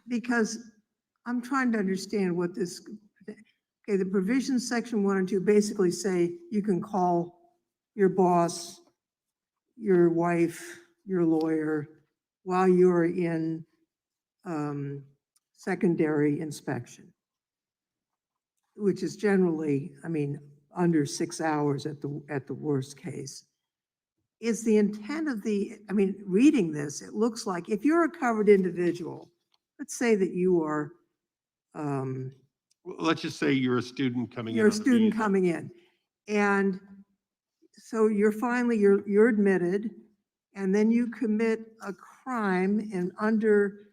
because I'm trying to understand what this, okay, the provisions section 1 and 2 basically say you can call your boss, your wife, your lawyer while you're in secondary inspection, which is generally, I mean, under 6 hours at the worst case. Is the intent of the, I mean, reading this, it looks like if you're a covered individual, let's say that you are, Well, let's just say you're a student coming in. you're a on a student visa. coming in, and so you're finally, you're admitted, and then you commit a crime, and under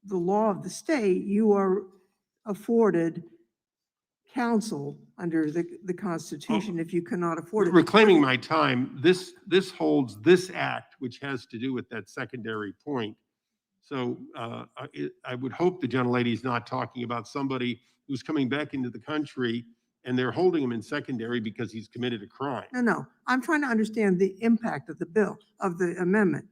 the law of the state, you are afforded counsel under the Constitution if you cannot afford it. Reclaiming my time, this holds this act, which has to do with that secondary point. So I would hope the gentlelady is not talking about somebody who's coming back into the country and they're holding him in secondary because he's committed a crime. No, I'm trying to understand the impact of the bill, of the amendment.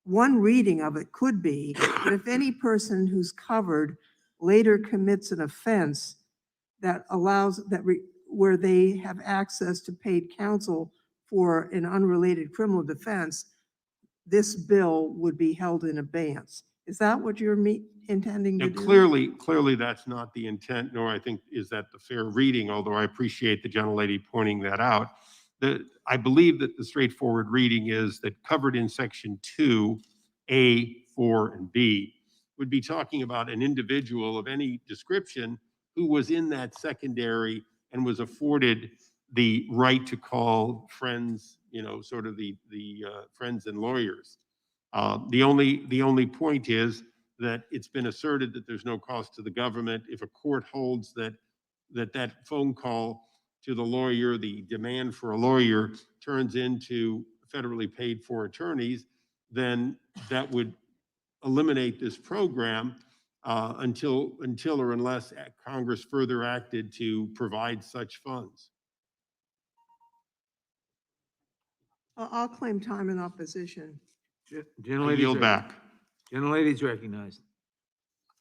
One reading of it could be that if any person who's covered later commits an offense that allows, where they have access to paid counsel for an unrelated criminal defense, this bill would be held in abeyance. Is that what you're intending to Now, do? clearly that's not the intent, nor I think is that the fair reading, although I appreciate the gentlelady pointing that out. I believe that the straightforward reading is that covered in section 2A, 4, and B would be talking about an individual of any description who was in that secondary and was afforded the right to call friends, sort of the friends and lawyers. The only point is that it's been asserted that there's no cost to the government. If a court holds that phone call to the lawyer, the demand for a lawyer turns into federally paid for attorneys, then that would eliminate this program until or unless Congress further acted to provide such funds. I'll claim time in opposition. I yield back. Gentlelady's recognized.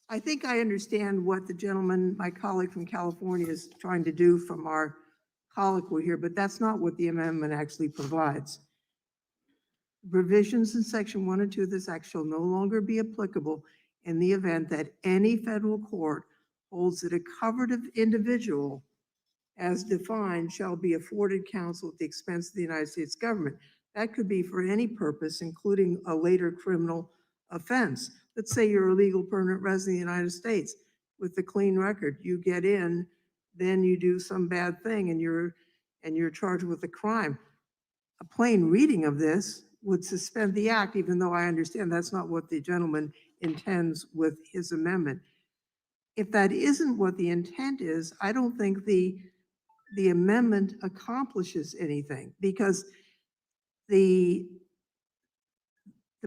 I think I understand what the gentleman, my colleague from California, is trying to do from our colloquy here, but that's not what the amendment actually provides. Provisions in section 1 and 2 of this act shall no longer be applicable in the event that any federal court holds that a covered individual as defined shall be afforded counsel at the expense of the United States government. That could be for any purpose, including a later criminal offense. Let's say you're a legal permanent resident of the United States with a clean record. You get in, then you do some bad thing and you're charged with a crime. A plain reading of this would suspend the act, even though I understand that's not what the gentleman intends with his amendment. If that isn't what the intent is, I don't think the amendment accomplishes anything, because the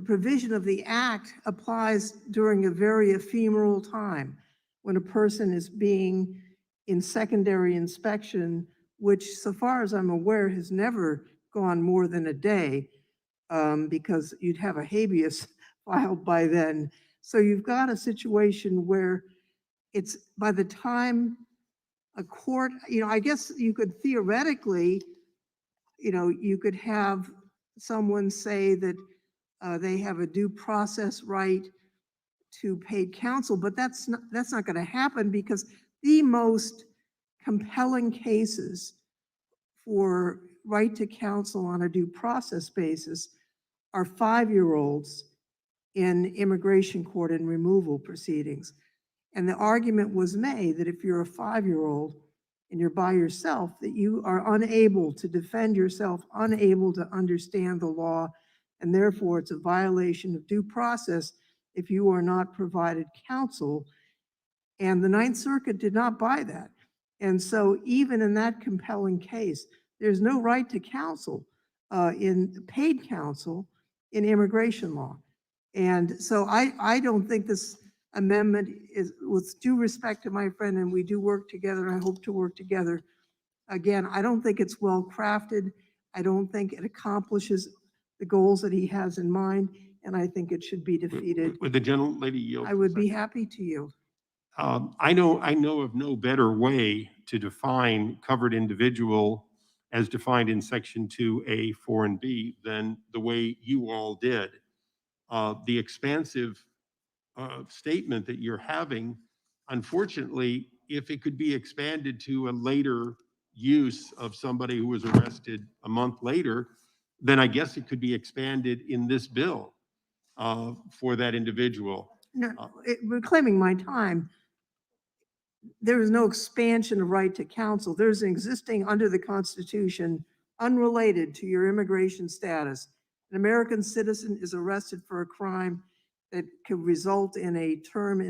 provision of the act applies during a very ephemeral time when a person is being in secondary inspection, which, so far as I'm aware, has never gone more than a day, because you'd have a habeas filed by then. So you've got a situation where it's, by the time a court, I guess you could theoretically, you could have someone say that they have a due process right to paid counsel, but that's not going to happen, because the most compelling cases for right to counsel on a due process basis are 5-year-olds in immigration court and removal proceedings. And the argument was made that if you're a 5-year-old and you're by yourself, that you are unable to defend yourself, unable to understand the law, and therefore it's a violation of due process if you are not provided counsel. And the Ninth Circuit did not buy that. And so even in that compelling case, there's no right to counsel, in paid counsel in immigration law. And so I don't think this amendment is, with due respect to my friend, and we do work together, and I hope to work together. Again, I don't think it's well crafted. I don't think it accomplishes the goals that he has in mind. and I think it should be defeated. Would the gentlelady yield? I for a would be second? happy to yield. I know of no better way to define covered individual as defined in section 2A, 4, and B than the way you all did. The expansive statement that you're having, unfortunately, if it could be expanded to a later use of somebody who was arrested a month later, then I guess it could be expanded in this bill for that individual. No, reclaiming my time, there is no expansion of right to counsel. There's an existing under the Constitution, unrelated to your immigration status. An American citizen is arrested for a crime that could result in a term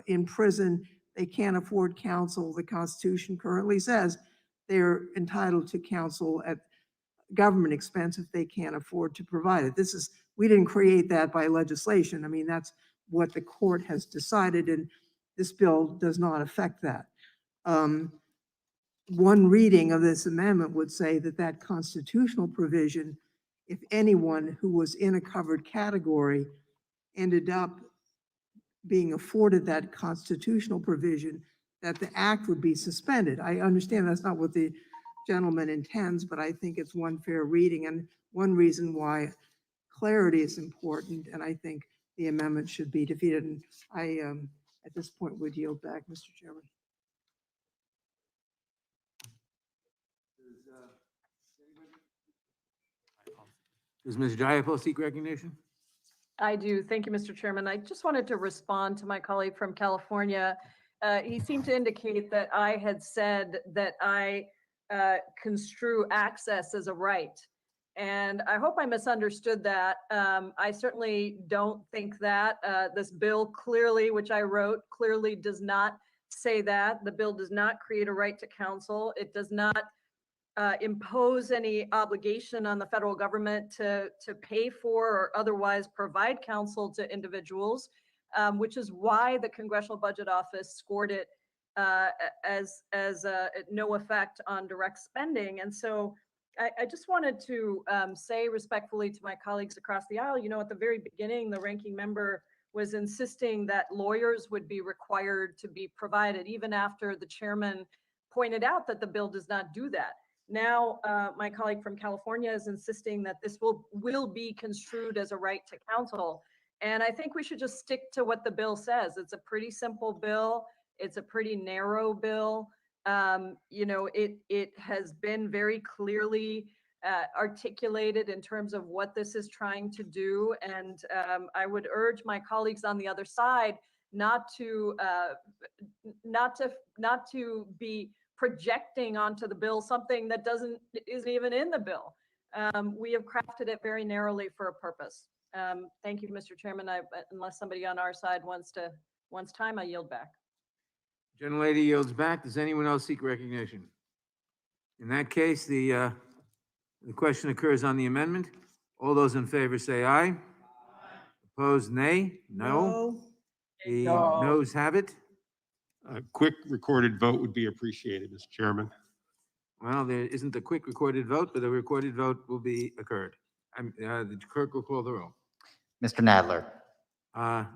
in prison. They can't afford counsel. The Constitution currently says they're entitled to counsel at government expense if they can't afford to provide it. We didn't create that by legislation. I mean, that's what the court has decided, and this bill does not affect that. One reading of this amendment would say that that constitutional provision, if anyone who was in a covered category ended up being afforded that constitutional provision, that the act would be suspended. I understand that's not what the gentleman intends, but I think it's one fair reading and one reason why clarity is important, and I think the amendment should be defeated. And I, at this point, would yield back, Mr. Chairman. Does Ms. Jayapal seek recognition? I do. Thank you, Mr. Chairman. I just wanted to respond to my colleague from California. He seemed to indicate that I had said that I construe access as a right. And I hope I misunderstood that. I certainly don't think that. This bill clearly, which I wrote, clearly does not say that. The bill does not create a right to counsel. It does not impose any obligation on the federal government to pay for or otherwise provide counsel to individuals, which is why the Congressional Budget Office scored it as no effect on direct spending. And so I just wanted to say respectfully to my colleagues across the aisle, you know, at the very beginning, the ranking member was insisting that lawyers would be required to be provided, even after the chairman pointed out that the bill does not do that. Now, my colleague from California is insisting that this will be construed as a right to counsel. And I think we should just stick to what the bill says. It's a pretty simple bill. It's a pretty narrow bill. You know, it has been very clearly articulated in terms of what this is trying to do. And I would urge my colleagues on the other side not to be projecting onto the bill something that isn't even in the bill. We have crafted it very narrowly for a purpose. Thank you, Mr. Chairman. Unless somebody on our side wants time, I yield back. Gentlelady yields back. Does anyone else seek recognition? In that case, the question occurs on the amendment. All those in favor say aye. Opposed, nay? No. The noes have it. A quick recorded vote would be appreciated, Mr. Chairman. Well, there isn't a quick recorded vote, but a recorded vote will be occurred. The clerk will call the roll. Mr. Nadler.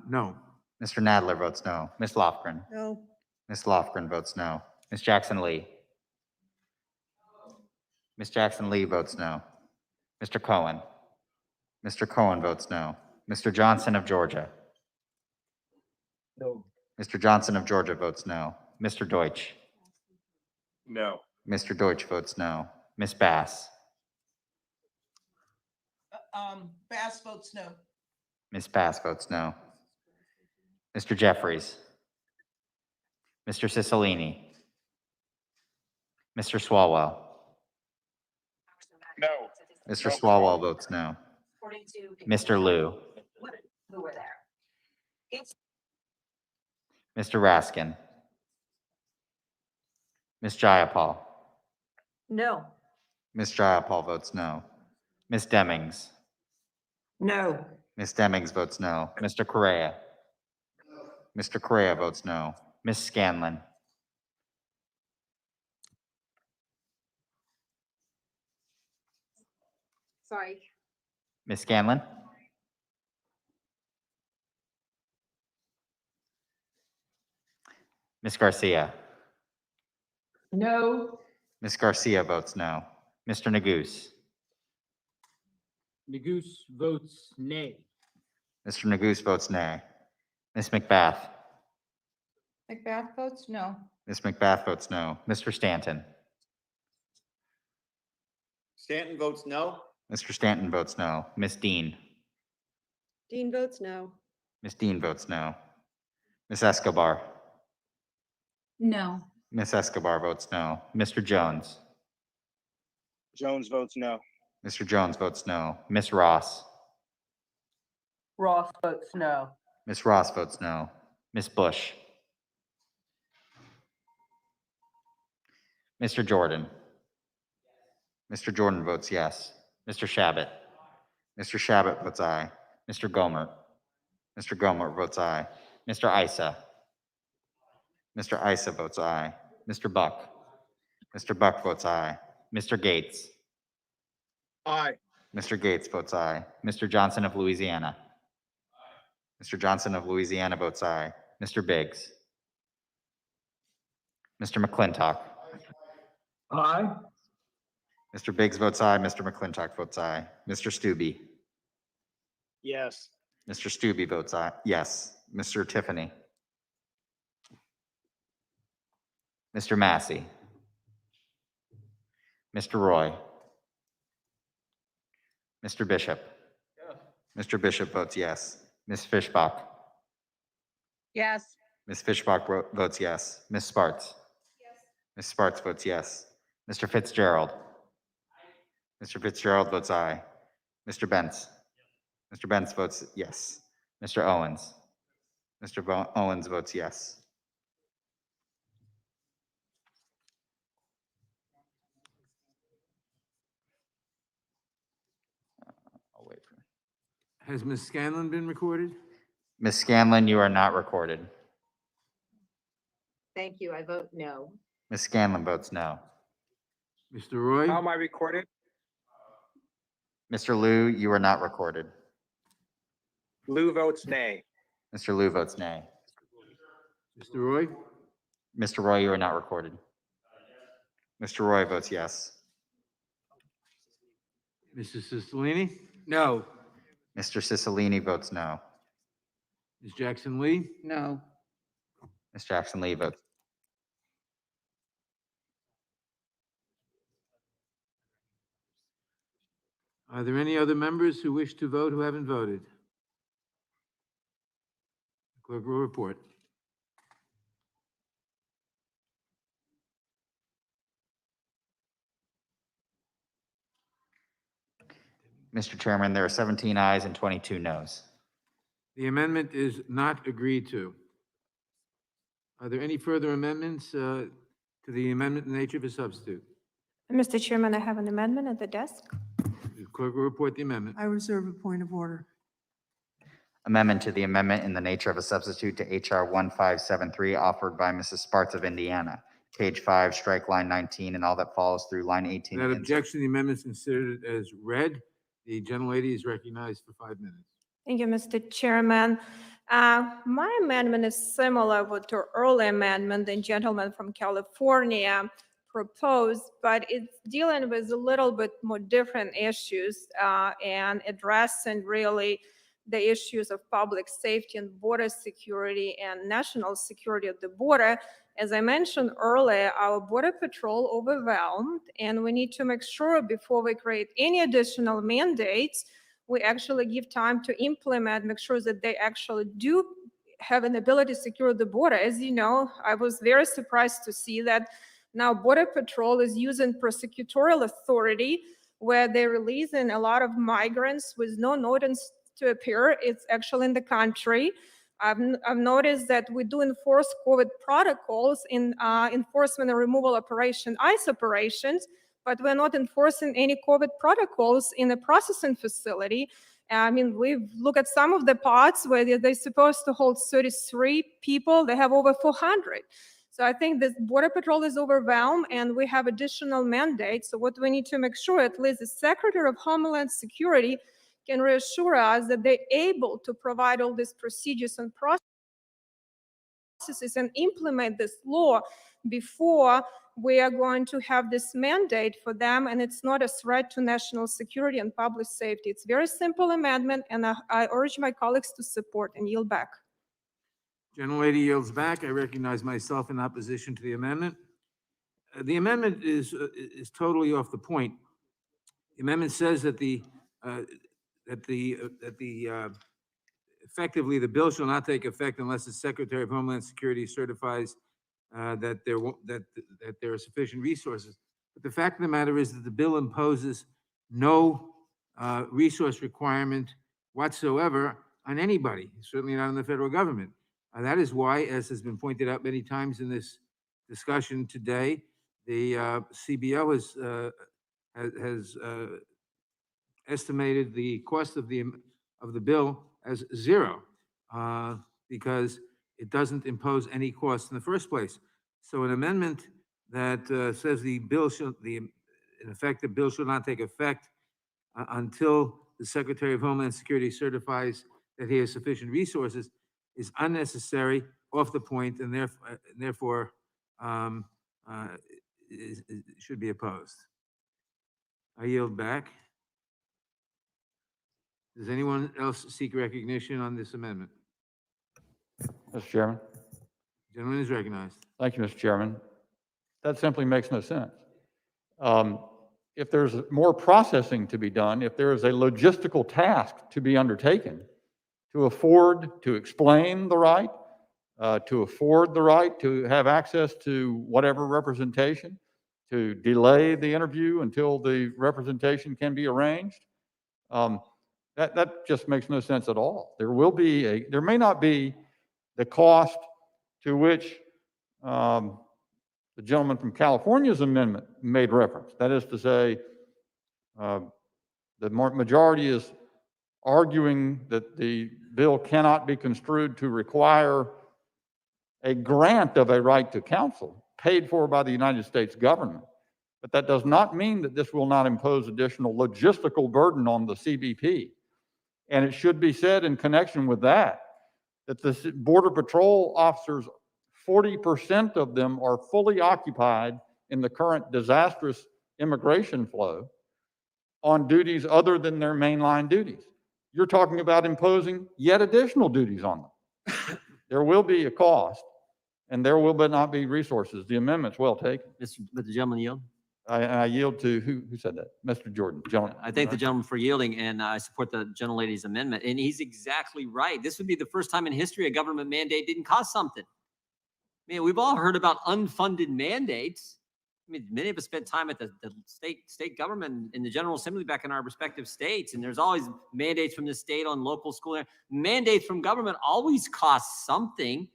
No. Mr. Nadler votes no. Ms. Lofgren. No. Ms. Lofgren votes no. Ms. Jackson Lee. Ms. Jackson Lee votes no. Mr. Cohen. Mr. Cohen votes no. Mr. Johnson of Georgia. No. Mr. Johnson of Georgia votes no. Mr. Deutsch. No. Mr. Deutsch votes no. Ms. Bass. Bass votes no. Ms. Bass votes no. Mr. Jeffries. Mr. Cicilline. Mr. Swalwell. No. Mr. No. Swalwell votes no. Mr. Liu. Who were there? Mr. Raskin. Ms. Jayapal. No. Ms. Jayapal votes no. Ms. Demings. No. Ms. Demings votes no. Mr. Correa. Mr. Correa votes no. Ms. Scanlon. Sorry. Ms. Scanlon. Ms. Garcia. No. Ms. Garcia votes no. Mr. Neguse. Neguse votes nay. Mr. Neguse votes nay. Ms. McBath. Macbeth votes no. Ms. McBath votes no. Mr. Stanton. Stanton votes no. Mr. Stanton votes no. Ms. Dean. Dean votes no. Ms. Dean votes no. Ms. Escobar. No. Ms. Escobar votes no. Mr. Jones. Jones votes no. Mr. Jones votes no. Ms. Ross. Ross votes no. Ms. Ross votes no. Ms. Bush. Mr. Jordan. Mr. Jordan votes yes. Mr. Shabbat. Mr. Shabbat votes aye. Mr. Gomer. Mr. Gomer votes aye. Mr. Isa. Mr. Isa votes aye. Mr. Buck. Mr. Buck votes aye. Mr. Gates. Aye. Mr. Gates votes aye. Mr. Johnson of Louisiana. Mr. Johnson of Louisiana votes aye. Mr. Biggs. Mr. McClintock. Aye. Mr. Biggs votes aye. Mr. McClintock votes aye. Mr. Stube. Yes. Mr. Stube votes aye. Yes. Mr. Tiffany. Mr. Massey. Mr. Roy. Mr. Bishop. Mr. Bishop votes yes. Ms. Fishbach. Yes. Ms. Fishbach votes yes. Ms. Sparts. Ms. Sparts votes yes. Mr. Fitzgerald. Mr. Fitzgerald votes aye. Mr. Bentz. Mr. Bentz votes yes. Mr. Owens. Mr. Owens votes yes. I'll wait for Has Ms. Scanlon been recorded? Ms. Scanlon, you are not recorded. Thank you. I vote no. Ms. Scanlon votes no. Mr. Roy? How am I recorded? Mr. Liu, you are not recorded. Lou votes nay. Mr. Liu votes nay. Mr. Roy? Mr. Roy, you are not recorded. Mr. Roy votes yes. Mrs. Cicilline? No. Mr. Cicilline votes no. Ms. Jackson Lee? No. Ms. Jackson Lee votes. Are there any other members who wish to vote who haven't voted? Clerk will report. Mr. Chairman, there are 17 ayes and 22 noes. The amendment is not agreed to. Are there any further amendments to the amendment in the nature of a substitute? Mr. Chairman, I have an amendment at the desk. The clerk will report the amendment. I reserve a point of order. Amendment to the amendment in the nature of a substitute to HR 1573 offered by Mrs. Sparts of Indiana. Page 5, strike line 19 and all that follows through line 18. Without and insert. objection, the amendment is considered as read. The gentlelady is recognized for 5 minutes. Thank you, Mr. Chairman. My amendment is similar to early amendment the gentleman from California proposed, but it's dealing with a little bit more different issues and addressing really the issues of public safety and border security and national security at the border. As I mentioned earlier, our border patrol overwhelmed, and we need to make sure before we create any additional mandates, we actually give time to implement, make sure that they actually do have an ability to secure the border. As you know, I was very surprised to see that now Border Patrol is using prosecutorial authority where they're releasing a lot of migrants with no notice to appear. It's actually in the country. I've noticed that we do enforce COVID protocols in enforcement and removal operation, ICE operations, but we're not enforcing any COVID protocols in a processing facility. I mean, we've looked at some of the pods where they're supposed to hold 33 people, they have over 400. So I think the Border Patrol is overwhelmed and we have additional mandates. So what we need to make sure, at least the Secretary of Homeland Security can reassure us that they're able to provide all these procedures and processes processes and implement this law before we are going to have this mandate for them, and it's not a threat to national security and public safety. It's very simple amendment, and I urge my colleagues to support and yield back. Gentlelady yields back. I recognize myself in opposition to the amendment. The amendment is totally off the point. The amendment says that effectively, the bill shall not take effect unless the Secretary of Homeland Security certifies that there are sufficient resources. But the fact of the matter is that the bill imposes no resource requirement whatsoever on anybody, certainly not on the federal government. That is why, as has been pointed out many times in this discussion today, the CBO has estimated the cost of the bill as zero because it doesn't impose any cost in the first place. So an amendment that says the bill shall not take effect until the Secretary of Homeland Security certifies that he has sufficient resources is unnecessary, off the point, and therefore should be opposed. I yield back. Does anyone else seek recognition on this amendment? Mr. Chairman. Gentleman is recognized. Thank you, Mr. Chairman. That simply makes no sense. If there's more processing to be done, if there is a logistical task to be undertaken to afford to explain the right, to afford the right to have access to whatever representation, to delay the interview until the representation can be arranged, that just makes no sense at all. There may not be the cost to which the gentleman from California's amendment made reference. That is to say, the majority is arguing that the bill cannot be construed to require a grant of a right to counsel paid for by the United States government. But that does not mean that this will not impose additional logistical burden on the CBP. And it should be said in connection with that the Border Patrol officers, 40% of them are fully occupied in the current disastrous immigration flow on duties other than their mainline duties. You're talking about imposing yet additional duties on them. There will be a cost, and there will not be resources. The amendment's well taken. But the gentleman yield? I yield to, who said that? Mr. Jordan. Gentleman. I thank the gentleman for yielding, and I support the gentlelady's amendment. And he's exactly right. This would be the first time in history a government mandate didn't cost something. Man, we've all heard about unfunded mandates. I mean, many of us spent time at the state government in the General Assembly back in our respective states, and there's always mandates from the state on local school. Mandates from government always cost something,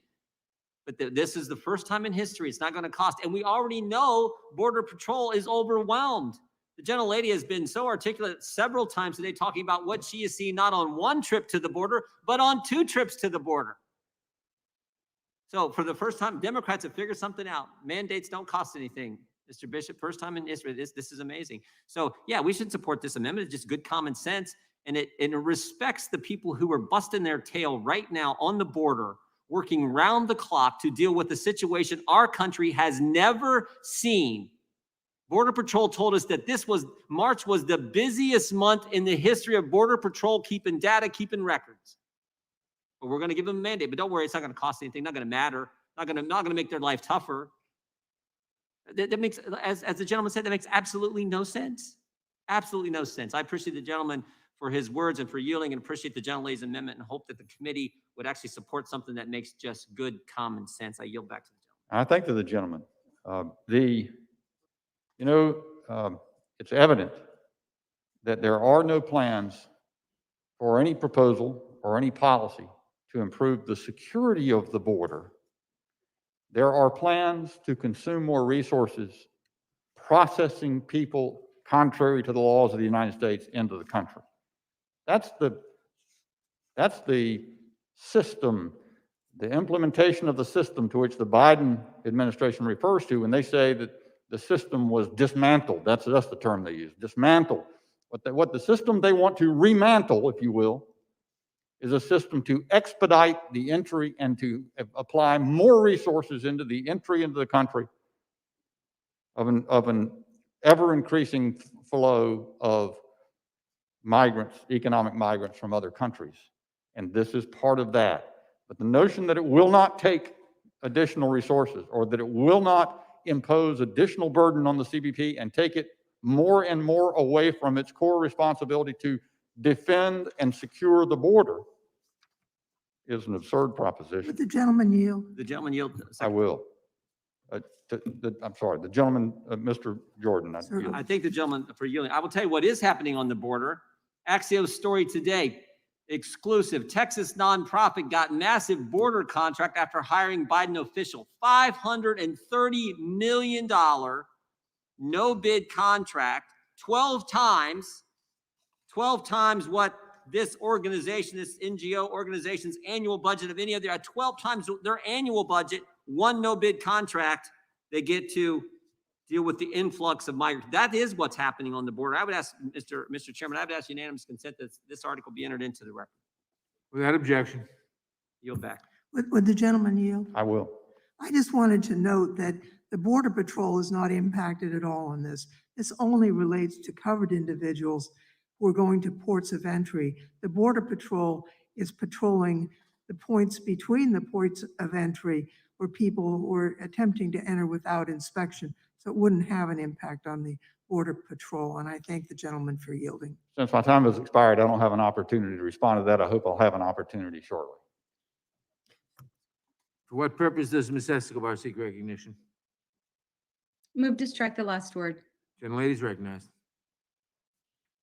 but this is the first time in history it's not going to cost. And we already know Border Patrol is overwhelmed. The gentlelady has been so articulate several times today talking about what she has seen not on one trip to the border, but on 2 trips to the border. So for the first time, Democrats have figured something out. Mandates don't cost anything. Mr. Bishop, first time in history, this is amazing. So yeah, we should support this amendment. It's just good common sense. And it respects the people who are busting their tail right now on the border, working round the clock to deal with a situation our country has never seen. Border Patrol told us that March was the busiest month in the history of Border Patrol keeping data, keeping records. But we're going to give them a mandate. But don't worry, it's not going to cost anything. Not going to matter. Not going to make their life tougher. That makes, as the gentleman said, that makes absolutely no sense. Absolutely no sense. I appreciate the gentleman for his words and for yielding, and appreciate the gentlelady's amendment, and hope that the committee would actually support something that makes just good common sense. I yield back to the gentleman. I thank the gentleman. It's evident that there are no plans for any proposal or any policy to improve the security of the border. There are plans to consume more resources processing people contrary to the laws of the United States into the country. That's the system, the implementation of the system to which the Biden administration refers to when they say that the system was dismantled. That's the term they use, dismantle. What the system they want to remantle, if you will, is a system to expedite the entry and to apply more resources into the entry into the country of an ever-increasing flow of migrants, economic migrants from other countries. And this is part of that. But the notion that it will not take additional resources or that it will not impose additional burden on the CBP and take it more and more away from its core responsibility to defend and secure the border is an absurd proposition. Would the gentleman yield? The gentleman yield. I will. I'm sorry, the gentleman, Mr. Jordan. Certainly. I thank the gentleman for yielding. I will tell you what is happening on the border. Axios story today, exclusive. Texas nonprofit got massive border contract after hiring Biden official. $530 million no bid contract, 12 times what this organization, this NGO organization's annual budget of any other, at 12 times their annual budget, one no bid contract. They get to deal with the influx of migrants. That is what's happening on the border. I would ask, Mr. Chairman, I would ask unanimous consent that this article be entered into the record. Without objection. Yield back. Would the gentleman yield? I will. I just wanted to note that the Border Patrol is not impacted at all on this. This only relates to covered individuals who are going to ports of entry. The Border Patrol is patrolling the points between the ports of entry where people were attempting to enter without inspection. So it wouldn't have an impact on the Border Patrol. And I thank the gentleman for yielding. Since my time has expired, I don't have an opportunity to respond to that. I hope I'll have an opportunity shortly. For what purpose does Ms. Escobar seek recognition? Move to strike the last word. Gentlelady is recognized.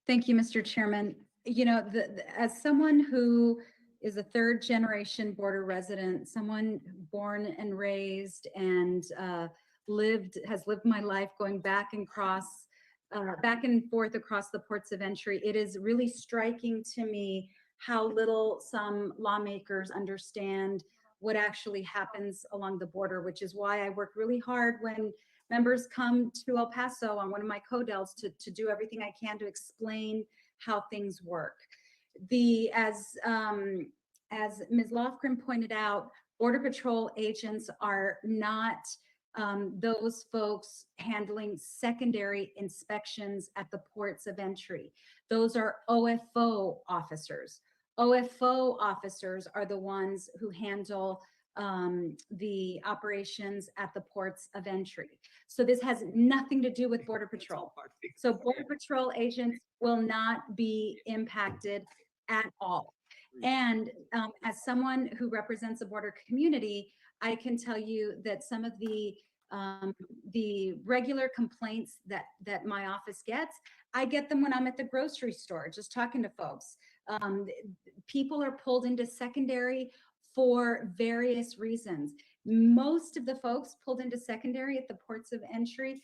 Thank you, Mr. Chairman. You know, as someone who is a third generation border resident, someone born and raised and has lived my life going back and forth across the ports of entry, it is really striking to me how little some lawmakers understand what actually happens along the border, which is why I work really hard when members come to El Paso on one of my codels to do everything I can to explain how things work. As Ms. Lofgren pointed out, Border Patrol agents are not those folks handling secondary inspections at the ports of entry. Those are OFO officers. OFO officers are the ones who handle the operations at the ports of entry. So this has nothing to do with Border Patrol. So Border Patrol agents will not be impacted at all. And as someone who represents a border community, I can tell you that some of the regular complaints that my office gets, I get them when I'm at the grocery store, just talking to folks. People are pulled into secondary for various reasons. Most of the folks pulled into secondary at the ports of entry,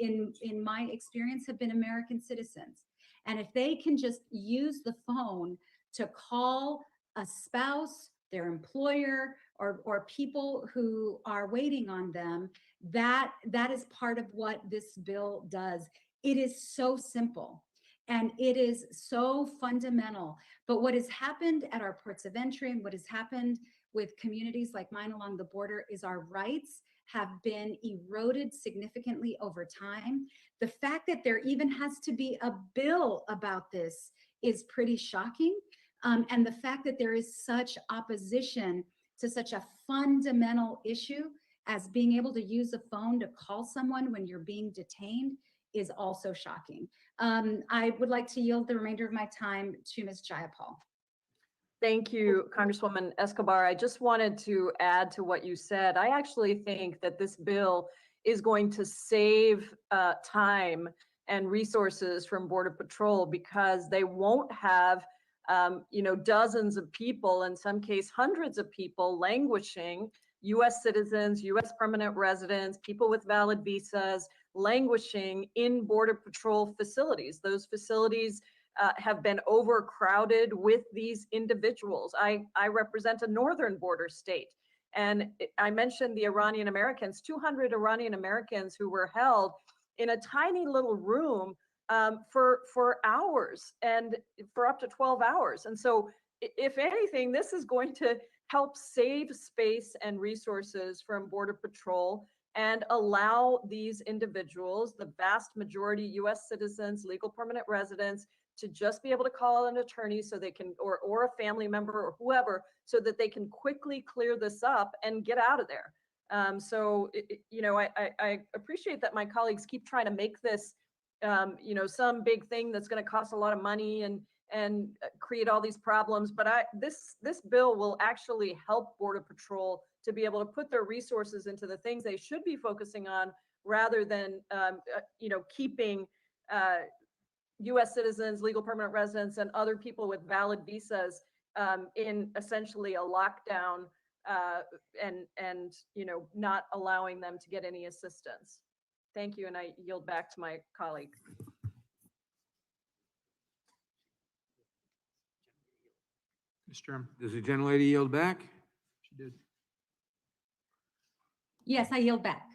in my experience, have been American citizens. And if they can just use the phone to call a spouse, their employer, or people who are waiting on them, that is part of what this bill does. It is so simple. And it is so fundamental. But what has happened at our ports of entry and what has happened with communities like mine along the border is our rights have been eroded significantly over time. The fact that there even has to be a bill about this is pretty shocking. And the fact that there is such opposition to such a fundamental issue as being able to use a phone to call someone when you're being detained is also shocking. I would like to yield the remainder of my time to Ms. Jayapal. Thank you, Congresswoman Escobar. I just wanted to add to what you said. I actually think that this bill is going to save time and resources from Border Patrol because they won't have dozens of people, in some case hundreds of people, languishing, U.S. citizens, U.S. permanent residents, people with valid visas, languishing in Border Patrol facilities. Those facilities have been overcrowded with these individuals. I represent a northern border state, and I mentioned the Iranian Americans, 200 Iranian Americans who were held in a tiny little room for hours and for up to 12 hours. And so if anything, this is going to help save space and resources from Border Patrol and allow these individuals, the vast majority US citizens, legal permanent residents, to just be able to call an attorney so they can, or a family member or whoever, so that they can quickly clear this up and get out of there. I appreciate that my colleagues keep trying to make this, some big thing that's going to cost a lot of money and create all these problems. But this bill will actually help Border Patrol to be able to put their resources into the things they should be focusing on, rather than keeping U.S. citizens, legal permanent residents, and other people with valid visas in essentially a lockdown and not allowing them to get any assistance. Thank you, and I yield back to my colleague. Mr. Chairman. Does the gentlelady yield back? She did. Yes, I yield back.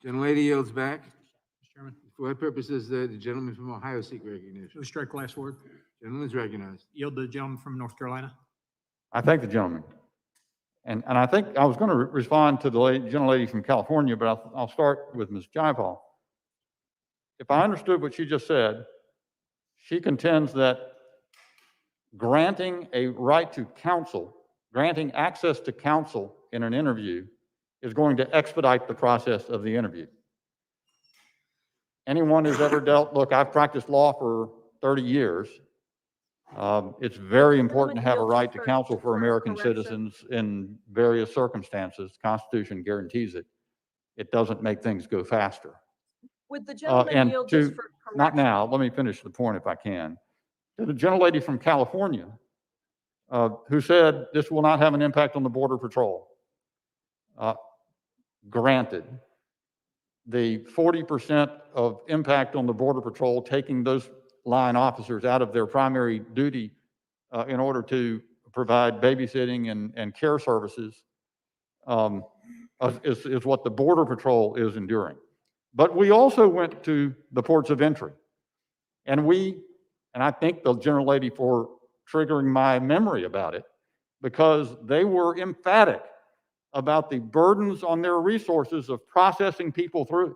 Gentlelady yields back. Mr. Chairman, For what purposes the gentleman from Ohio seek recognition? should we strike last word? Gentleman's recognized. Yield the gentleman from North Carolina. I thank the gentleman. And I think I was going to respond to the gentlelady from California, but I'll start with Ms. Jayapal. If I understood what she just said, she contends that granting a right to counsel, granting access to counsel in an interview is going to expedite the process of the interview. Anyone who's ever look, I've practiced law for 30 years. It's very important to have a right to counsel for American citizens in various circumstances. The Constitution guarantees it. It doesn't make things go faster. Would the gentleman yield just for Not correction? now, let me finish the point if I can. To the gentlelady from California, who said this will not have an impact on the Border Patrol. Granted, the 40% of impact on the Border Patrol, taking those line officers out of their primary duty in order to provide babysitting and care services, is what the Border Patrol is enduring. But we also went to the ports of entry, and I thank the gentlelady for triggering my memory about it, because they were emphatic about the burdens on their resources of processing people through,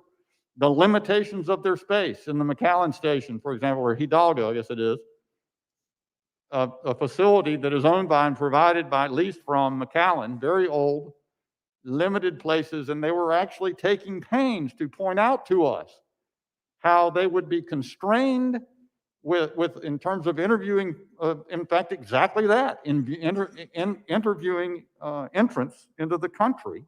the limitations of their space. In the McAllen station, for example, or Hidalgo, I guess it is, a facility that is owned by and provided by, leased from McAllen, very old, limited places, and they were actually taking pains to point out to us how they would be constrained with in terms of interviewing, in fact, exactly that, interviewing entrants into the country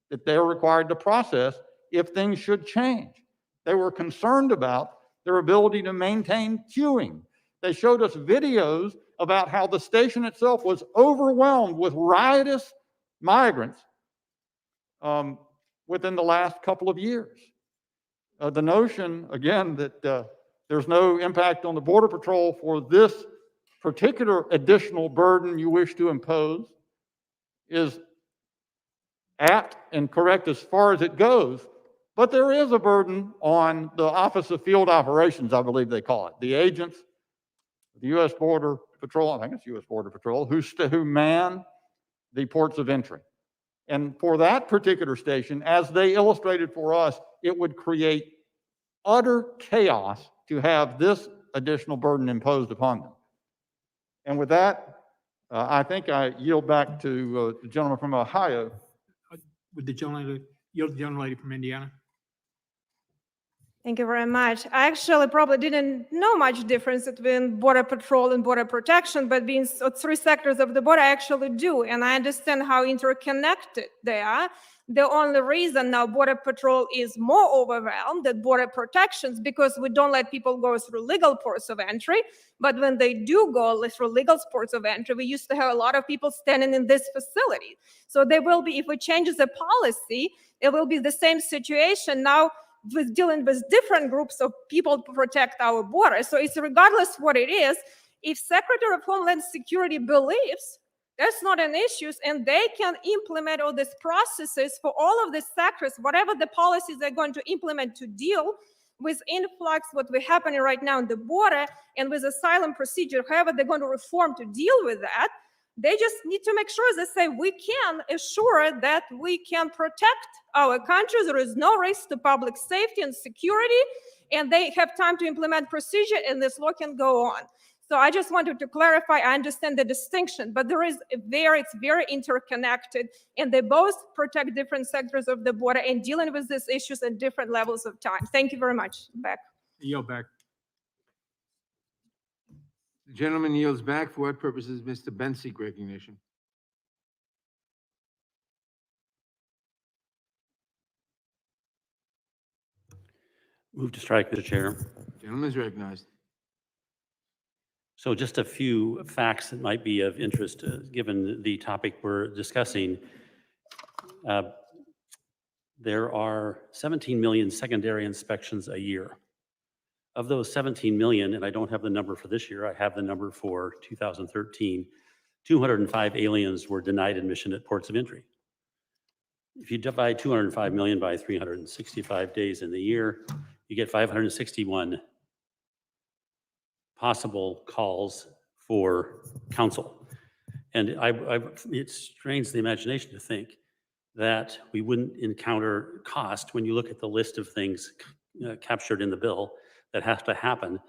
that they're required to process if things should change. They were concerned about their ability to maintain queuing. They showed us videos about how the station itself was overwhelmed with riotous migrants within the last couple of years. The notion, again, that there's no impact on the Border Patrol for this particular additional burden you wish to impose is apt and correct as far as it goes. But there is a burden on the Office of Field Operations, I believe they call it, the agents, the U.S. Border Patrol, I think it's U.S. Border Patrol, who man the ports of entry. And for that particular station, as they illustrated for us, it would create utter chaos to have this additional burden imposed upon them. And with that, I think I yield back to the gentleman from Ohio. Would the gentleman yield the gentlelady from Indiana? Thank you very much. I actually probably didn't know much difference between Border Patrol and Border Protection, but being three sectors of the border, I actually do. And I understand how interconnected they are. The only reason now Border Patrol is more overwhelmed than Border Protections because we don't let people go through legal ports of entry. But when they do go through legal ports of entry, we used to have a lot of people standing in this facility. So there will be, if we change the policy, it will be the same situation now with dealing with different groups of people to protect our border. So it's regardless what it is, if Secretary of Homeland Security believes that's not an issue, and they can implement all these processes for all of the sectors, whatever the policies they're going to implement to deal with influx, what we're happening right now in the border, and with asylum procedure, however they're going to reform to deal with that, They just need to make sure they say, we can assure that we can protect our country. There is no risk to public safety and security, and they have time to implement procedure, and this law can go on. So I just wanted to clarify, I understand the distinction, but it's very interconnected, and they both protect different sectors of the border and dealing with these issues at different levels of time. Thank you very much. Back. Yield back. The gentleman yields back. For what purposes Mr. Benz seek recognition? Move to strike, Mr. Chair. Gentleman is recognized. So just a few facts that might be of interest, given the topic we're discussing. There are 17 million secondary inspections a year. Of those 17 million, and I don't have the number for this year, I have the number for 2013, 205 aliens were denied admission at ports of entry. If you divide 205 million by 365 days in the year, you get 561 possible calls for counsel. And it strains the imagination to think that we wouldn't encounter cost when you look at the list of things captured in the bill that has to happen,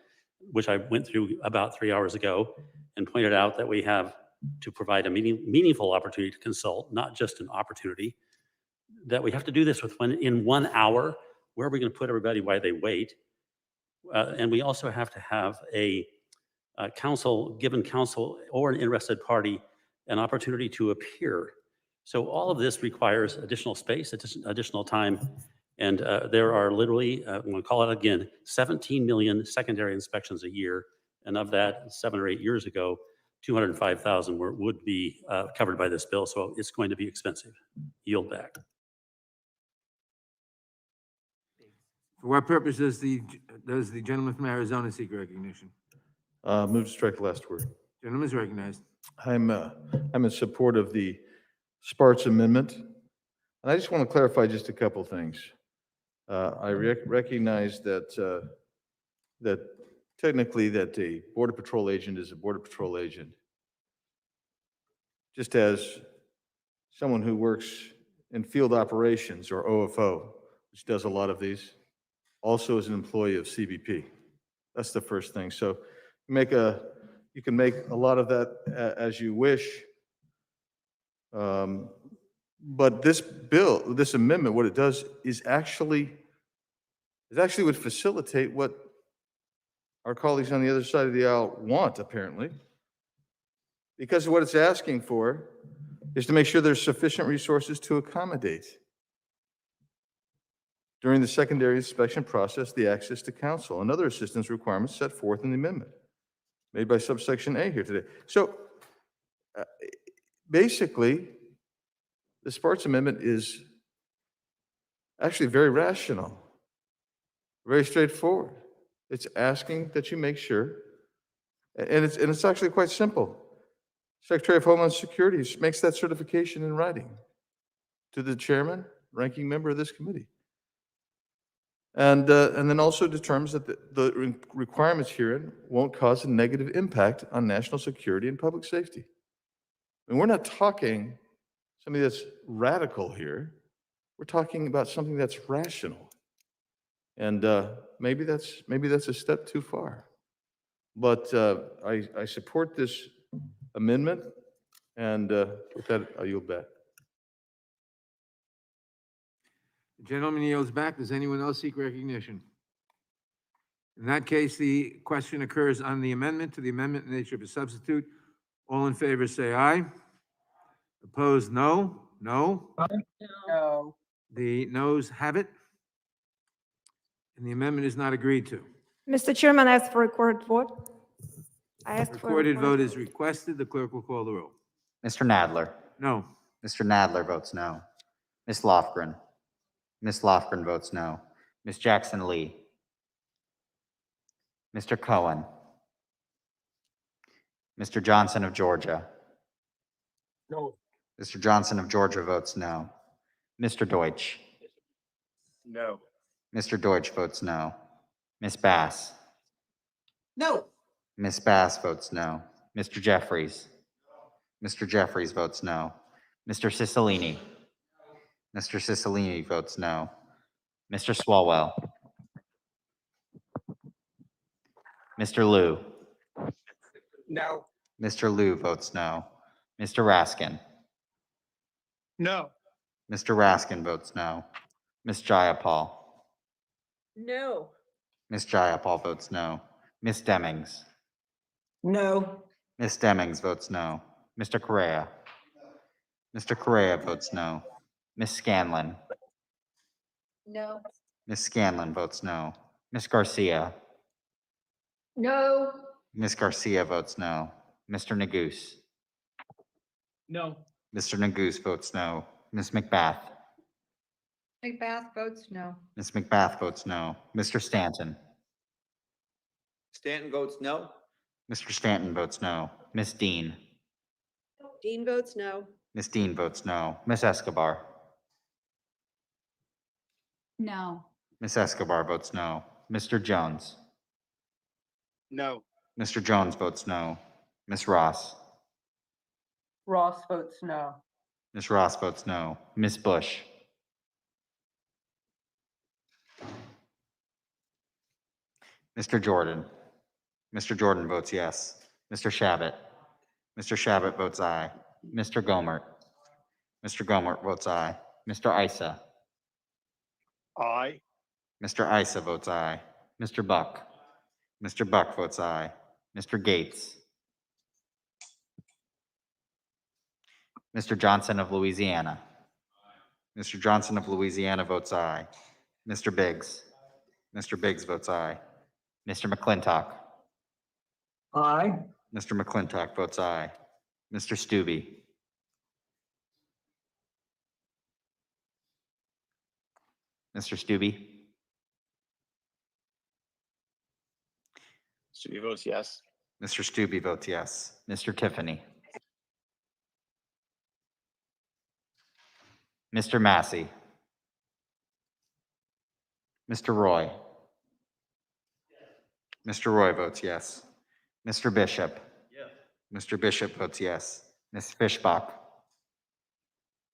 which I went through about 3 hours ago and pointed out that we have to provide a meaningful opportunity to consult, not just an opportunity, that we have to do this in 1 hour. Where are we going to put everybody while they wait? And we also have to have a given counsel or an interested party an opportunity to appear. So all of this requires additional space, additional time. And there are literally, I'm going to call it again, 17 million secondary inspections a year. And of that, 7 or 8 years ago, 205,000 would be covered by this bill. So it's going to be expensive. Yield back. For what purpose does the gentleman from Arizona seek recognition? Move to strike the last word. Gentleman is recognized. I'm in support of the Sparts amendment. And I just want to clarify just a couple things. I recognize that that technically that a Border Patrol agent is a Border Patrol agent. Just as someone who works in field operations or OFO, which does a lot of these, also is an employee of CBP. That's the first thing. So you can make a lot of that as you wish. But this bill, this amendment, what it does is actually would facilitate what our colleagues on the other side of the aisle want, apparently. Because what it's asking for is to make sure there's sufficient resources to accommodate during the secondary inspection process the access to counsel and other assistance requirements set forth in the amendment made by subsection A here today. So basically, the Sparts Amendment is actually very rational, very straightforward. It's asking that you make sure, and it's actually quite simple. Secretary of Homeland Security makes that certification in writing to the chairman, ranking member of this committee. And then also determines that the requirements herein won't cause a negative impact on national security and public safety. And we're not talking something that's radical here. We're talking about something that's rational. And maybe that's a step too far. But I support this amendment, and with that, I'll yield back. The gentleman yields back. Does anyone else seek recognition? In that case, the question occurs on the amendment to the amendment in the nature of a substitute. All in favor say aye. Opposed, no. No. No. The noes have it. And the amendment is not agreed to. Mr. Chairman, I ask for a recorded vote. I ask for a Recorded vote is requested. The clerk will call the roll. Mr. Nadler. No. Mr. Nadler votes no. Ms. Lofgren. Ms. Lofgren votes no. Ms. Jackson Lee. Mr. Cohen. Mr. Johnson of Georgia. No. Mr. Johnson of Georgia votes no. Mr. Deutsch. No. Mr. Deutsch votes no. Ms. Bass. No. Ms. Bass votes no. Mr. Jeffries. Mr. Jeffries votes no. Mr. Cicilline. Mr. Cicilline votes no. Mr. Swalwell. Mr. Liu. No. Mr. Liu votes no. Mr. Raskin. No. Mr. Raskin votes no. Ms. Jayapal. No. Ms. Jayapal votes no. Ms. Demings. No. Ms. Demings votes no. Mr. Correa. Mr. Correa votes no. Ms. Scanlon. No. Ms. Scanlon votes no. Ms. Garcia. No. Ms. Garcia votes no. Mr. Neguse. No. Mr. Neguse votes no. Ms. McBath. McBath votes no. Ms. McBath votes no. Mr. Stanton. Stanton votes no. Mr. Stanton votes no. Ms. Dean. Dean votes no. Ms. Dean votes no. Ms. Escobar. No. Ms. Escobar votes no. Mr. Jones. No. Mr. Jones votes no. Ms. Ross. Ross votes no. Ms. Ross votes no. Ms. Bush. Mr. Jordan. Mr. Jordan votes yes. Mr. Shabbat. Mr. Shabbat votes aye. Mr. Gomert. Mr. Gomert votes aye. Mr. Isa. Aye. Mr. Isa votes aye. Mr. Buck. Mr. Buck votes aye. Mr. Gates. Mr. Johnson of Louisiana. Mr. Johnson of Louisiana votes aye. Mr. Biggs. Mr. Biggs votes aye. Mr. McClintock. Aye. Mr. McClintock votes aye. Mr. Stubbe. Mr. Stubbe. Stubbe votes yes. Mr. Stubbe votes yes. Mr. Tiffany. Mr. Massey. Mr. Roy. Mr. Roy votes yes. Mr. Bishop. Yes. Mr. Bishop votes yes. Ms. Fishbach.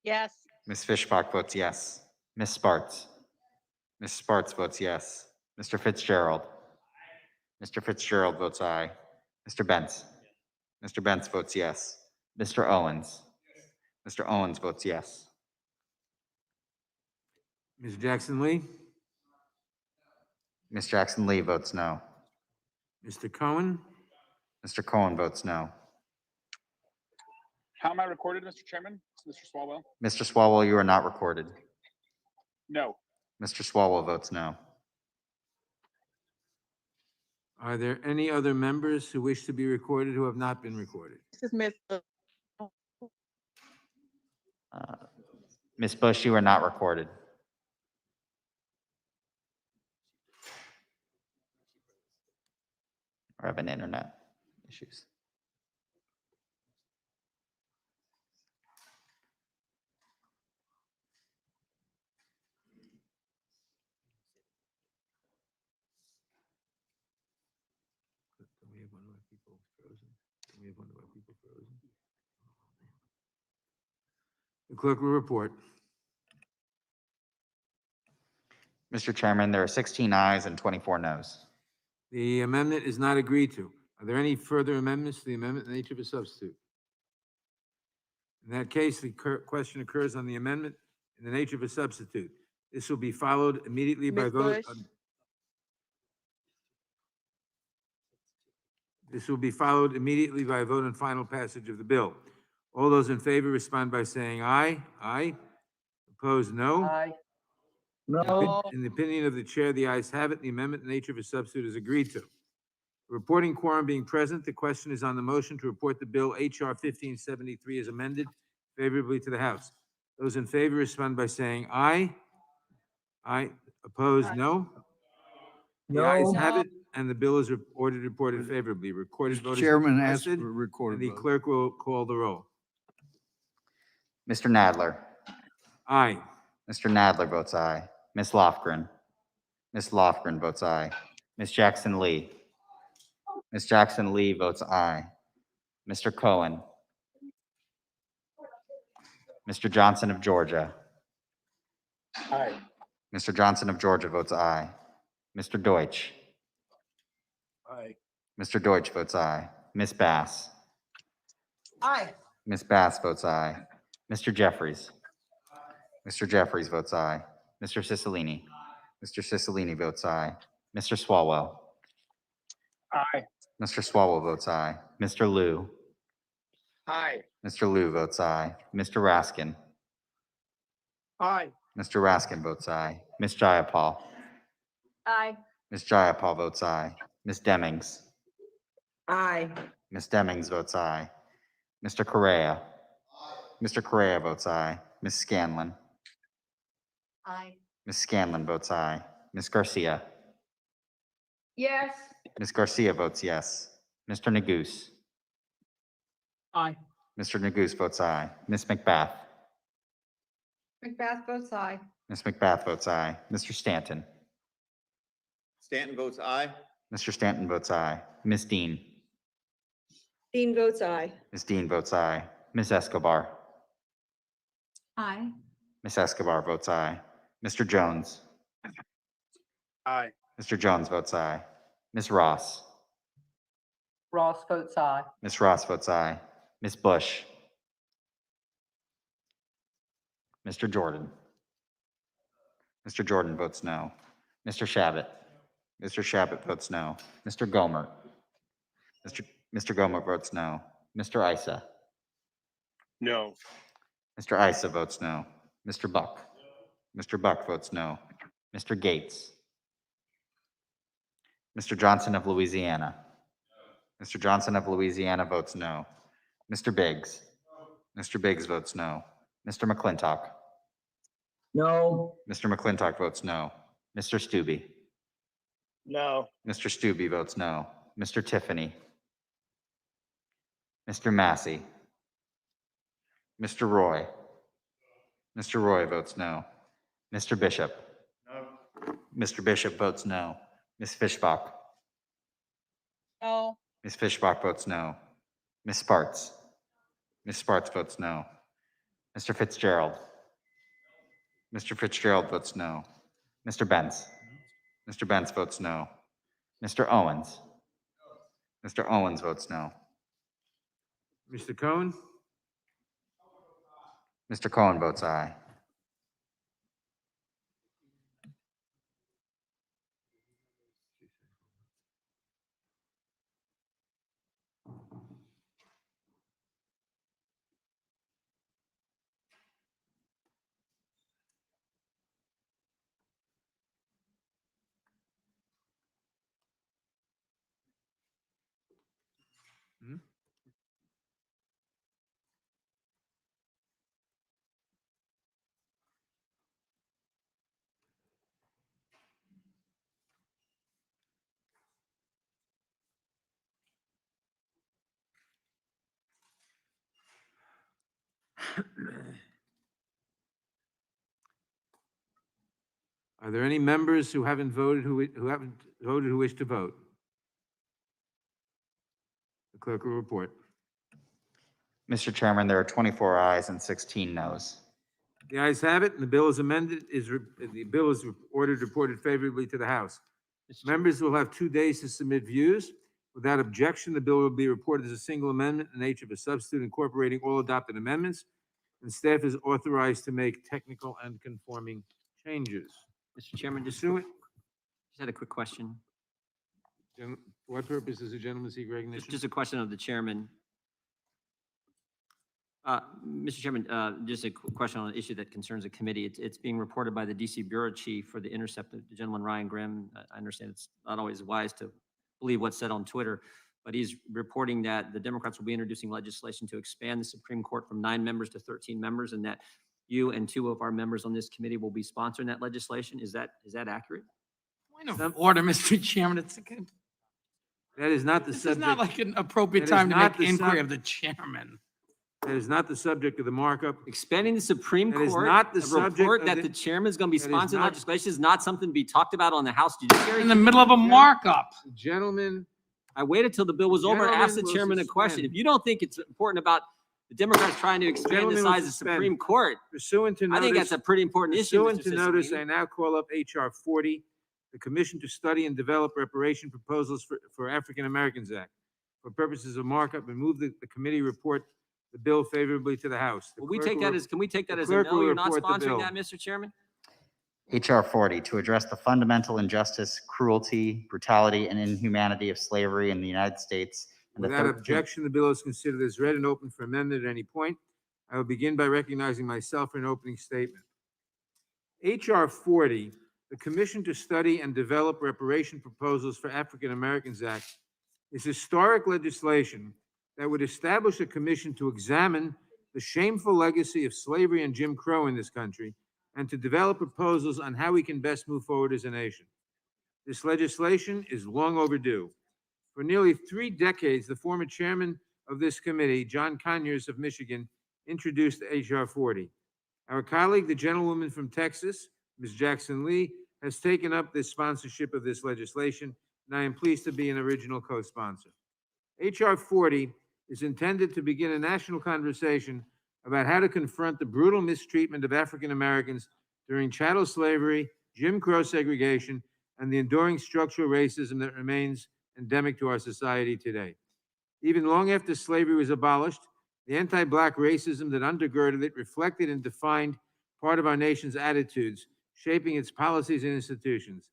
Yes. Ms. Fishbach votes yes. Ms. Sparts. Ms. Sparts votes yes. Mr. Fitzgerald. Mr. Fitzgerald votes aye. Mr. Bentz. Mr. Bentz votes yes. Mr. Owens. Mr. Owens votes yes. Ms. Jackson Lee, Ms. Jackson Lee votes no. Mr. Cohen, Mr. Cohen votes no. How am I recorded, Mr. Chairman? Mr. Swalwell? Mr. Swalwell, you are not recorded. No. Mr. Swalwell votes no. are there any other members who wish to be recorded who have not been recorded? This is Ms. Ms. Bush, you are not recorded. We're having internet issues. Don't we have one of our people frozen? Don't we have one of our people frozen? The clerk will report. Mr. Chairman, there are 16 ayes and 24 noes. The amendment is not agreed to. Are there any further amendments to the amendment in the nature of a substitute? In that case, the question occurs on the amendment in the nature of a substitute. This will be followed immediately by Ms. vote. Bush? This will be followed immediately by a vote on final passage of the bill. All those in favor respond by saying aye. Aye. Opposed, no. Aye. In the opinion of the chair, the ayes have it. The amendment in the nature of a substitute is agreed to. Reporting quorum being present, the question is on the motion to report the bill HR 1573 as amended favorably to the House. Those in favor respond by saying aye. Aye. Opposed, no. The ayes have it, and the bill is reported favorably. Recorded vote is Chairman, ask requested, for a recorded and the vote. clerk will call the roll. Mr. Nadler. Aye. Mr. Nadler votes aye. Ms. Lofgren. Ms. Lofgren votes aye. Ms. Jackson Lee. Ms. Jackson Lee votes aye. Mr. Cohen. Mr. Johnson of Georgia. Aye. Mr. Johnson of Georgia votes aye. Mr. Deutsch. Aye. Mr. Deutsch votes aye. Ms. Bass. Aye. Ms. Bass votes aye. Mr. Jeffries. Mr. Jeffries votes aye. Mr. Cicilline. Mr. Cicilline votes aye. Mr. Swalwell. Aye. Mr. Swalwell votes aye. Mr. Liu. Aye. Mr. Liu votes aye. Mr. Raskin. Aye. Mr. Raskin votes aye. Ms. Jayapal. Aye. Ms. Jayapal votes aye. Ms. Demings. Aye. Ms. Demings votes aye. Mr. Correa. Mr. Correa votes aye. Ms. Scanlon. Aye. Ms. Scanlon votes aye. Ms. Garcia. Yes. Ms. Garcia votes yes. Mr. Neguse. Aye. Mr. Neguse votes aye. Ms. McBath. Macbeth votes aye. Ms. McBath votes aye. Mr. Stanton. Stanton votes aye. Mr. Stanton votes aye. Ms. Dean. Dean votes aye. Ms. Dean votes aye. Ms. Escobar. Aye. Ms. Escobar votes aye. Mr. Jones. Aye. Mr. Jones votes aye. Ms. Ross. Ross votes aye. Ms. Ross votes aye. Ms. Bush. Mr. Jordan. Mr. Jordan votes no. Mr. Shabbat. Mr. Shabbat votes no. Mr. Gomer. Mr. Gomer votes no. Mr. Issa. No. Mr. Issa votes no. Mr. Buck. Mr. Buck votes no. Mr. Gates. Mr. Johnson of Louisiana. Mr. Johnson of Louisiana votes no. Mr. Biggs. Mr. Biggs votes no. Mr. McClintock. No. Mr. McClintock votes no. Mr. Stubbe. No. Mr. Stubbe votes no. Mr. Tiffany. Mr. Massey. Mr. Roy. Mr. Roy votes no. Mr. Bishop. No. Mr. Bishop votes no. Ms. Fishbach. No. Ms. Fishbach votes no. Ms. Sparts. Ms. Sparts votes no. Mr. Fitzgerald. Mr. Fitzgerald votes no. Mr. Benz. Mr. Benz votes no. Mr. Owens. Mr. Owens votes no. Mr. Cohen? Mr. Cohen votes aye. Are there any members who haven't voted, who haven't voted, who wish to vote? The clerk will report. Mr. Chairman, there are 24 ayes and 16 noes. The ayes have it, and the bill is amended, the bill is ordered reported favorably to the House. Members will have 2 days to submit views. Without objection, the bill will be reported as a single amendment in nature of a substitute incorporating all adopted amendments, and staff is authorized to make technical and conforming changes. Mr. Chairman, just had a quick question. For what purpose does the gentleman seek recognition? Just a question of the chairman. Mr. Chairman, just a question on an issue that concerns the committee. It's being reported by the DC Bureau Chief for the Intercept, the gentleman Ryan Grimm. I understand it's not always wise to believe what's said on Twitter, but he's reporting that the Democrats will be introducing legislation to expand the Supreme Court from 9 members to 13 members, and that you and 2 of our members on this committee will be sponsoring that legislation. Is that accurate? Point of order, Mr. Chairman. It's again. That is not the This is subject. not like an appropriate That is time to not make the inquiry sub- of the chairman. That is not the subject of the markup. Expanding the Supreme That is Court, not the a subject report of that the- the chairman's going to be that is sponsoring not- legislation is not something to be talked about on the House Judiciary. In the middle of a markup. Gentlemen, I waited till the bill was over, asked the Gentlemen will chairman a question. suspend. If you don't think it's important about The Democrats trying to expand the Gentlemen will size of suspend. Supreme Court. Pursuant to I think that's notice, a pretty important issue, pursuant Mr. to notice, I Cicilline. now call up HR 40, the Commission to Study and Develop Reparation Proposals for African Americans Act, for purposes of markup, and move the committee report the bill favorably to the House. The Will we clerk take will that as, can we take that the as a clerk no? will You're not report the sponsoring bill. that, Mr. Chairman? HR 40, to address the fundamental injustice, cruelty, brutality, and inhumanity of slavery in the United States. And the Without 13th objection, the bill is considered as read and open for amendment at any point. I will begin by recognizing myself for an opening statement. HR 40, the Commission to Study and Develop Reparation Proposals for African Americans Act, is historic legislation that would establish a commission to examine the shameful legacy of slavery and Jim Crow in this country and to develop proposals on how we can best move forward as a nation. This legislation is long overdue. For nearly 3 decades, the former chairman of this committee, John Conyers of Michigan, introduced HR 40. Our colleague, the gentlewoman from Texas, Ms. Jackson Lee, has taken up this sponsorship of this legislation, and I am pleased to be an original co-sponsor. HR 40 is intended to begin a national conversation about how to confront the brutal mistreatment of African Americans during chattel slavery, Jim Crow segregation, and the enduring structural racism that remains endemic to our society today. Even long after slavery was abolished, the anti-Black racism that undergirded it reflected and defined part of our nation's attitudes, shaping its policies and institutions.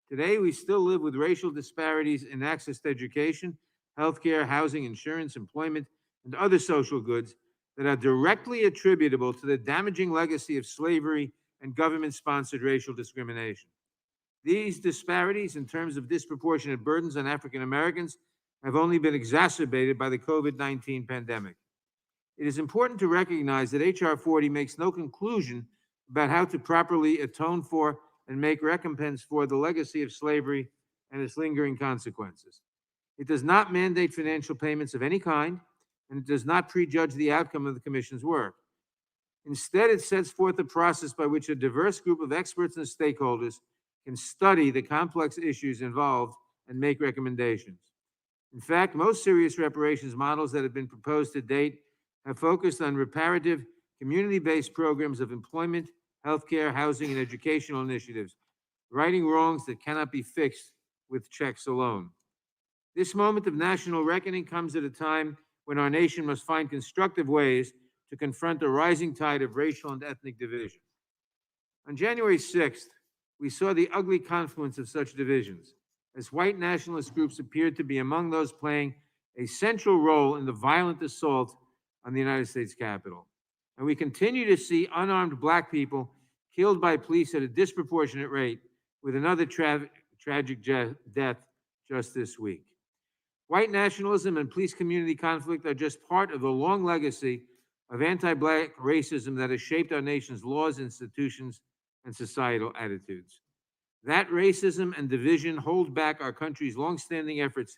Today, we still live with racial disparities in access to education, healthcare, housing, insurance, employment, and other social goods that are directly attributable to the damaging legacy of slavery and government-sponsored racial discrimination. These disparities, in terms of disproportionate burdens on African Americans, have only been exacerbated by the COVID-19 pandemic. It is important to recognize that HR 40 makes no conclusion about how to properly atone for and make recompense for the legacy of slavery and its lingering consequences. It does not mandate financial payments of any kind, and it does not prejudge the outcome of the Commission's work. Instead, it sets forth a process by which a diverse group of experts and stakeholders can study the complex issues involved and make recommendations. In fact, most serious reparations models that have been proposed to date have focused on reparative, community-based programs of employment, healthcare, housing, and educational initiatives, righting wrongs that cannot be fixed with checks alone. This moment of national reckoning comes at a time when our nation must find constructive ways to confront a rising tide of racial and ethnic division. On January 6th, we saw the ugly confluence of such divisions, as white nationalist groups appeared to be among those playing a central role in the violent assault on the United States Capitol. And we continue to see unarmed Black people killed by police at a disproportionate rate, with another tragic death just this week. White nationalism and police community conflict are just part of the long legacy of anti-Black racism that has shaped our nation's laws, institutions, and societal attitudes. That racism and division hold back our country's longstanding efforts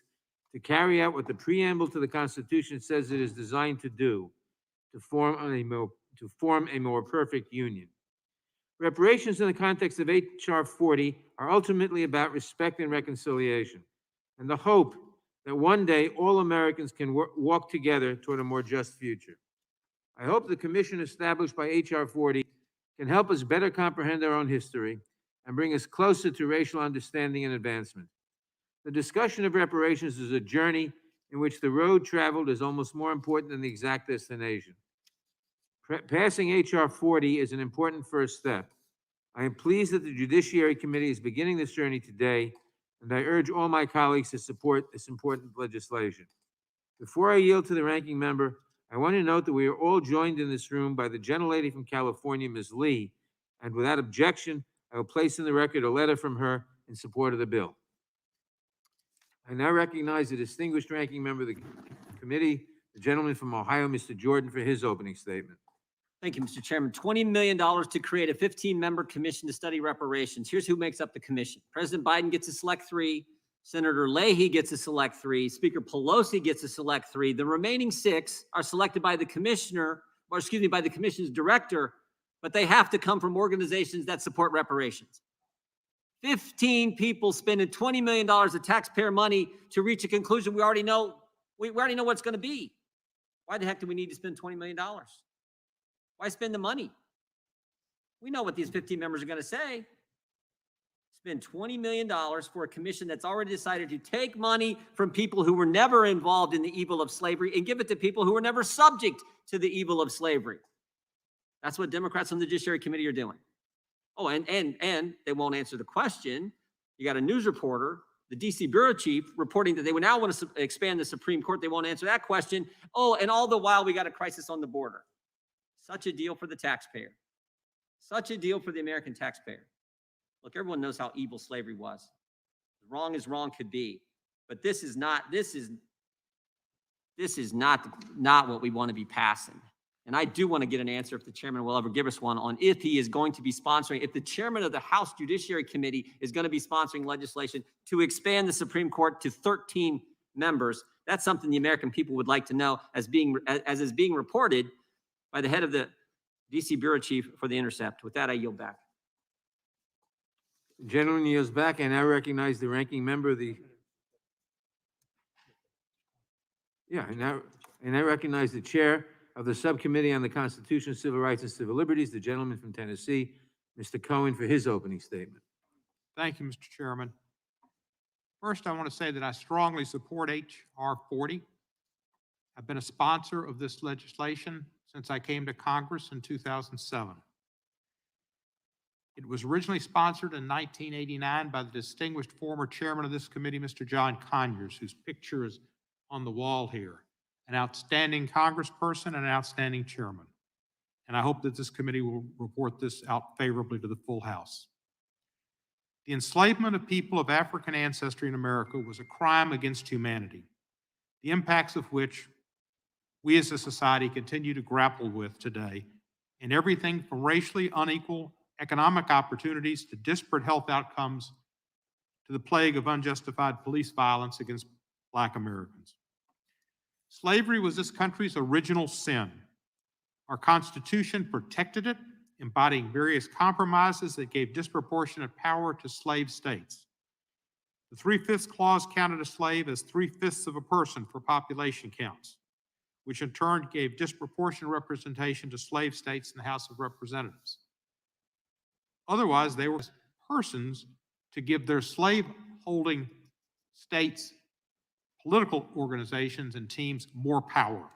to carry out what the preamble to the Constitution says it is designed to do, to form a more perfect union. Reparations in the context of HR 40 are ultimately about respect and reconciliation, and the hope that one day all Americans can walk together toward a more just future. I hope the commission established by HR 40 can help us better comprehend our own history and bring us closer to racial understanding and advancement. The discussion of reparations is a journey in which the road traveled is almost more important than the exact destination. Passing HR 40 is an important first step. I am pleased that the Judiciary Committee is beginning this journey today, and I urge all my colleagues to support this important legislation. Before I yield to the ranking member, I want to note that we are all joined in this room by the gentlelady from California, Ms. Lee, and without objection, I will place in the record a letter from her in support of the bill. I now recognize the distinguished ranking member of the committee, the gentleman from Ohio, Mr. Jordan, for his opening statement. Thank you, Mr. Chairman. $20 million to create a 15-member commission to study reparations. Here's who makes up the commission. President Biden gets to select 3. Senator Leahy gets to select 3. Speaker Pelosi gets to select 3. The remaining 6 are selected by the commissioner, or excuse me, by the commission's director, but they have to come from organizations that support reparations. 15 people spending $20 million of taxpayer money to reach a conclusion we already know what it's going to be. Why the heck do we need to spend $20 million? Why spend the money? We know what these 15 members are going to say. Spend $20 million for a commission that's already decided to take money from people who were never involved in the evil of slavery and give it to people who were never subject to the evil of slavery. That's what Democrats on the Judiciary Committee are doing. Oh, and they won't answer the question. You got a news reporter, the DC bureau chief, reporting that they would now want to expand the Supreme Court. They won't answer that question. Oh, and all the while we got a crisis on the border. Such a deal for the taxpayer. Such a deal for the American taxpayer. Look, everyone knows how evil slavery was. Wrong as wrong could be. But this is not what we want to be passing. And I do want to get an answer, if the chairman will ever give us one, on if he is going to be sponsoring, if the chairman of the House Judiciary Committee is going to be sponsoring legislation to expand the Supreme Court to 13 members. That's something the American people would like to know, as is being reported by the head of the DC bureau chief for The Intercept. With that, I yield back. The gentleman yields back. I now recognize the ranking member of the. Yeah, I now recognize the chair of the Subcommittee on the Constitution, Civil Rights, and Civil Liberties, the gentleman from Tennessee, Mr. Cohen, for his opening statement. Thank you, Mr. Chairman. First, I want to say that I strongly support H.R. 40. I've been a sponsor of this legislation since I came to Congress in 2007. It was originally sponsored in 1989 by the distinguished former chairman of this committee, Mr. John Conyers, whose picture is on the wall here. An outstanding congressperson and an outstanding chairman. And I hope that this committee will report this out favorably to the full House. The enslavement of people of African ancestry in America was a crime against humanity, the impacts of which we as a society continue to grapple with today in everything from racially unequal economic opportunities to disparate health outcomes to the plague of unjustified police violence against Black Americans. Slavery was this country's original sin. Our Constitution protected it, embodying various compromises that gave disproportionate power to slave states. The 3/5 clause counted a slave as 3/5 of a person for population counts, which in turn gave disproportionate representation to slave states in the House of Representatives. Otherwise, they were persons to give their slave-holding states, political organizations, and teams more power.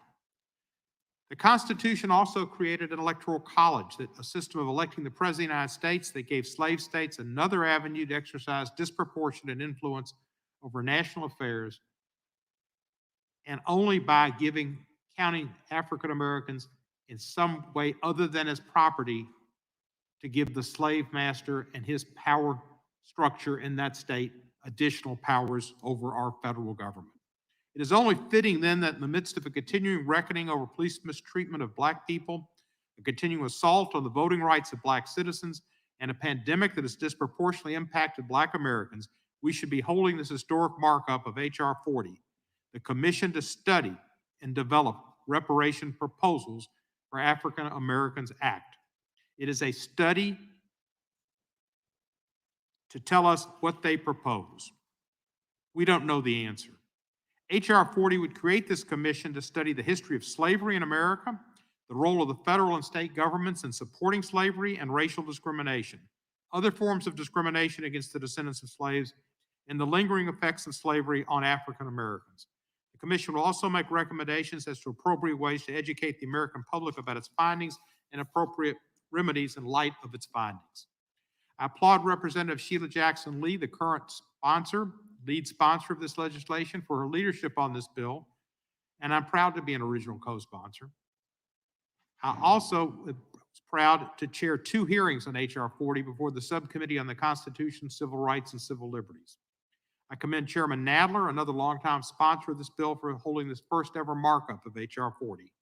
The Constitution also created an electoral college, a system of electing the President of the United States that gave slave states another avenue to exercise disproportionate influence over national affairs, and only by counting African Americans in some way other than as property to give the slave master and his power structure in that state additional powers over our federal government. It is only fitting then that in the midst of a continuing reckoning over police mistreatment of Black people, a continuing assault on the voting rights of Black citizens, and a pandemic that has disproportionately impacted Black Americans, we should be holding this historic markup of H.R. 40, the commission to study and develop reparation proposals for African Americans Act. It is a study to tell us what they propose. We don't know the answer. H.R. 40 would create this commission to study the history of slavery in America, the role of the federal and state governments in supporting slavery and racial discrimination, other forms of discrimination against the descendants of slaves, and the lingering effects of slavery on African Americans. The commission will also make recommendations as to appropriate ways to educate the American public about its findings and appropriate remedies in light of its findings. I applaud Representative Sheila Jackson Lee, the current lead sponsor of this legislation, for her leadership on this bill, and I'm proud to be an original co-sponsor. I also was proud to chair 2 hearings on H.R. 40 before the Subcommittee on the Constitution, Civil Rights, and Civil Liberties. I commend Chairman Nadler, another longtime sponsor of this bill, for holding this first ever markup of H.R. 40.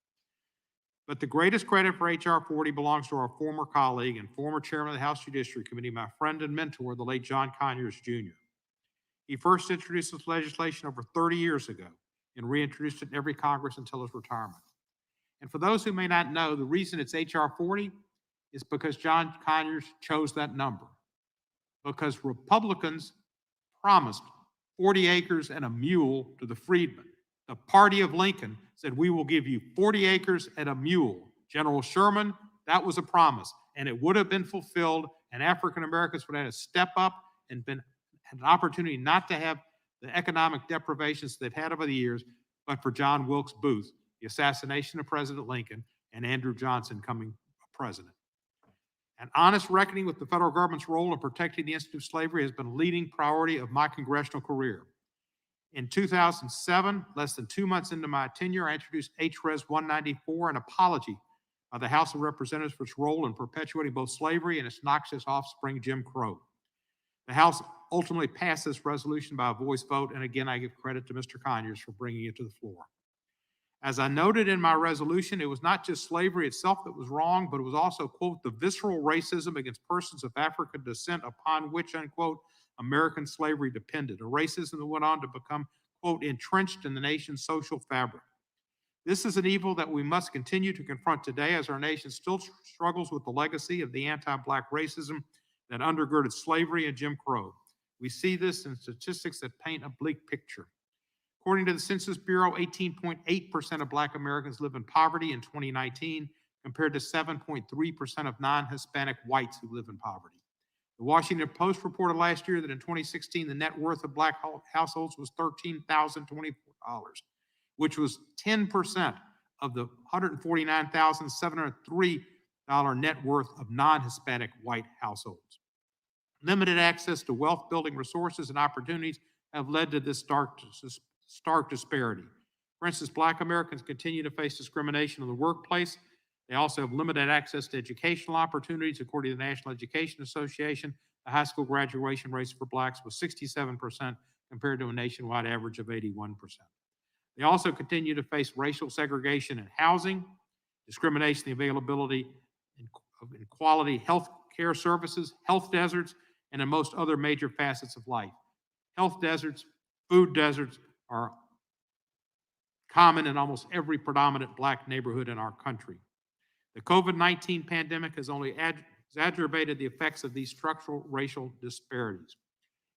But the greatest credit for H.R. 40 belongs to our former colleague and former chairman of the House Judiciary Committee, my friend and mentor, the late John Conyers, Jr. He first introduced this legislation over 30 years ago and reintroduced it in every Congress until his retirement. And for those who may not know, the reason it's H.R. 40 is because John Conyers chose that number. Because Republicans promised 40 acres and a mule to the freedmen. The party of Lincoln said, we will give you 40 acres and a mule. General Sherman, that was a promise, and it would have been fulfilled, and African Americans would have had to step up and had an opportunity not to have the economic deprivations they've had over the years, but for John Wilkes Booth, the assassination of President Lincoln, and Andrew Johnson coming president. An honest reckoning with the federal government's role in protecting the institute of slavery has been a leading priority of my congressional career. In 2007, less than 2 months into my tenure, I introduced H-Res 194, an apology of the House of Representatives for its role in perpetuating both slavery and its noxious offspring, Jim Crow. The House ultimately passed this resolution by a voice vote, and again, I give credit to Mr. Conyers for bringing it to the floor. As I noted in my resolution, it was not just slavery itself that was wrong, but it was also, quote, the visceral racism against persons of African descent upon which, unquote, American slavery depended, a racism that went on to become, quote, entrenched in the nation's social fabric. This is an evil that we must continue to confront today as our nation still struggles with the legacy of the anti-Black racism that undergirded slavery and Jim Crow. We see this in statistics that paint a bleak picture. According to the Census Bureau, 18.8% of Black Americans live in poverty in 2019, compared to 7.3% of non-Hispanic whites who live in poverty. The Washington Post reported last year that in 2016, the net worth of Black households was $13,024, which was 10% of the $149,703 net worth of non-Hispanic white households. Limited access to wealth-building resources and opportunities have led to this stark disparity. For instance, Black Americans continue to face discrimination in the workplace. They also have limited access to educational opportunities. According to the National Education Association, the high school graduation rates for Blacks was 67% compared to a nationwide average of 81%. They also continue to face racial segregation in housing, discrimination in the availability of quality health care services, health deserts, and in most other major facets of life. Health deserts, food deserts are common in almost every predominant Black neighborhood in our country. The COVID-19 pandemic has only exacerbated the effects of these structural racial disparities.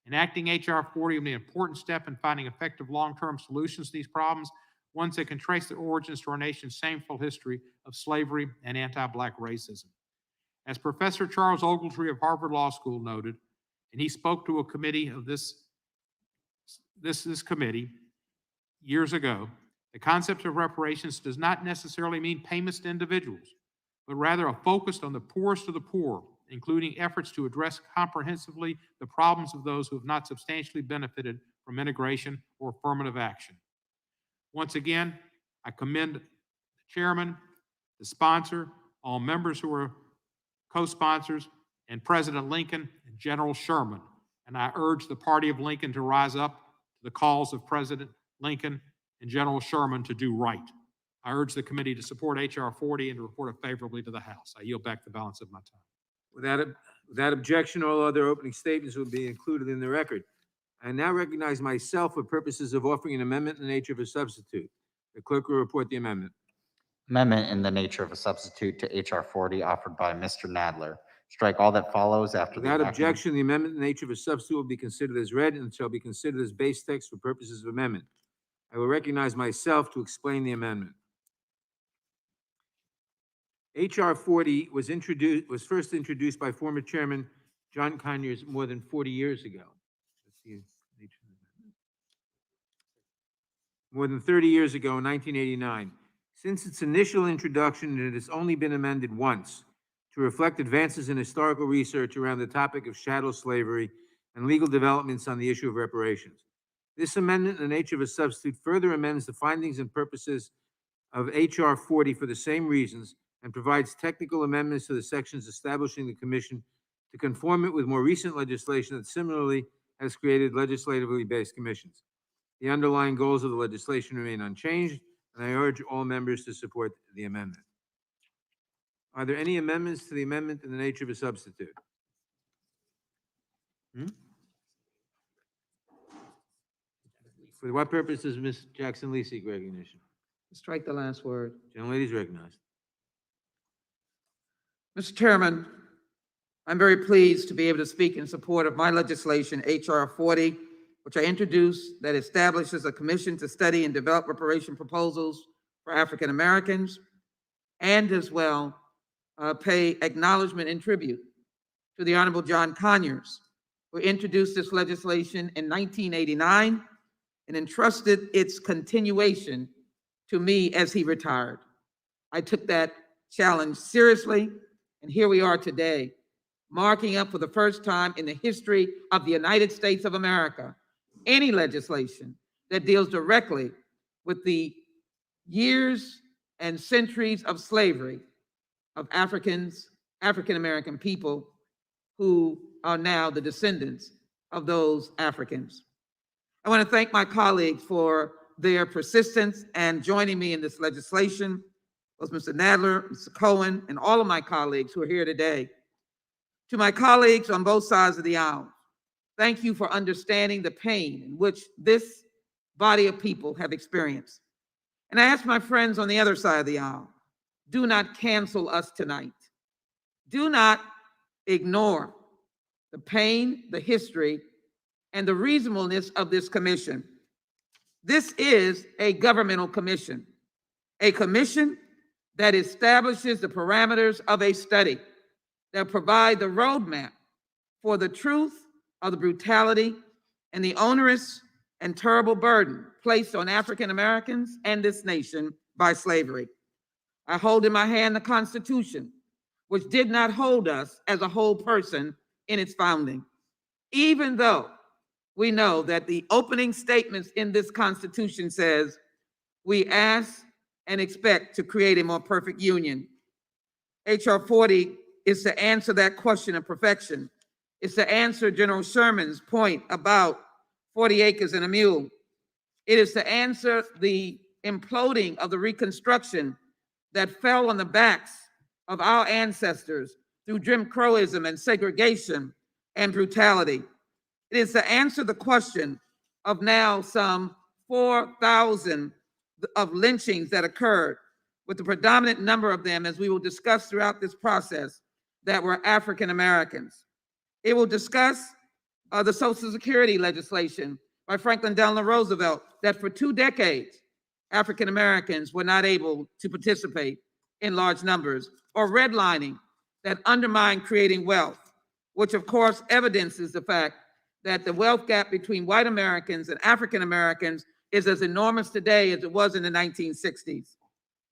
Enacting H.R. 40 will be an important step in finding effective long-term solutions to these problems, ones that can trace their origins to our nation's shameful history of slavery and anti-Black racism. As Professor Charles Ogletree of Harvard Law School noted, and he spoke to a committee of this committee years ago, the concept of reparations does not necessarily mean payments to individuals, but rather a focus on the poorest of the poor, including efforts to address comprehensively the problems of those who have not substantially benefited from integration or affirmative action. Once again, I commend the chairman, the sponsor, all members who are co-sponsors, and President Lincoln and General Sherman. And I urge the party of Lincoln to rise up to the calls of President Lincoln and General Sherman to do right. I urge the committee to support H.R. 40 and to report it favorably to the House. I yield back the balance of my time. Without objection, all other opening statements will be included in the record. I now recognize myself for purposes of offering an amendment in the nature of a substitute. The clerk will report the amendment. Amendment in the nature of a substitute to H.R. 40 offered by Mr. Nadler. Strike all that follows after the Without enactment. objection, the amendment in the nature of a substitute will be considered as read and shall be considered as base text for purposes of amendment. I will recognize myself to explain the amendment. H.R. 40 was first introduced by former Chairman John Conyers more than 40 years ago. Let's see the nature of the amendment. More than 30 years ago in 1989. Since its initial introduction, it has only been amended once to reflect advances in historical research around the topic of chattel slavery and legal developments on the issue of reparations. This amendment in the nature of a substitute further amends the findings and purposes of H.R. 40 for the same reasons and provides technical amendments to the sections establishing the commission to conform it with more recent legislation that similarly has created legislatively based commissions. The underlying goals of the legislation remain unchanged, and I urge all members to support the amendment. Are there any amendments to the amendment in the nature of a substitute? For what purpose does Ms. Jackson-Lee seek recognition? Strike the last word. Gentlelady is recognized. Mr. Chairman, I'm very pleased to be able to speak in support of my legislation, H.R. 40, which I introduced, that establishes a commission to study and develop reparation proposals for African Americans, and as well pay acknowledgement and tribute to the Honorable John Conyers, who introduced this legislation in 1989 and entrusted its continuation to me as he retired. I took that challenge seriously, and here we are today, marking up for the first time in the history of the United States of America any legislation that deals directly with the years and centuries of slavery of African American people who are now the descendants of those Africans. I want to thank my colleagues for their persistence and joining me in this legislation, both Mr. Nadler, Mr. Cohen, and all of my colleagues who are here today. To my colleagues on both sides of the aisle, thank you for understanding the pain in which this body of people have experienced. And I ask my friends on the other side of the aisle, do not cancel us tonight. Do not ignore the pain, the history, and the reasonableness of this commission. This is a governmental commission, a commission that establishes the parameters of a study that provide the roadmap for the truth of the brutality and the onerous and terrible burden placed on African Americans and this nation by slavery. I hold in my hand the Constitution, which did not hold us as a whole person in its founding, even though we know that the opening statements in this Constitution says, we ask and expect to create a more perfect union. H.R. 40 is to answer that question of perfection. It's to answer General Sherman's point about 40 acres and a mule. It is to answer the imploding of the Reconstruction that fell on the backs of our ancestors through Jim Crowism and segregation and brutality. It is to answer the question of now some 4,000 of lynchings that occurred, with the predominant number of them, as we will discuss throughout this process, that were African Americans. It will discuss the Social Security legislation by Franklin Delano Roosevelt that for 2 decades, African Americans were not able to participate in large numbers, or redlining that undermined creating wealth, which of course evidences the fact that the wealth gap between white Americans and African Americans is as enormous today as it was in the 1960s.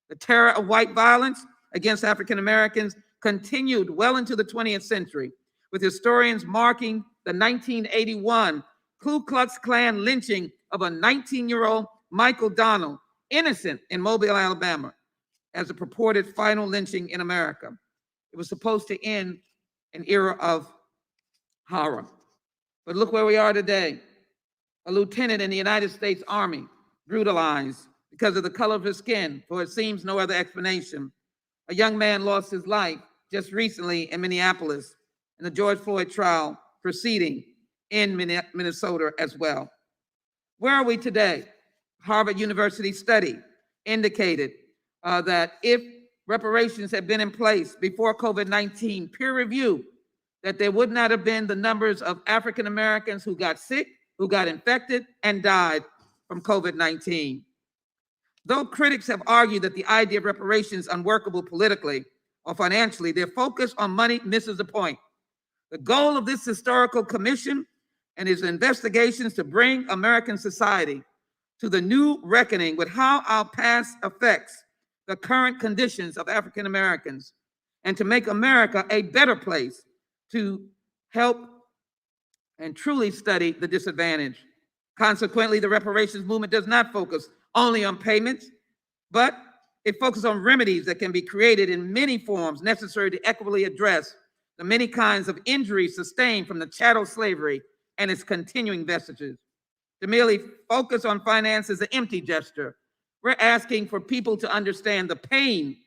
The terror of white violence against African Americans continued well into the 20th century, with historians marking the 1981 Ku Klux Klan lynching of a 19-year-old Michael Donald, innocent, in Mobile, Alabama, as a purported final lynching in America. It was supposed to end an era of horror. But look where we are today. A lieutenant in the United States Army brutalized because of the color of his skin, for it seems no other explanation. A young man lost his life just recently in Minneapolis in the George Floyd trial proceeding in Minnesota as well. Where are we today? Harvard University study indicated that if reparations had been in place before COVID-19, peer review, that there would not have been the numbers of African Americans who got sick, who got infected, and died from COVID-19. Though critics have argued that the idea of reparations is unworkable politically or financially, their focus on money misses the point. The goal of this historical commission and its investigations to bring American society to the new reckoning with how our past affects the current conditions of African Americans, and to make America a better place to help and truly study the disadvantaged. Consequently, the reparations movement does not focus only on payments, but it focuses on remedies that can be created in many forms necessary to equitably address the many kinds of injuries sustained from the chattel slavery and its continuing vestiges. To merely focus on finance is an empty gesture. We're asking for people to understand the pain,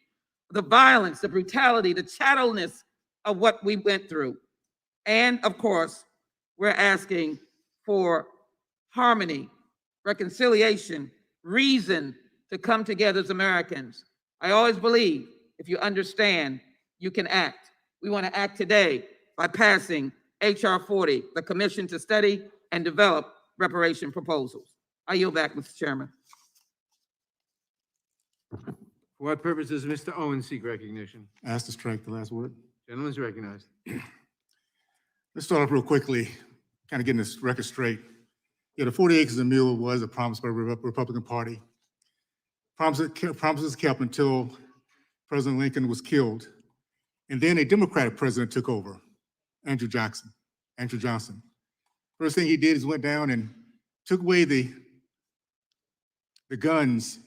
the violence, the brutality, the chattelness of what we went through. And of course, we're asking for harmony, reconciliation, reason to come together as Americans. I always believe if you understand, you can act. We want to act today by passing H.R. 40, the Commission to Study and Develop Reparation Proposals. I yield back, Mr. Chairman. For what purpose does Mr. Owen seek recognition? Ask to strike the last word. Gentleman's recognized. Let's start off real quickly, kind of getting this record straight. Yeah, the 40 acres and a mule was a promise by the Republican Party. Promises kept until President Lincoln was killed. And then a Democratic president took over, Andrew Johnson. First thing he did is went down and took away the guns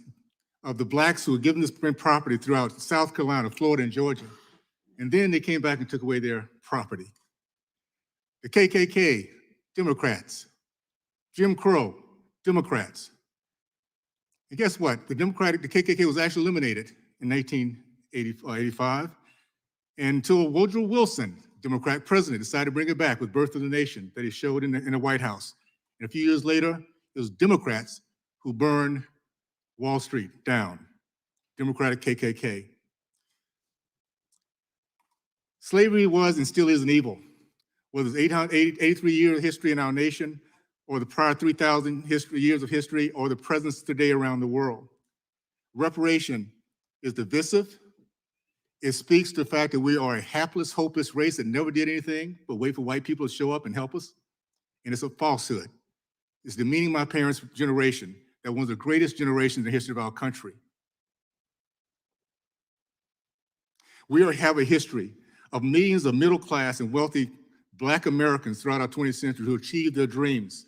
of the blacks who were given this property throughout South Carolina, Florida, and Georgia. And then they came back and took away their property. The KKK, Democrats. Jim Crow, Democrats. And guess what? The KKK was actually eliminated in 1985. And until Woodrow Wilson, Democrat president, decided to bring it back with Birth of the Nation that he showed in the White House. And a few years later, it was Democrats who burned Wall Street down, Democratic KKK. Slavery was and still is an evil. Whether it's 83 years of history in our nation, or the prior 3,000 years of history, or the presence today around the world. Reparation is divisive. It speaks to the fact that we are a hapless, hopeless race that never did anything but wait for white people to show up and help us. And it's a falsehood. It's demeaning my parents' generation, that one of the greatest generations in the history of our country. We have a history of millions of middle class and wealthy Black Americans throughout our 20th century who achieved their dreams.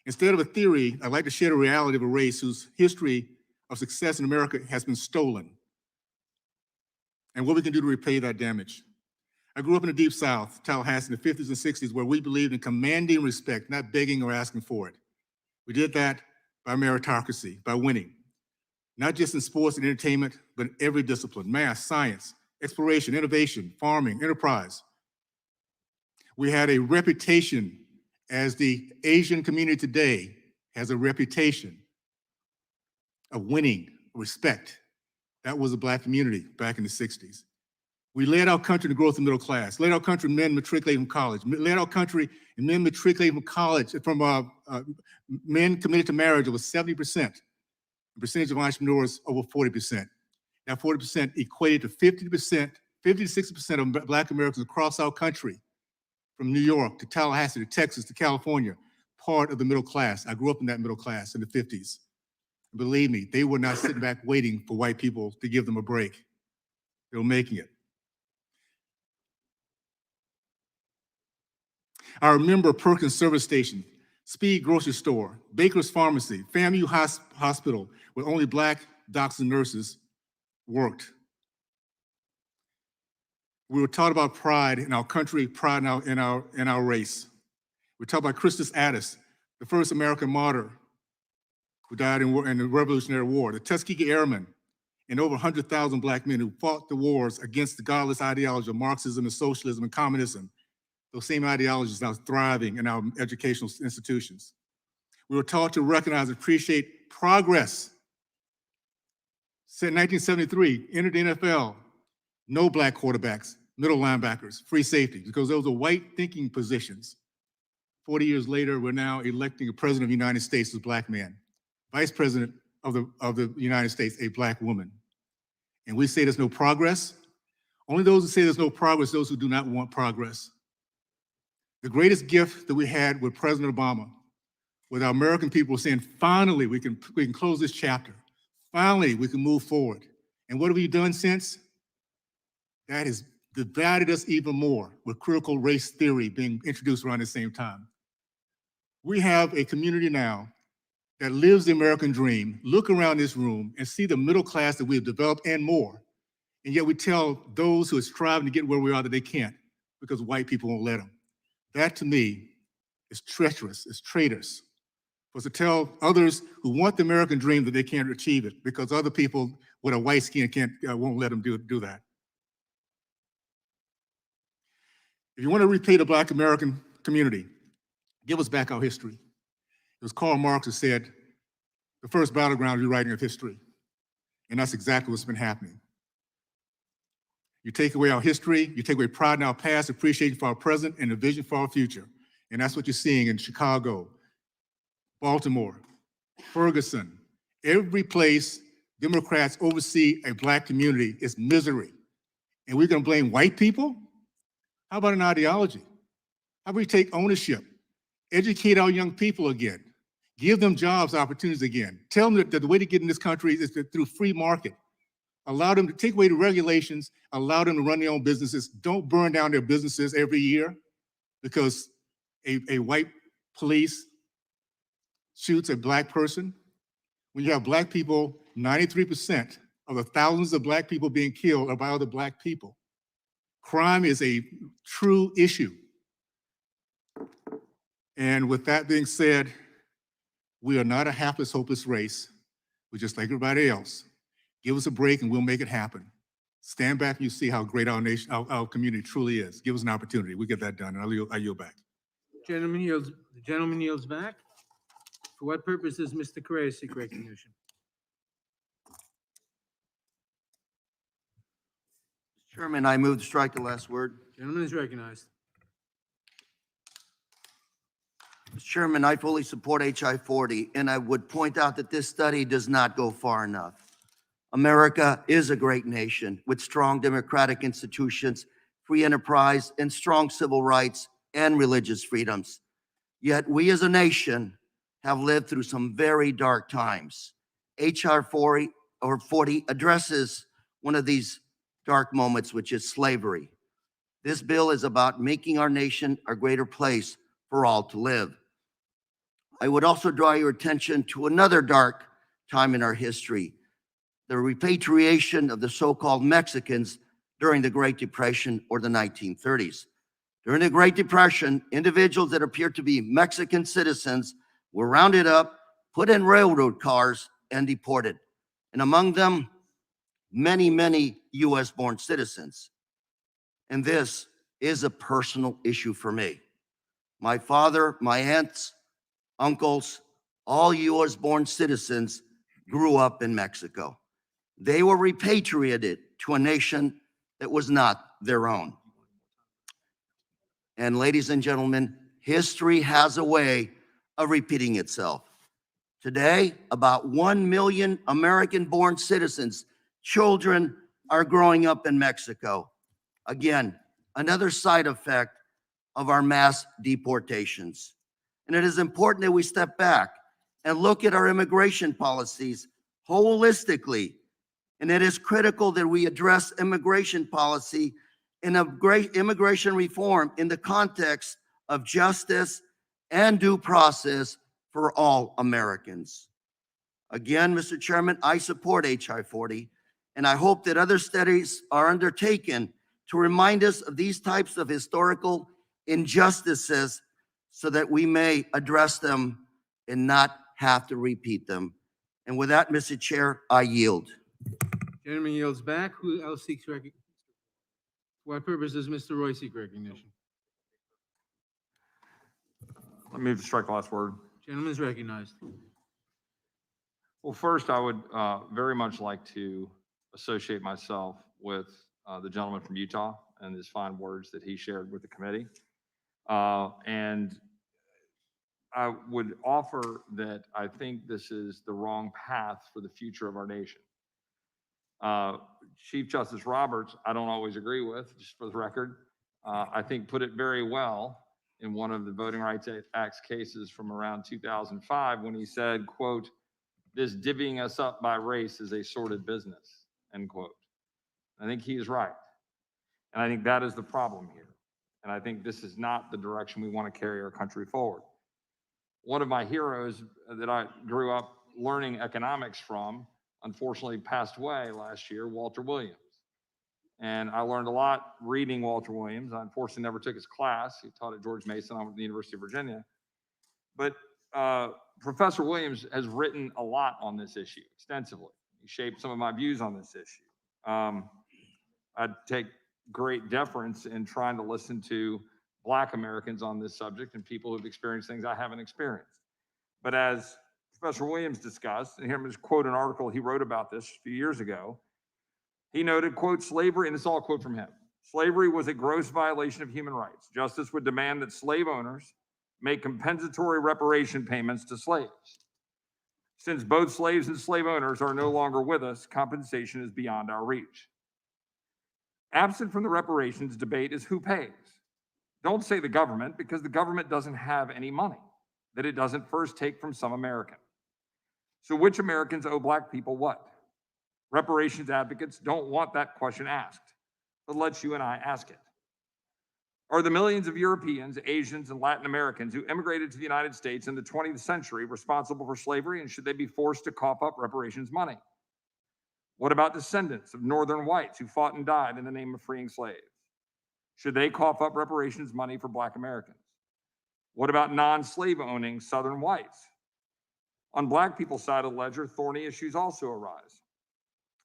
Instead of a theory, I'd like to share the reality of a race whose history of success in America has been stolen, and what we can do to repay that damage. I grew up in the Deep South, Tallahassee, in the 50s and 60s, where we believed in commanding respect, not begging or asking for it. We did that by meritocracy, by winning, not just in sports and entertainment, but in every discipline: math, science, exploration, innovation, farming, enterprise. We had a reputation, as the Asian community today has a reputation of winning, respect. That was the Black community back in the 60s. We led our country in the growth of the middle class, led our country in men matriculating from college, led our country in men matriculating from college, from men committed to marriage over 70%, the percentage of entrepreneurs over 40%. That 40% equated to 50%, 50 to 60% of Black Americans across our country, from New York to Tallahassee to Texas to California, part of the middle class. I grew up in that middle class in the 50s. And believe me, they were not sitting back waiting for white people to give them a break. They were making it. I remember Perkins Service Station, Speed Grocery Store, Baker's Pharmacy, FAMU Hospital, where only Black doctors and nurses worked. We were taught about pride in our country, pride in our race. We taught about Christus Addis, the first American martyr who died in the Revolutionary War, the Tuskegee Airmen, and over 100,000 Black men who fought the wars against the godless ideology of Marxism and socialism and communism. Those same ideologies now thriving in our educational institutions. We were taught to recognize and appreciate progress. In 1973, entered the NFL, no Black quarterbacks, middle linebackers, free safety, because those are white thinking positions. 40 years later, we're now electing a president of the United States as a Black man, vice president of the United States, a Black woman. And we say there's no progress. Only those who say there's no progress, those who do not want progress. The greatest gift that we had with President Obama, with our American people saying, finally, we can close this chapter. Finally, we can move forward. And what have we done since? That has divided us even more, with critical race theory being introduced around the same time. We have a community now that lives the American dream, look around this room and see the middle class that we have developed and more. And yet we tell those who are striving to get where we are that they can't because white people won't let them. That to me is treacherous, it's traitors. For us to tell others who want the American dream that they can't achieve it because other people with a white skin won't let them do that. If you want to repay the Black American community, give us back our history. It was Karl Marx who said, the first battleground is rewriting of history. And that's exactly what's been happening. You take away our history, you take away pride in our past, appreciation for our present, and a vision for our future. And that's what you're seeing in Chicago, Baltimore, Ferguson, every place Democrats oversee a black community is misery. And we're gonna blame white people? How about an ideology? How about we take ownership? Educate our young people again. Give them jobs opportunities again. Tell them that the way to get in this country is through free market. Allow them to take away the regulations, allow them to run their own businesses. Don't burn down their businesses every year because a white police shoots a black person. When you have black people, 93% of the thousands of black people being killed are by other black people. Crime is a true issue. And with that being said, we are not a hapless, hopeless race. We're just like everybody else. Give us a break and we'll make it happen. Stand back and you see how great our nation, our community truly is. Give us an opportunity. We get that done, and I yield back. The gentleman yields back. For what purpose does Mr. Correa seek recognition? Chairman, I move to strike the last word. Gentleman is recognized. Mr. Chairman, I fully support HI 40, and I would point out that this study does not go far enough. America is a great nation with strong democratic institutions, free enterprise, and strong civil rights and religious freedoms. Yet we as a nation have lived through some very dark times. HR 40 addresses one of these dark moments, which is slavery. This bill is about making our nation a greater place for all to live. I would also draw your attention to another dark time in our history, the repatriation of the so-called Mexicans during the Great Depression or the 1930s. During the Great Depression, individuals that appeared to be Mexican citizens were rounded up, put in railroad cars, and deported. And among them, many, many US-born citizens. And this is a personal issue for me. My father, my aunts, uncles, all US-born citizens grew up in Mexico. They were repatriated to a nation that was not their own. And ladies and gentlemen, history has a way of repeating itself. Today, about 1 million American-born citizens, children, are growing up in Mexico. Again, another side effect of our mass deportations. And it is important that we step back and look at our immigration policies holistically. And it is critical that we address immigration policy and immigration reform in the context of justice and due process for all Americans. Again, Mr. Chairman, I support HI 40, and I hope that other studies are undertaken to remind us of these types of historical injustices so that we may address them and not have to repeat them. And with that, Mr. Chair, I yield. Gentleman yields back. Who else seeks recognition? For what purpose does Mr. Roy seek recognition? I move to strike the last word. Gentleman is recognized. Well, first, I would very much like to associate myself with the gentleman from Utah and his fine words that he shared with the committee. And I would offer that I think this is the wrong path for the future of our nation. Chief Justice Roberts, I don't always agree with, just for the record, I think put it very well in one of the Voting Rights Act cases from around 2005 when he said, quote, "This divvying us up by race is a sordid business," end quote. I think he is right. And I think that is the problem here. And I think this is not the direction we want to carry our country forward. One of my heroes that I grew up learning economics from, unfortunately passed away last year, Walter Williams. And I learned a lot reading Walter Williams. I unfortunately never took his class. He taught at George Mason. I went to the University of Virginia. But Professor Williams has written a lot on this issue extensively. He shaped some of my views on this issue. I'd take great deference in trying to listen to Black Americans on this subject and people who've experienced things I haven't experienced. But as Professor Williams discussed, and here I'm just quote an article he wrote about this a few years ago. He noted, quote, slavery, and this is all a quote from him, slavery was a gross violation of human rights. Justice would demand that slave owners make compensatory reparation payments to slaves. Since both slaves and slave owners are no longer with us, compensation is beyond our reach. Absent from the reparations debate is who pays. Don't say the government, because the government doesn't have any money that it doesn't first take from some American. So which Americans owe Black people what? Reparations advocates don't want that question asked, but let's you and I ask it. Are the millions of Europeans, Asians, and Latin Americans who immigrated to the United States in the 20th century responsible for slavery, and should they be forced to cough up reparations money? What about descendants of Northern whites who fought and died in the name of freeing slaves? Should they cough up reparations money for Black Americans? What about non-slave owning Southern whites? On Black people's side of the ledger, thorny issues also arise.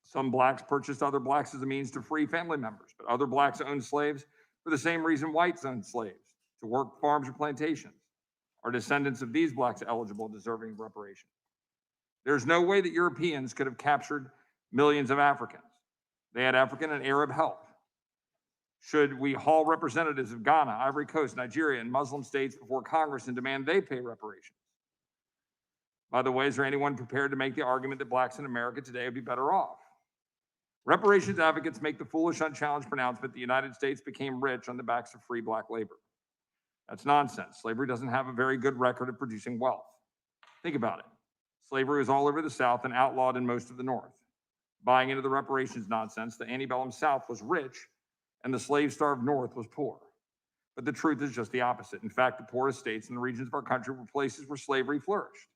Some Blacks purchased other Blacks as a means to free family members, but other Blacks owned slaves for the same reason whites owned slaves, to work farms or plantations. Are descendants of these Blacks eligible and deserving of reparations? There's no way that Europeans could have captured millions of Africans. They had African and Arab help. Should we haul representatives of Ghana, Ivory Coast, Nigeria, and Muslim states before Congress and demand they pay reparations? By the way, is there anyone prepared to make the argument that Blacks in America today would be better off? Reparations advocates make the foolish, unchallenged pronouncement the United States became rich on the backs of free Black labor. That's nonsense. Slavery doesn't have a very good record of producing wealth. Think about it. Slavery was all over the South and outlawed in most of the North. Buying into the reparations nonsense, the antebellum South was rich and the slave-starved North was poor. But the truth is just the opposite. In fact, the poorest states in the regions of our country were places where slavery flourished.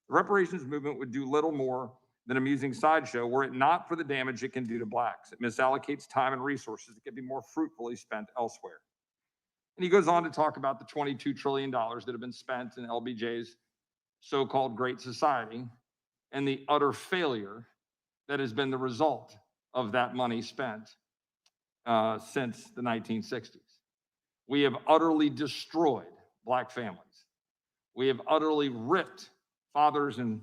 The reparations movement would do little more than amusing sideshow were it not for the damage it can do to Blacks. It misallocates time and resources that could be more fruitfully spent elsewhere. And he goes on to talk about the $22 trillion that have been spent in LBJ's so-called Great Society and the utter failure that has been the result of that money spent since the 1960s. We have utterly destroyed Black families. We have utterly ripped fathers and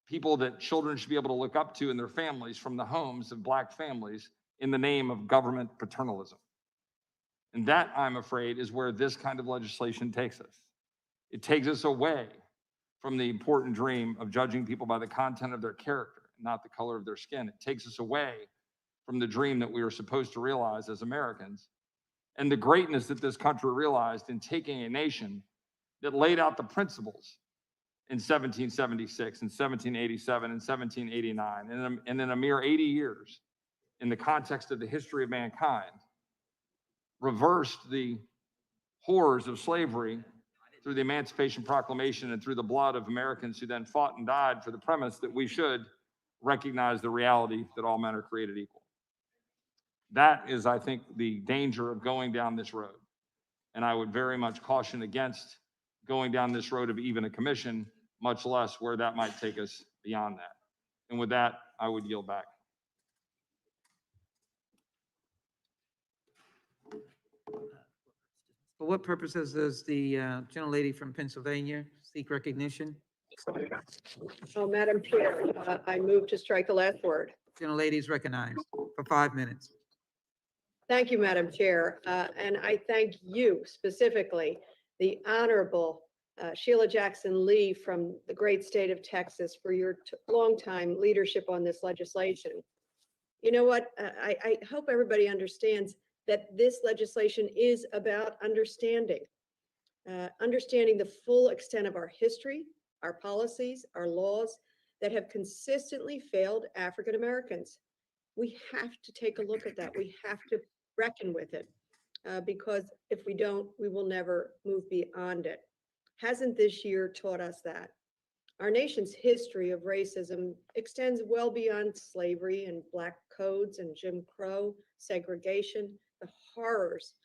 people that children should be able to look up to in their families from the homes of Black families in the name of government paternalism. And that, I'm afraid, is where this kind of legislation takes us. It takes us away from the important dream of judging people by the content of their character, not the color of their skin. It takes us away from the dream that we are supposed to realize as Americans, and the greatness that this country realized in taking a nation that laid out the principles in 1776, and 1787, and 1789, and in a mere 80 years, in the context of the history of mankind, reversed the horrors of slavery through the Emancipation Proclamation and through the blood of Americans who then fought and died for the premise that we should recognize the reality that all men are created equal. That is, I think, the danger of going down this road. And I would very much caution against going down this road of even a commission, much less where that might take us beyond that. And with that, I would yield back. For what purposes does the gentlelady from Pennsylvania seek recognition? Oh, Madam Chair, I move to strike the last word. Gentlelady is recognized for 5 minutes. Thank you, Madam Chair. And I thank you specifically, the Honorable Sheila Jackson Lee from the great state of Texas, for your longtime leadership on this legislation. You know what? I hope everybody understands that this legislation is about understanding the full extent of our history, our policies, our laws that have consistently failed African Americans. We have to take a look at that. We have to reckon with it because if we don't, we will never move beyond it. Hasn't this year taught us that? Our nation's history of racism extends well beyond slavery and Black codes and Jim Crow, segregation, the horrors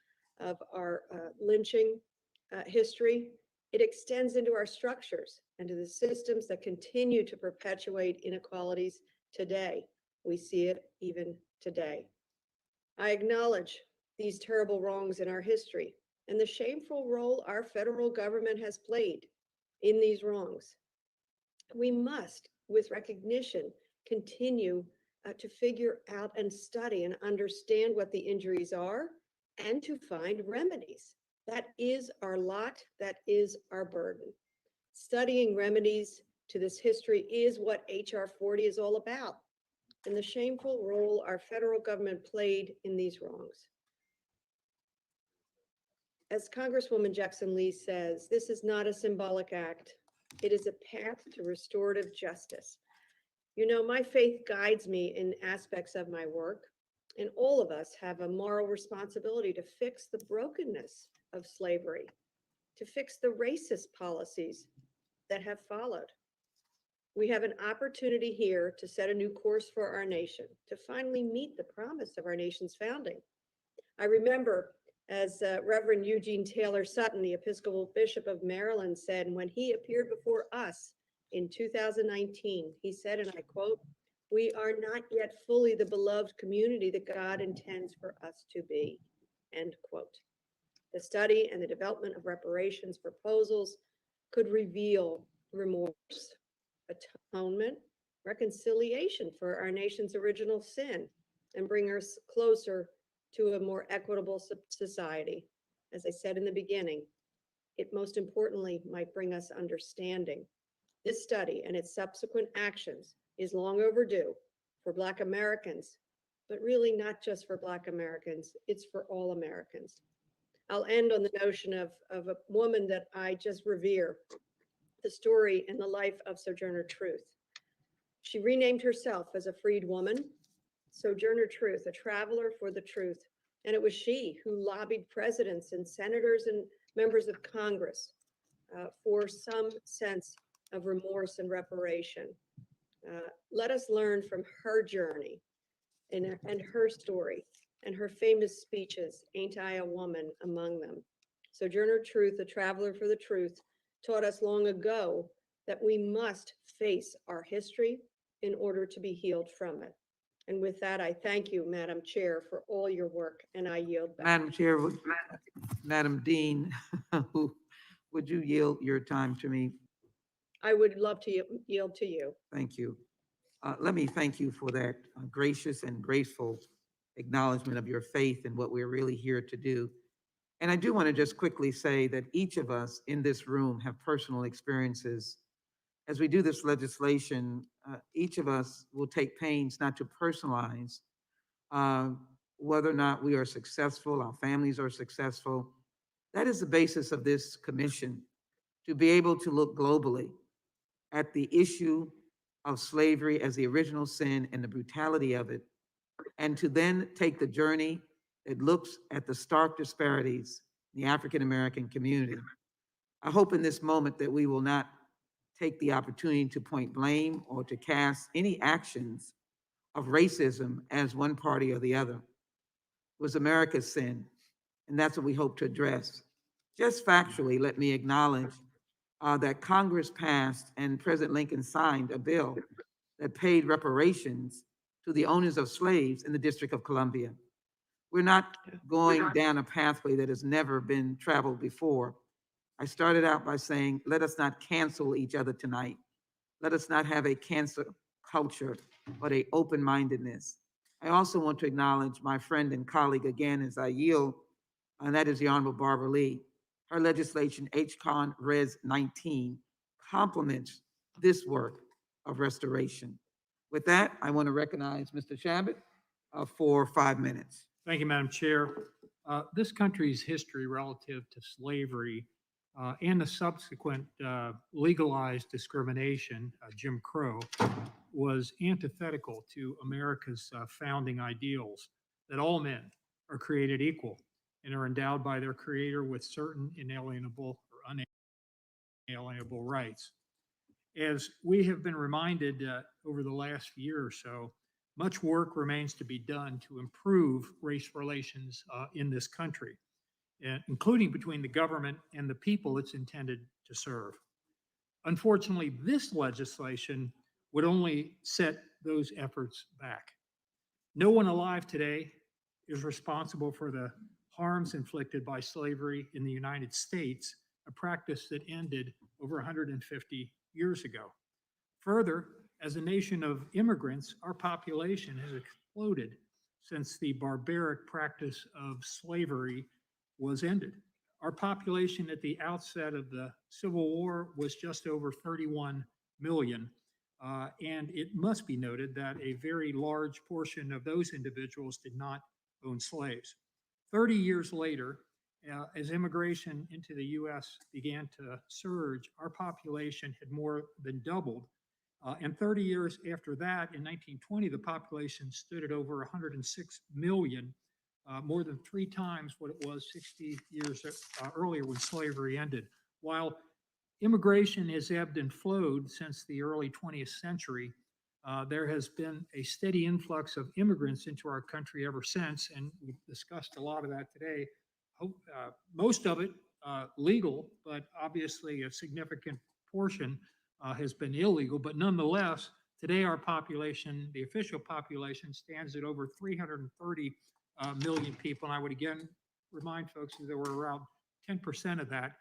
of our lynching history. It extends into our structures and to the systems that continue to perpetuate inequalities today. We see it even today. I acknowledge these terrible wrongs in our history and the shameful role our federal government has played in these wrongs. We must, with recognition, continue to figure out and study and understand what the injuries are and to find remedies. That is our lot. That is our burden. Studying remedies to this history is what H.R. 40 is all about, and the shameful role our federal government played in these wrongs. As Congresswoman Jackson Lee says, this is not a symbolic act. It is a path to restorative justice. You know, my faith guides me in aspects of my work, and all of us have a moral responsibility to fix the brokenness of slavery, to fix the racist policies that have followed. We have an opportunity here to set a new course for our nation, to finally meet the promise of our nation's founding. I remember, as Reverend Eugene Taylor Sutton, the Episcopal Bishop of Maryland, said when he appeared before us in 2019, he said, and I quote, "We are not yet fully the beloved community that God intends for us to be," end quote. The study and the development of reparations proposals could reveal remorse, atonement, reconciliation for our nation's original sin, and bring us closer to a more equitable society. As I said in the beginning, it most importantly might bring us understanding. This study and its subsequent actions is long overdue for Black Americans, but really not just for Black Americans, it's for all Americans. I'll end on the notion of a woman that I just revere, the story and the life of Sojourner Truth. She renamed herself as a freed woman, Sojourner Truth, a traveler for the truth. And it was she who lobbied presidents and senators and members of Congress for some sense of remorse and reparation. Let us learn from her journey and her story and her famous speeches, "Ain't I a Woman," among them. Sojourner Truth, a traveler for the truth, taught us long ago that we must face our history in order to be healed from it. And with that, I thank you, Madam Chair, for all your work, and I yield back. Madam Chair, Madam Dean, would you yield your time to me? I would love to yield to you. Thank you. Let me thank you for that gracious and graceful acknowledgement of your faith in what we're really here to do. And I do want to just quickly say that each of us in this room have personal experiences. As we do this legislation, each of us will take pains not to personalize whether or not we are successful, our families are successful. That is the basis of this commission, to be able to look globally at the issue of slavery as the original sin and the brutality of it, and to then take the journey that looks at the stark disparities in the African-American community. I hope in this moment that we will not take the opportunity to point blame or to cast any actions of racism as one party or the other. It was America's sin, and that's what we hope to address. Just factually, let me acknowledge that Congress passed and President Lincoln signed a bill that paid reparations to the owners of slaves in the District of Columbia. We're not going down a pathway that has never been traveled before. I started out by saying, let us not cancel each other tonight. Let us not have a cancel culture, but an open-mindedness. I also want to acknowledge my friend and colleague again as I yield, and that is the Honorable Barbara Lee. Her legislation, HCON Res 19, complements this work of restoration. With that, I want to recognize Mr. Shabbat for 5 minutes. Thank you, Madam Chair. This country's history relative to slavery and the subsequent legalized discrimination, Jim Crow, was antithetical to America's founding ideals that all men are created equal and are endowed by their Creator with certain inalienable or unalienable rights. As we have been reminded over the last year or so, much work remains to be done to improve race relations in this country, including between the government and the people it's intended to serve. Unfortunately, this legislation would only set those efforts back. No one alive today is responsible for the harms inflicted by slavery in the United States, a practice that ended over 150 years ago. Further, as a nation of immigrants, our population has exploded since the barbaric practice of slavery was ended. Our population at the outset of the Civil War was just over 31 million. And it must be noted that a very large portion of those individuals did not own slaves. 30 years later, as immigration into the U.S. began to surge, our population had more than doubled. And 30 years after that, in 1920, the population stood at over 106 million, more than 3 times what it was 60 years earlier when slavery ended. While immigration has ebbed and flowed since the early 20th century, there has been a steady influx of immigrants into our country ever since, and we've discussed a lot of that today. Most of it legal, but obviously a significant portion has been illegal. But nonetheless, today our population, the official population, stands at over 330 million people. And I would again remind folks that there were around 10% of that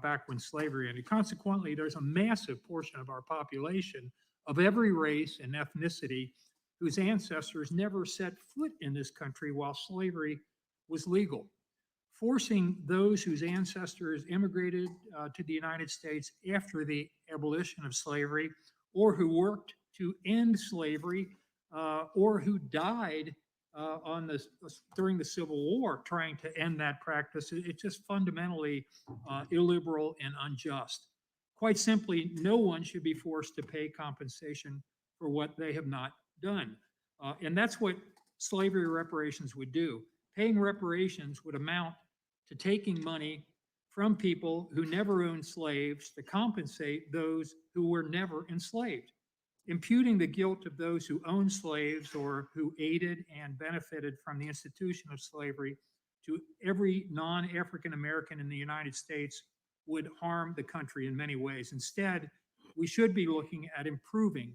back when slavery ended. Consequently, there's a massive portion of our population of every race and ethnicity whose ancestors never set foot in this country while slavery was legal. Forcing those whose ancestors immigrated to the United States after the abolition of slavery, or who worked to end slavery, or who died during the Civil War trying to end that practice, it's just fundamentally illiberal and unjust. Quite simply, no one should be forced to pay compensation for what they have not done. And that's what slavery reparations would do. Paying reparations would amount to taking money from people who never owned slaves to compensate those who were never enslaved, imputing the guilt of those who owned slaves or who aided and benefited from the institution of slavery to every non-African American in the United States would harm the country in many ways. Instead, we should be looking at improving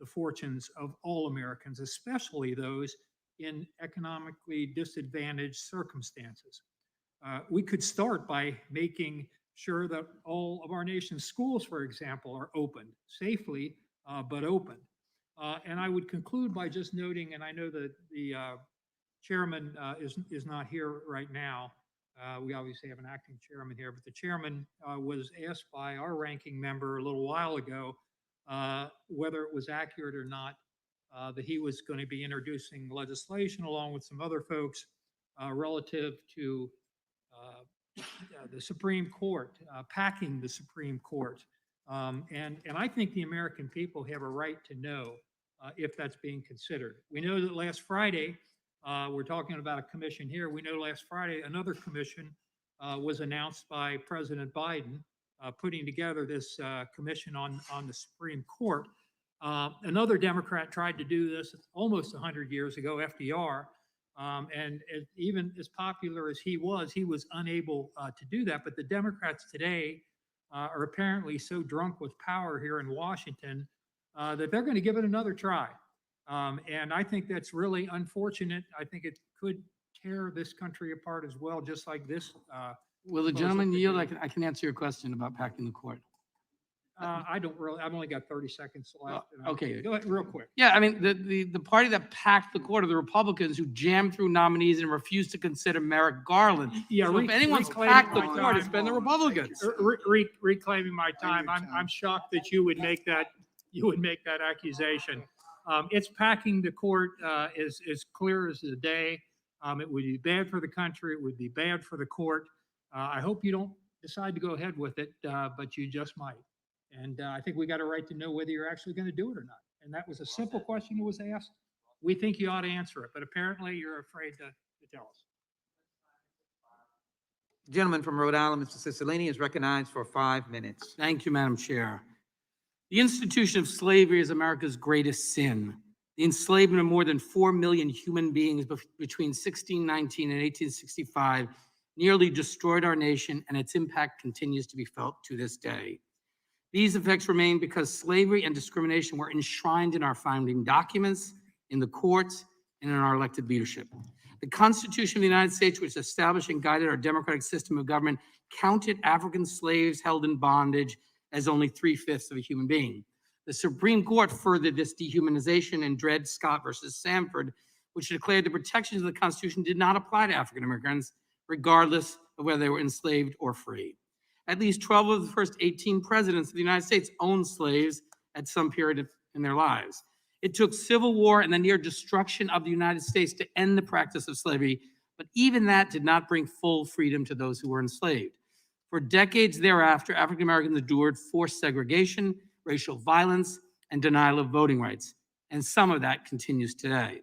the fortunes of all Americans, especially those in economically disadvantaged circumstances. We could start by making sure that all of our nation's schools, for example, are open safely, but open. And I would conclude by just noting, and I know that the chairman is not here right now. We obviously have an acting chairman here, but the chairman was asked by our ranking member a little while ago whether it was accurate or not that he was going to be introducing legislation along with some other folks relative to the Supreme Court, packing the Supreme Court. And I think the American people have a right to know if that's being considered. We know that last Friday, we're talking about a commission here. We know last Friday, another commission was announced by President Biden, putting together this commission on the Supreme Court. Another Democrat tried to do this almost 100 years ago, FDR, and even as popular as he was unable to do that. But the Democrats today are apparently so drunk with power here in Washington that they're going to give it another try. And I think that's really unfortunate. I think it could tear this country apart as well, just like this. Will the gentleman yield? I can answer your question about packing the court. I don't really, I've only got 30 seconds left. Okay. Go ahead, real quick. Yeah, I mean, the party that packed the court are the Republicans who jammed through nominees and refused to consider Merrick Garland. Yeah, So if anyone's reclaiming packed the my court, it's time. been the Republicans. Reclaiming my time. I'm shocked that you would make that accusation. It's packing the court is as clear as the day. It would be bad for the country. It would be bad for the court. I hope you don't decide to go ahead with it, but you just might. And I think we got a right to know whether you're actually going to do it or not. And that was a simple question that was asked. We think you ought to answer it, but apparently you're afraid to tell us. Gentleman from Rhode Island, Mr. Cicilline, is recognized for 5 minutes. Thank you, Madam Chair. The institution of slavery is America's greatest sin. The enslavement of more than 4 million human beings between 1619 and 1865 nearly destroyed our nation, and its impact continues to be felt to this day. These effects remain because slavery and discrimination were enshrined in our founding documents, in the courts, and in our elected leadership. The Constitution of the United States, which established and guided our democratic system of government, counted African slaves held in bondage as only 3/5 of a human being. The Supreme Court furthered this dehumanization in Dred Scott versus Sanford, which declared the protections of the Constitution did not apply to African Americans, regardless of whether they were enslaved or free. At least 12 of the first 18 presidents of the United States owned slaves at some period in their lives. It took civil war and the near destruction of the United States to end the practice of slavery, but even that did not bring full freedom to those who were enslaved. For decades thereafter, African Americans endured forced segregation, racial violence, and denial of voting rights, and some of that continues today.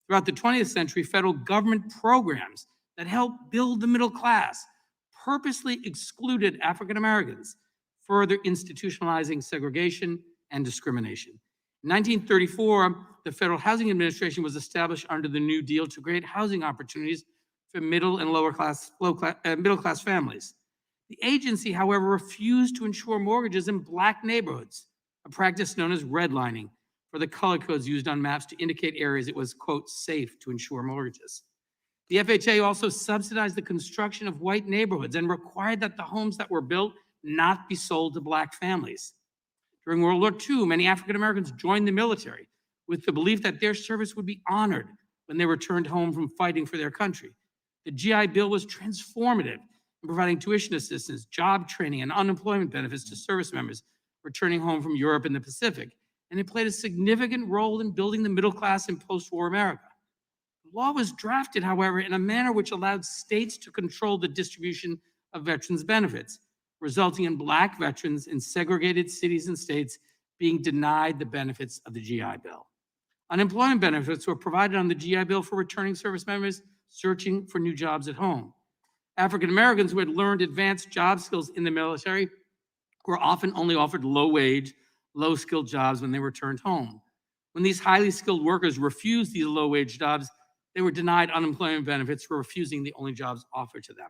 Throughout the 20th century, federal government programs that helped build the middle class purposely excluded African Americans, further institutionalizing segregation and discrimination. In 1934, the Federal Housing Administration was established under the New Deal to create housing opportunities for middle and middle class families. The agency, however, refused to insure mortgages in Black neighborhoods, a practice known as redlining, for the color codes used on maps to indicate areas it was, quote, safe to insure mortgages. The FHA also subsidized the construction of white neighborhoods and required that the homes that were built not be sold to Black families. During World War II, many African Americans joined the military with the belief that their service would be honored when they returned home from fighting for their country. The GI Bill was transformative in providing tuition assistance, job training, and unemployment benefits to service members returning home from Europe and the Pacific, and it played a significant role in building the middle class in post-war America. The law was drafted, however, in a manner which allowed states to control the distribution of veterans' benefits, resulting in Black veterans in segregated cities and states being denied the benefits of the GI Bill. Unemployment benefits were provided on the GI Bill for returning service members searching for new jobs at home. African Americans who had learned advanced job skills in the military were often only offered low-wage, low-skilled jobs when they returned home. When these highly skilled workers refused these low-wage jobs, they were denied unemployment benefits for refusing the only jobs offered to them.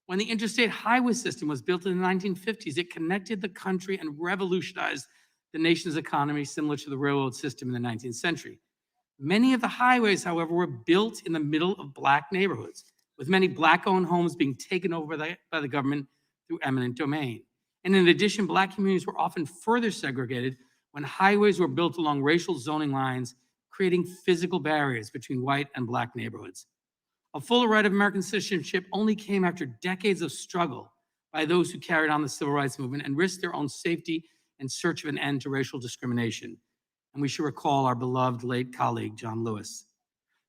When the interstate highway system was built in the 1950s, it connected the country and revolutionized the nation's economy, similar to the railroad system in the 19th century. Many of the highways, however, were built in the middle of Black neighborhoods, with many Black-owned homes being taken over by the government through eminent domain. And in addition, Black communities were often further segregated when highways were built along racial zoning lines, creating physical barriers between white and Black neighborhoods. A full right of American citizenship only came after decades of struggle by those who carried on the civil rights movement and risked their own safety in search of an end to racial discrimination. And we should recall our beloved late colleague, John Lewis.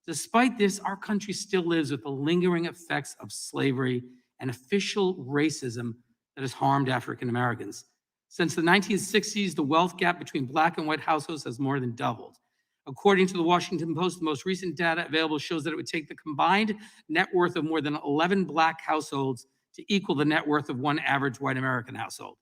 Despite this, our country still lives with the lingering effects of slavery and official racism that has harmed African Americans. Since the 1960s, the wealth gap between Black and white households has more than doubled. According to the Washington Post, the most recent data available shows that it would take the combined net worth of more than 11 Black households to equal the net worth of one average white American household.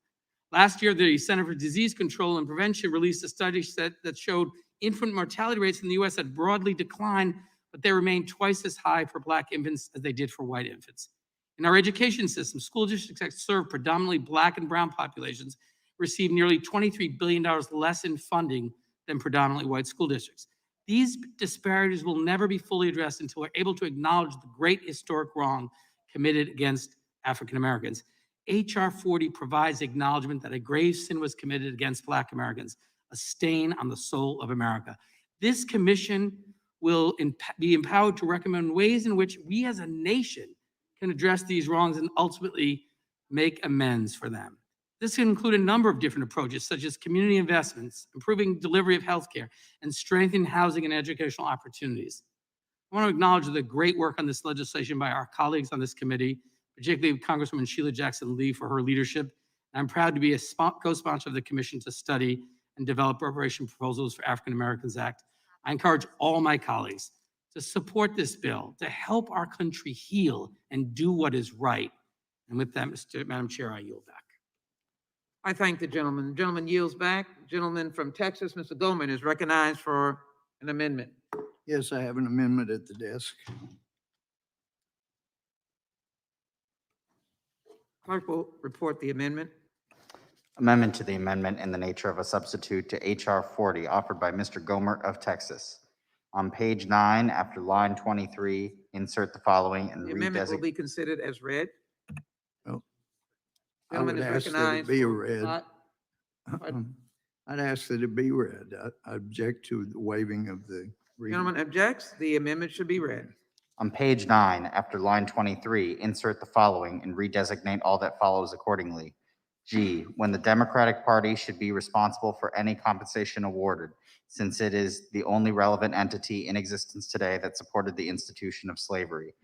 Last year, the Center for Disease Control and Prevention released a study that showed infant mortality rates in the U.S. had broadly declined, but they remained twice as high for Black infants as they did for white infants. In our education system, school districts that serve predominantly Black and brown populations receive nearly $23 billion less in funding than predominantly white school districts. These disparities will never be fully addressed until we're able to acknowledge the great historic wrong committed against African Americans. H.R. 40 provides acknowledgement that a grave sin was committed against Black Americans, a stain on the soul of America. This commission will be empowered to recommend ways in which we as a nation can address these wrongs and ultimately make amends for them. This can include a number of different approaches, such as community investments, improving delivery of healthcare, and strengthening housing and educational opportunities. I want to acknowledge the great work on this legislation by our colleagues on this committee, particularly Congresswoman Sheila Jackson Lee for her leadership. And I'm proud to be a co-sponsor of the commission to study and develop reparation proposals for African Americans Act. I encourage all my colleagues to support this bill, to help our country heal and do what is right. And with that, Madam Chair, I yield back. I thank the gentleman. The gentleman yields back. Gentleman from Texas, Mr. Goldman, is recognized for an amendment. Yes, I have an amendment at the desk. Clerk will report the amendment. Amendment to the amendment in the nature of a substitute to H.R. 40 offered by Mr. Gomert of Texas. On page 9, after line 23, insert the following and The amendment will redesignate. be considered as read. Well, I Gentleman would is ask that it recognized be for read. Pardon? I'd ask that it be read. I object to the waiving of the reading. Gentleman objects. The amendment should be read. On page 9, after line 23, insert the following and redesignate all that follows accordingly. G, when the Democratic Party should be responsible for any compensation awarded, since it is the only relevant entity in existence today that supported the institution of slavery.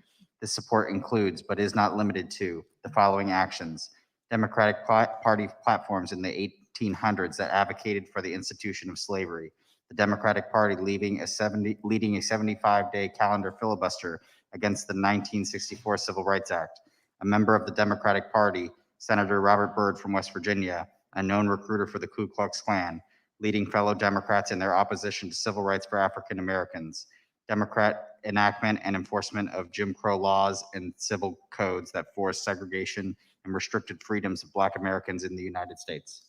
This support includes, but is not limited to, the following actions: Democratic Party platforms in the 1800s that advocated for the institution of slavery, the Democratic Party leading a 75-day calendar filibuster against the 1964 Civil Rights Act, a member of the Democratic Party, Senator Robert Byrd from West Virginia, a known recruiter for the Ku Klux Klan, leading fellow Democrats in their opposition to civil rights for African Americans, Democrat enactment and enforcement of Jim Crow laws and civil codes that forced segregation and restricted freedoms of Black Americans in the United States.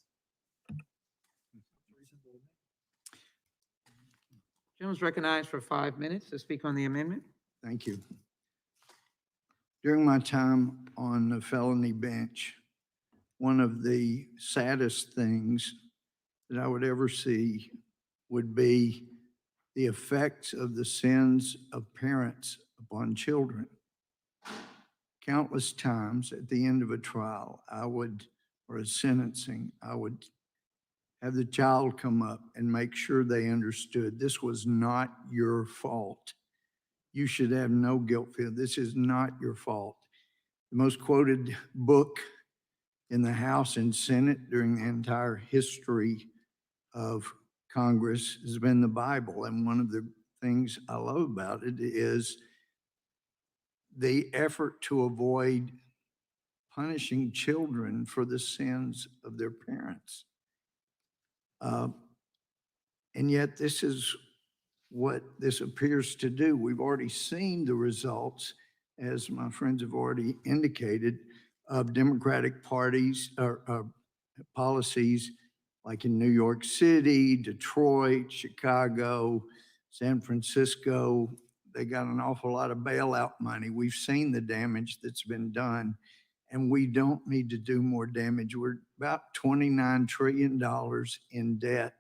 Gentleman's recognized for 5 minutes to speak on the amendment. Thank you. During my time on the felony bench, one of the saddest things that I would ever see would be the effects of the sins of parents upon children. Countless times at the end of a trial, or a sentencing, I would have the child come up and make sure they understood this was not your fault. You should have no guilt feel. This is not your fault. The most quoted book in the House and Senate during the entire history of Congress has been the Bible. And one of the things I love about it is the effort to avoid punishing children for the sins of their parents. And yet this is what this appears to do. We've already seen the results, as my friends have already indicated, of Democratic parties or policies like in New York City, Detroit, Chicago, San Francisco. They got an awful lot of bailout money. We've seen the damage that's been done, and we don't need to do more damage. We're about $29 trillion in debt.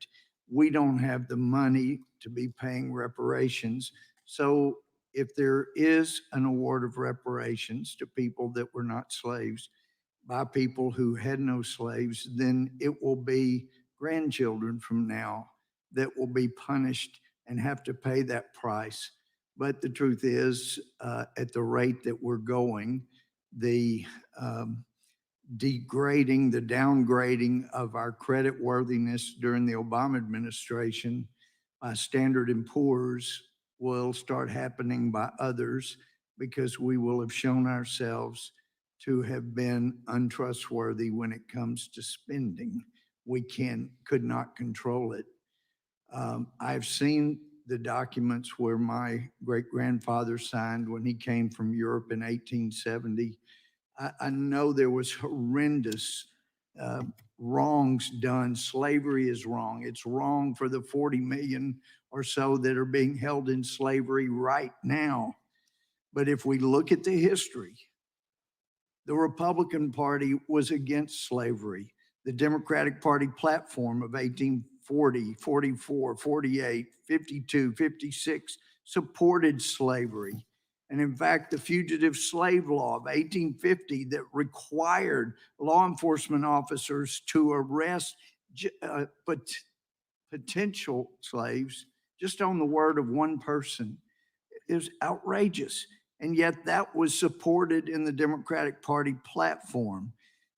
We don't have the money to be paying reparations. So if there is an award of reparations to people that were not slaves by people who had no slaves, then it will be grandchildren from now that will be punished and have to pay that price. But the truth is, at the rate that we're going, the degrading, the downgrading of our credit worthiness during the Obama administration by Standard & Poor's will start happening by others, because we will have shown ourselves to have been untrustworthy when it comes to spending. We could not control it. I've seen the documents where my great-grandfather signed when he came from Europe in 1870. I know there was horrendous wrongs done. Slavery is wrong. It's wrong for the 40 million or so that are being held in slavery right now. But if we look at the history, the Republican Party was against slavery. The Democratic Party platform of 1840, 44, 48, 52, 56 supported slavery. And in fact, the Fugitive Slave Law of 1850 that required law enforcement officers to arrest potential slaves just on the word of one person is outrageous. And yet that was supported in the Democratic Party platform.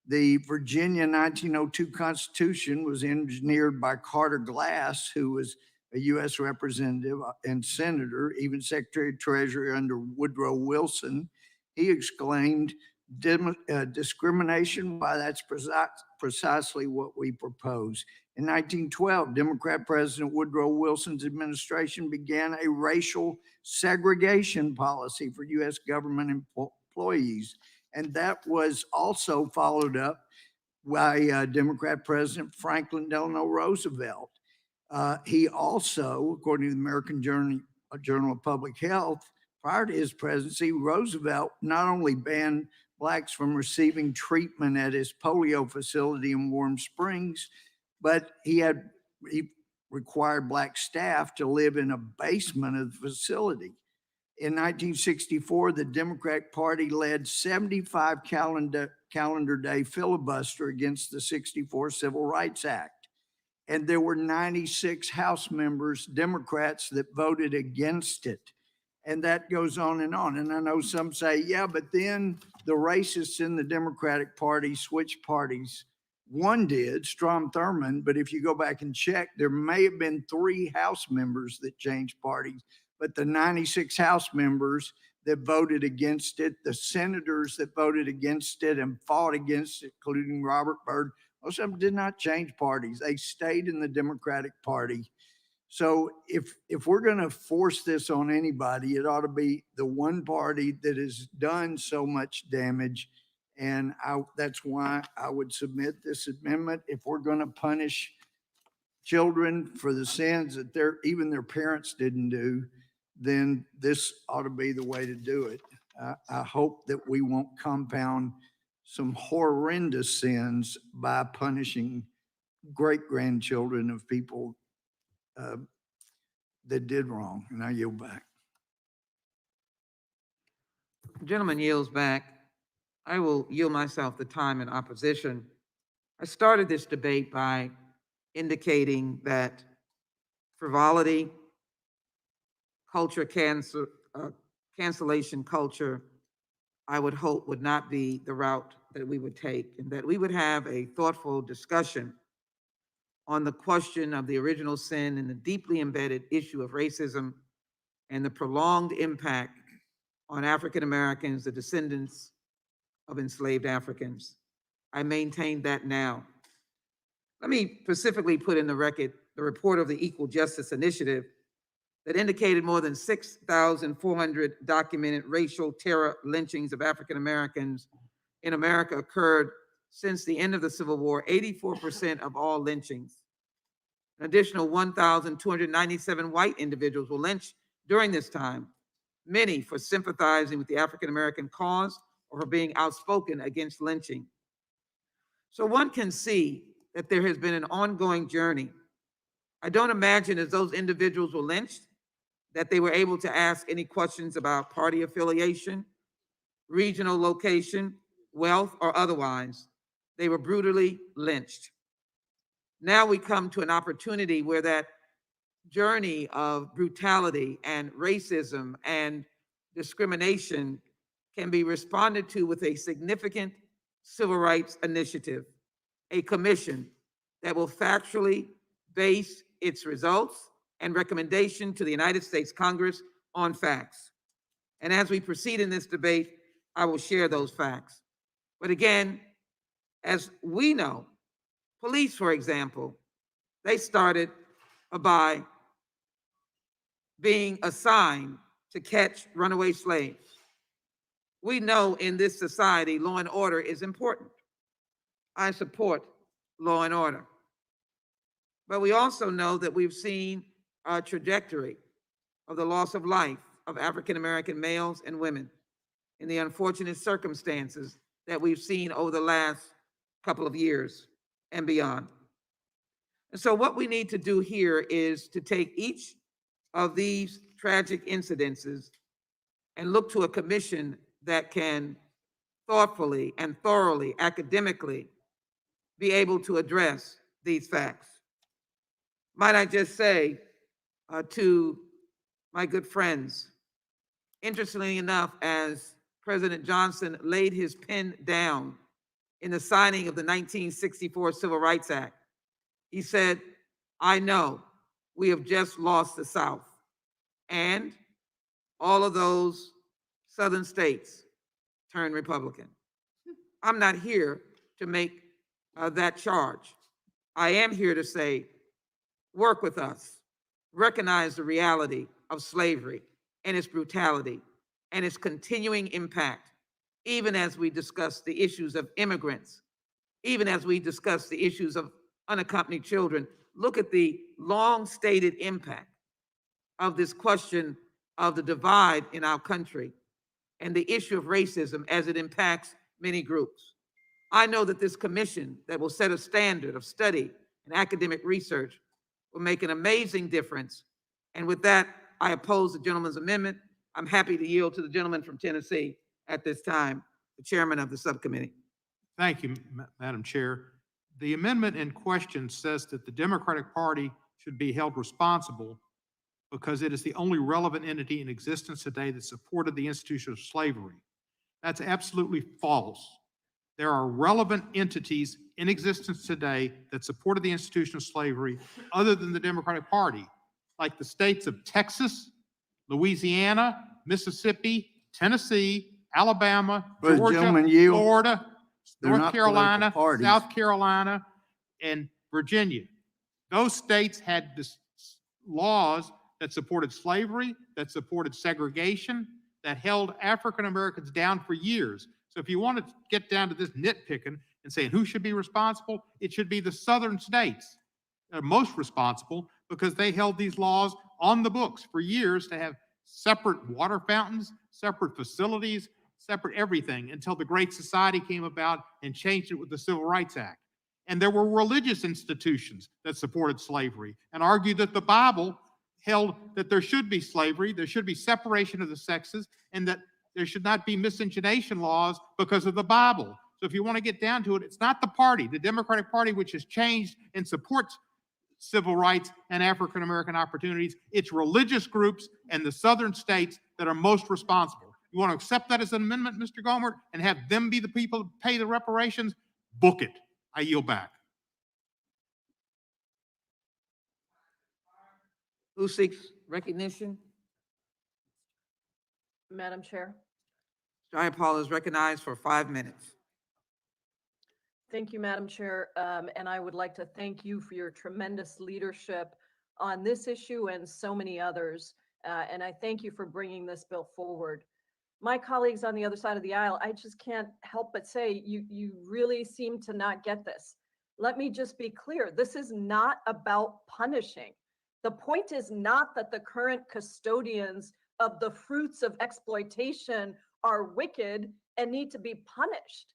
The Virginia 1902 Constitution was engineered by Carter Glass, who was a U.S. representative and senator, even Secretary of Treasury under Woodrow Wilson. He exclaimed, discrimination, why, that's precisely what we propose. In 1912, Democrat President Woodrow Wilson's administration began a racial segregation policy for U.S. government employees. And that was also followed up by Democrat President Franklin Delano Roosevelt. He also, according to the American Journal of Public Health, prior to his presidency, Roosevelt not only banned Blacks from receiving treatment at his polio facility in Warm Springs, but he required Black staff to live in a basement of the facility. In 1964, the Democratic Party led 75 calendar day filibuster against the 64 Civil Rights Act. And there were 96 House members, Democrats, that voted against it. And that goes on. And I know some say, yeah, but then the racists in the Democratic Party switched parties. One did, Strom Thurmond, but if you go back and check, there may have been 3 House members that changed parties, but the 96 House members that voted against it, the senators that voted against it and fought against it, including Robert Byrd, most of them did not change parties. They stayed in the Democratic Party. So if we're going to force this on anybody, it ought to be the one party that has done so much damage. And that's why I would submit this amendment. If we're going to punish children for the sins that even their parents didn't do, then this ought to be the way to do it. I hope that we won't compound some horrendous sins by punishing great-grandchildren of people that did wrong. And I yield back. Gentleman yields back. I will yield myself the time in opposition. I started this debate by indicating that frivolity, cancellation culture, I would hope would not be the route that we would take, and that we would have a thoughtful discussion on the question of the original sin and the deeply embedded issue of racism and the prolonged impact on African Americans, the descendants of enslaved Africans. I maintain that now. Let me specifically put in the record the report of the Equal Justice Initiative that indicated more than 6,400 documented racial terror lynchings of African Americans in America occurred since the end of the Civil War, 84% of all lynchings. An additional 1,297 white individuals were lynched during this time, many for sympathizing with the African American cause or for being outspoken against lynching. So one can see that there has been an ongoing journey. I don't imagine as those individuals were lynched that they were able to ask any questions about party affiliation, regional location, wealth, or otherwise. They were brutally lynched. Now we come to an opportunity where that journey of brutality and racism and discrimination can be responded to with a significant civil rights initiative, a commission that will factually base its results and recommendation to the United States Congress on facts. And as we proceed in this debate, I will share those facts. But again, as we know, police, for example, they started by being assigned to catch runaway slaves. We know in this society, law and order is important. I support law and order. But we also know that we've seen a trajectory of the loss of life of African-American males and women in the unfortunate circumstances that we've seen over the last couple of years and beyond. And so what we need to do here is to take each of these tragic incidences and look to a commission that can thoughtfully and thoroughly, academically, be able to address these facts. Might I just say to my good friends, interestingly enough, as President Johnson laid his pen down in the signing of the 1964 Civil Rights Act, he said, I know we have just lost the South and all of those Southern states turned Republican. I'm not here to make that charge. I am here to say, work with us, recognize the reality of slavery and its brutality and its continuing impact, even as we discuss the issues of immigrants, even as we discuss the issues of unaccompanied children. Look at the long-stated impact of this question of the divide in our country and the issue of racism as it impacts many groups. I know that this commission that will set a standard of study and academic research will make an amazing difference. And with that, I oppose the gentleman's amendment I'm happy to yield to the gentleman from Tennessee at this time, the chairman of the subcommittee. Thank you, Madam Chair. The amendment in question says that the Democratic Party should be held responsible because it is the only relevant entity in existence today that supported the institution of slavery. That's absolutely false. There are relevant entities in existence today that supported the institution of slavery other than the Democratic Party, like the states of Texas, Louisiana, Mississippi, Tennessee, Alabama, But Georgia, gentlemen, yield. Florida, They're North not political Carolina, parties. South Carolina, and Virginia. Those states had laws that supported slavery, that supported segregation, that held African Americans down for years. So if you want to get down to this nitpicking and saying who should be responsible, it should be the southern states that are most responsible because they held these laws on the books for years to have separate water fountains, separate facilities, separate everything until the Great Society came about and changed it with the Civil Rights Act. And there were religious institutions that supported slavery and argued that the Bible held that there should be slavery, there should be separation of the sexes, and that there should not be miscegenation laws because of the Bible. So if you want to get down to it, it's not the party, the Democratic Party, which has changed and supports civil rights and African American opportunities. It's religious groups and the southern states that are most responsible. You want to accept that as an amendment, Mr. Gohmert, and have them be the people who pay the reparations? Book it. I yield back. Who seeks recognition? Madam Chair. Mr. Iapolo is recognized for 5 minutes. Thank you, Madam Chair. And I would like to thank you for your tremendous leadership on this issue and so many others. And I thank you for bringing this bill forward. My colleagues on the other side of the aisle, I just can't help but say you really seem to not get this. Let me just be clear. This is not about punishing. The point is not that the current custodians of the fruits of exploitation are wicked and need to be punished.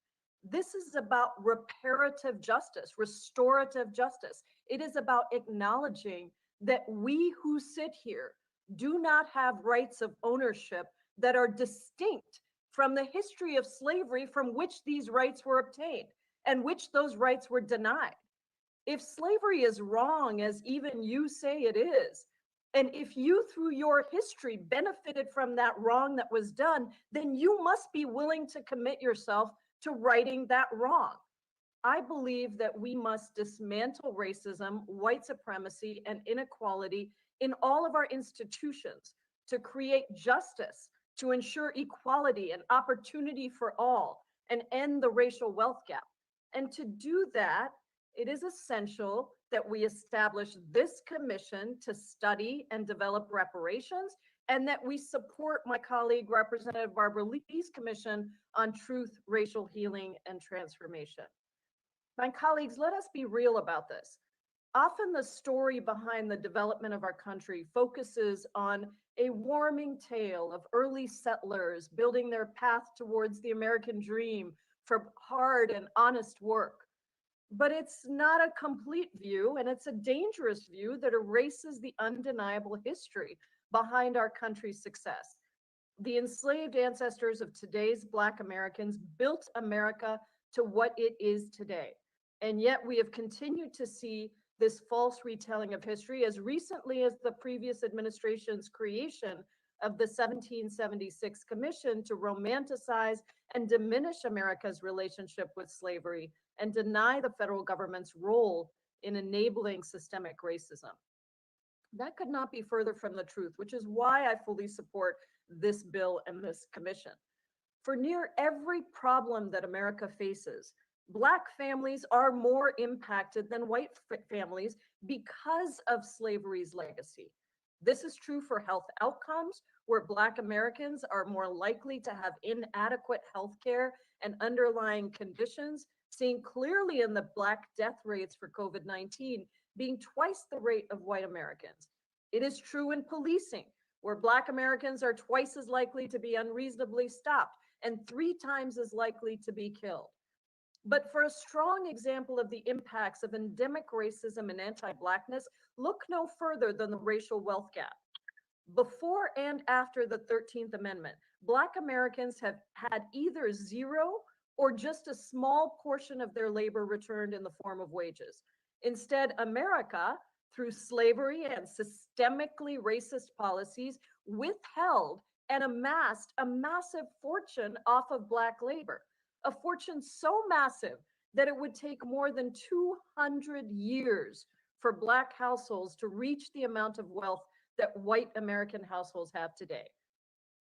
This is about reparative justice, restorative justice. It is about acknowledging that we who sit here do not have rights of ownership that are distinct from the history of slavery from which these rights were obtained and which those rights were denied. If slavery is wrong, as even you say it is, and if you through your history benefited from that wrong that was done, then you must be willing to commit yourself to righting that wrong. I believe that we must dismantle racism, white supremacy, and inequality in all of our institutions to create justice, to ensure equality and opportunity for all, and end the racial wealth gap. And to do that, it is essential that we establish this commission to study and develop reparations, and that we support my colleague, Representative Barbara Lee's commission on truth, racial healing, and transformation. My colleagues, let us be real about this. Often the story behind the development of our country focuses on a warming tale of early settlers building their path towards the American dream for hard and honest work. But it's not a complete view, and it's a dangerous view that erases the undeniable history behind our country's success. The enslaved ancestors of today's Black Americans built America to what it is today. And yet we have continued to see this false retelling of history as recently as the previous administration's creation of the 1776 Commission to romanticize and diminish America's relationship with slavery and deny the federal government's role in enabling systemic racism. That could not be further from the truth, which is why I fully support this bill and this commission. For near every problem that America faces, Black families are more impacted than white families because of slavery's legacy. This is true for health outcomes, where Black Americans are more likely to have inadequate health care and underlying conditions, seen clearly in the Black death rates for COVID-19 being twice the rate of white Americans. It is true in policing, where Black Americans are twice as likely to be unreasonably stopped and 3 times as likely to be killed. But for a strong example of the impacts of endemic racism and anti-Blackness, look no further than the racial wealth gap. Before and after the 13th Amendment, Black Americans have had either zero or just a small portion of their labor returned in the form of wages. Instead, America, through slavery and systemically racist policies, withheld and amassed a massive fortune off of Black labor, a fortune so massive that it would take more than 200 years for Black households to reach the amount of wealth that white American households have today.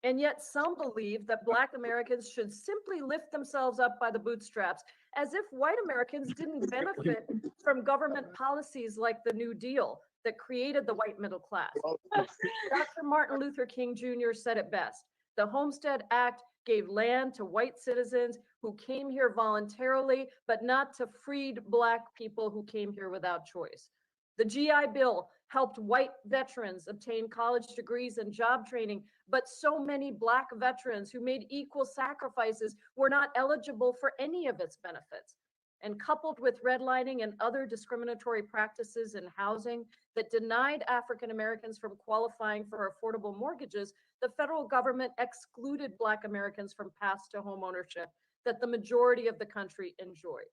And yet some believe that Black Americans should simply lift themselves up by the bootstraps, as if white Americans didn't benefit from government policies like the New Deal that created the white middle class. Dr. Martin Luther King Jr. said it best. The Homestead Act gave land to white citizens who came here voluntarily, but not to freed Black people who came here without choice. The GI Bill helped white veterans obtain college degrees and job training, but so many Black veterans who made equal sacrifices were not eligible for any of its benefits. And coupled with redlining and other discriminatory practices in housing that denied African Americans from qualifying for affordable mortgages, the federal government excluded Black Americans from paths to home ownership that the majority of the country enjoyed.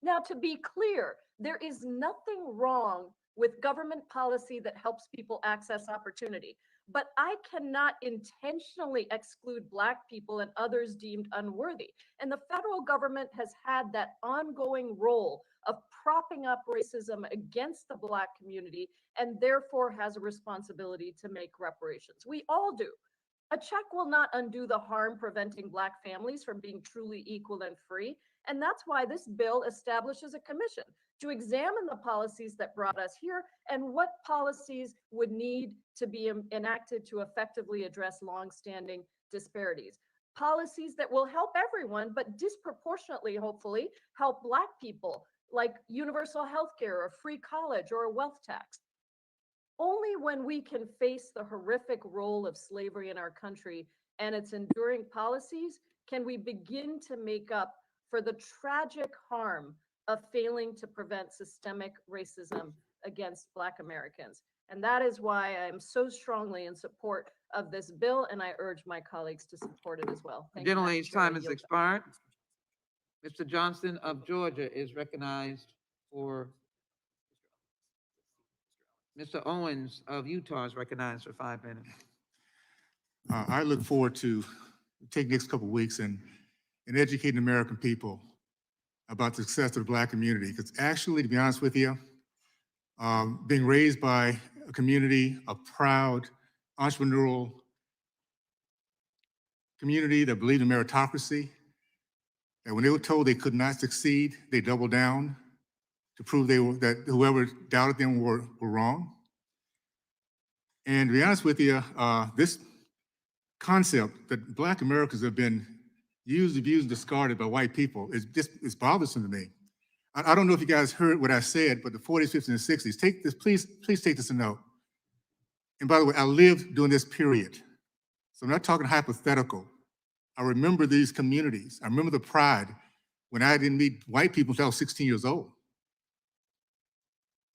Now, to be clear, there is nothing wrong with government policy that helps people access opportunity, but I cannot intentionally exclude Black people and others deemed unworthy. And the federal government has had that ongoing role of propping up racism against the Black community, and therefore has a responsibility to make reparations. We all do. A check will not undo the harm preventing Black families from being truly equal and free. And that's why this bill establishes a commission to examine the policies that brought us here and what policies would need to be enacted to effectively address longstanding disparities. Policies that will help everyone, but disproportionately, hopefully, help Black people, like universal health care, or free college, or a wealth tax. Only when we can face the horrific role of slavery in our country and its enduring policies can we begin to make up for the tragic harm of failing to prevent systemic racism against Black Americans. And that is why I'm so strongly in support of this bill, and I urge my colleagues to support it as well. Thank you, Madam Gentlelady's Chair. I time has yield back. expired. Mr. Johnston of Georgia is recognized for, Mr. Owens of Utah is recognized for 5 minutes. I look forward to taking the next couple of weeks and educating American people about the success of the Black community. Because actually, to be honest with you, being raised by a community, a proud, entrepreneurial community that believed in meritocracy, that when they were told they could not succeed, they doubled down to prove that whoever doubted them were wrong. And to be honest with you, this concept that Black Americans have been used, abused, and discarded by white people is bothersome to me. I don't know if you guys heard what I said, but the 40s, 50s, and 60s, take this, please take this a note. And by the way, I lived during this period. So I'm not talking hypothetical. I remember these communities. I remember the pride when I didn't meet white people until I was 16 years old.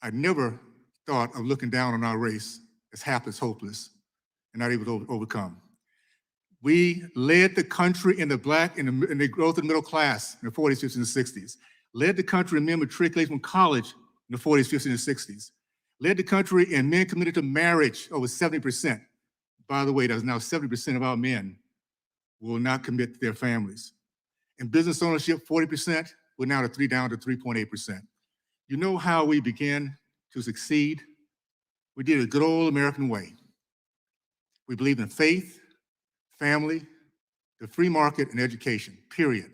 I never thought of looking down on our race as hapless, hopeless, and not able to overcome. We led the country in the growth of the middle class in the 40s, 50s, and 60s. Led the country in men matriculating from college in the 40s, 50s, and 60s. Led the country in men committed to marriage, over 70%. By the way, that's now 70% of our men will not commit to their families. In business ownership, 40%, we're now down to 3.8%. You know how we began to succeed? We did it a good old American way. We believed in faith, family, the free market, and education, period.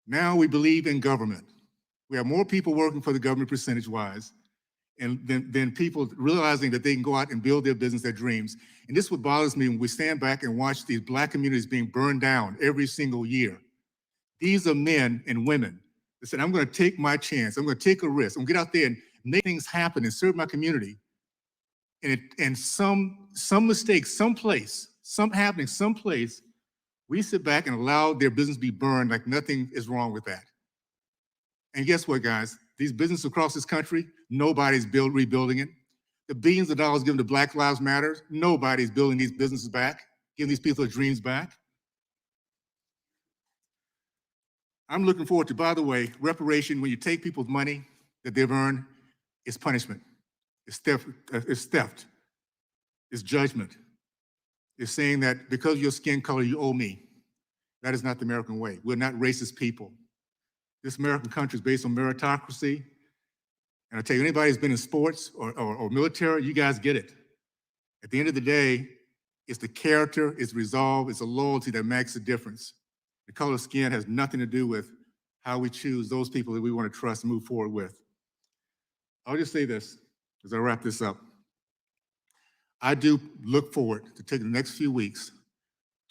Now we believe in government. We have more people working for the government percentage-wise, and than people realizing that they can go out and build their business, their dreams. And this is what bothers me when we stand back and watch these Black communities being burned down every single year. These are men and women that said, I'm gonna take my chance, I'm gonna take a risk, I'm gonna get out there and make things happen and serve my community. And some mistakes, someplace, we sit back and allow their business to be burned like nothing is wrong with that. And guess what, guys? These businesses across this country, nobody's rebuilding it. the billions of dollars given to Black Lives Matter, nobody's building these businesses back, giving these people their dreams back. I'm looking forward to, by the way, reparation. When you take people's money that they've earned, it's punishment, it's theft, it's judgment. It's saying that because of your skin color, you owe me. That is not the American way. We're not racist people. This American country is based on meritocracy. And I tell you, anybody who's been in sports or military, you guys get it. At the end of the day, it's the character, it's resolve, it's a loyalty that makes a difference. The color of skin has nothing to do with how we choose those people that we want to trust and move forward with. I'll just say this as I wrap this up. I do look forward to taking the next few weeks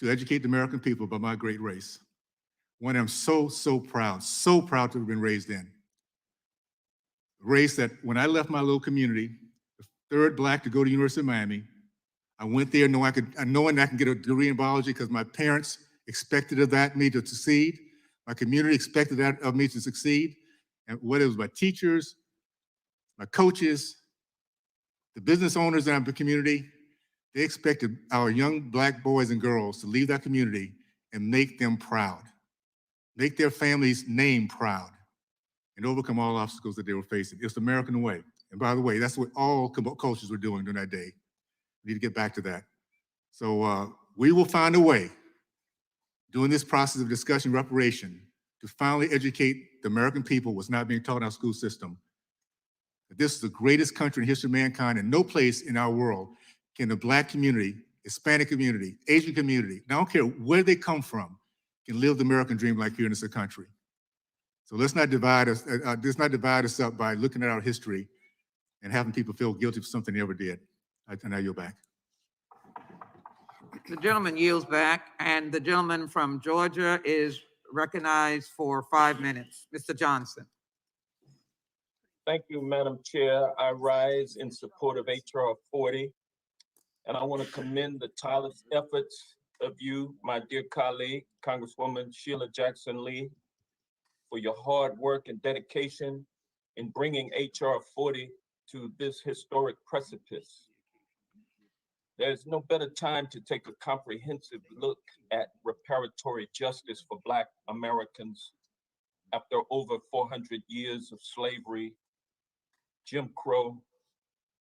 to educate the American people about my great race. One I'm so proud to have been raised in. A race that when I left my little community, the third Black to go to University of Miami, I went there knowing I can get a degree in biology because my parents expected of me to succeed. My community expected that of me to succeed. And whether it was my teachers, my coaches, the business owners in the community, they expected our young Black boys and girls to leave that community and make them proud, make their family's name proud, and overcome all obstacles that they were facing. It's the American way. And by the way, that's what all cultures were doing during that day. We need to get back to that. So we will find a way during this process of discussion reparation to finally educate the American people what's not being taught in our school system. That this is the greatest country in the history of mankind, and no place in our world can the Black community, Hispanic community, Asian community, I don't care where they come from, can live the American dream like here in this country. So let's not divide us up by looking at our history and having people feel guilty for something they ever did. And now you're back. The gentleman yields back, and the gentleman from Georgia is recognized for 5 minutes. Mr. Johnson. Thank you, Madam Chair. I rise in support of HR 40, and I want to commend the tireless efforts of you, my dear colleague, Congresswoman Sheila Jackson Lee, for your hard work and dedication in bringing HR 40 to this historic precipice. There's no better time to take a comprehensive look at reparatory justice for Black Americans after over 400 years of slavery, Jim Crow,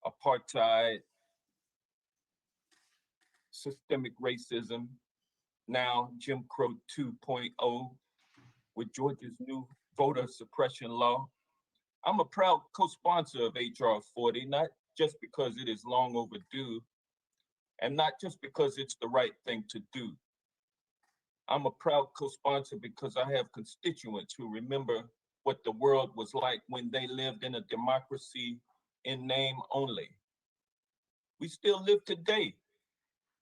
apartheid, systemic racism, now Jim Crow 2.0 with Georgia's new voter suppression law. I'm a proud co-sponsor of HR 40, not just because it is long overdue, and not just because it's the right thing to do. I'm a proud co-sponsor because I have constituents who remember what the world was like when they lived in a democracy in name only. We still live today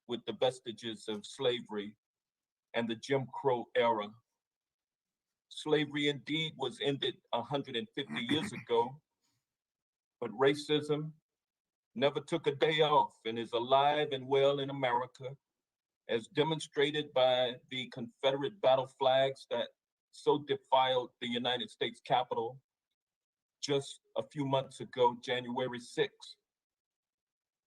with the vestiges of slavery and the Jim Crow era. Slavery indeed was ended 150 years ago, but racism never took a day off and is alive and well in America, as demonstrated by the Confederate battle flags that so defiled the United States Capitol just a few months ago, January 6th.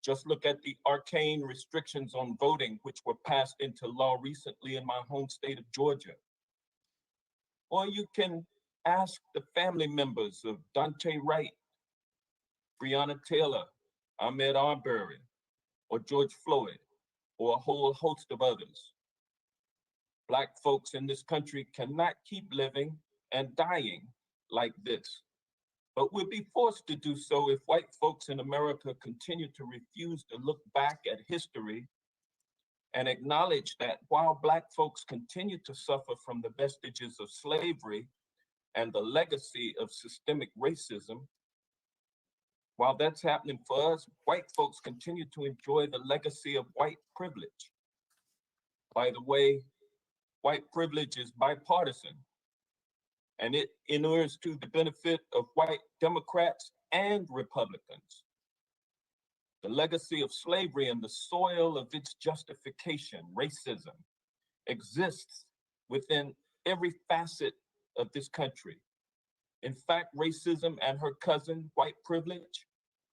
Just look at the arcane restrictions on voting, which were passed into law recently in my home state of Georgia. Or you can ask the family members of Dante Wright, Breonna Taylor, Ahmaud Arbery, or George Floyd, or a whole host of others. Black folks in this country cannot keep living and dying like this, but will be forced to do so if white folks in America continue to refuse to look back at history and acknowledge that while Black folks continue to suffer from the vestiges of slavery and the legacy of systemic racism, while that's happening for us, white folks continue to enjoy the legacy of white privilege. By the way, white privilege is bipartisan, and it inures to the benefit of white Democrats and Republicans. The legacy of slavery and the soil of its justification, racism, exists within every facet of this country. In fact, racism and her cousin, white privilege,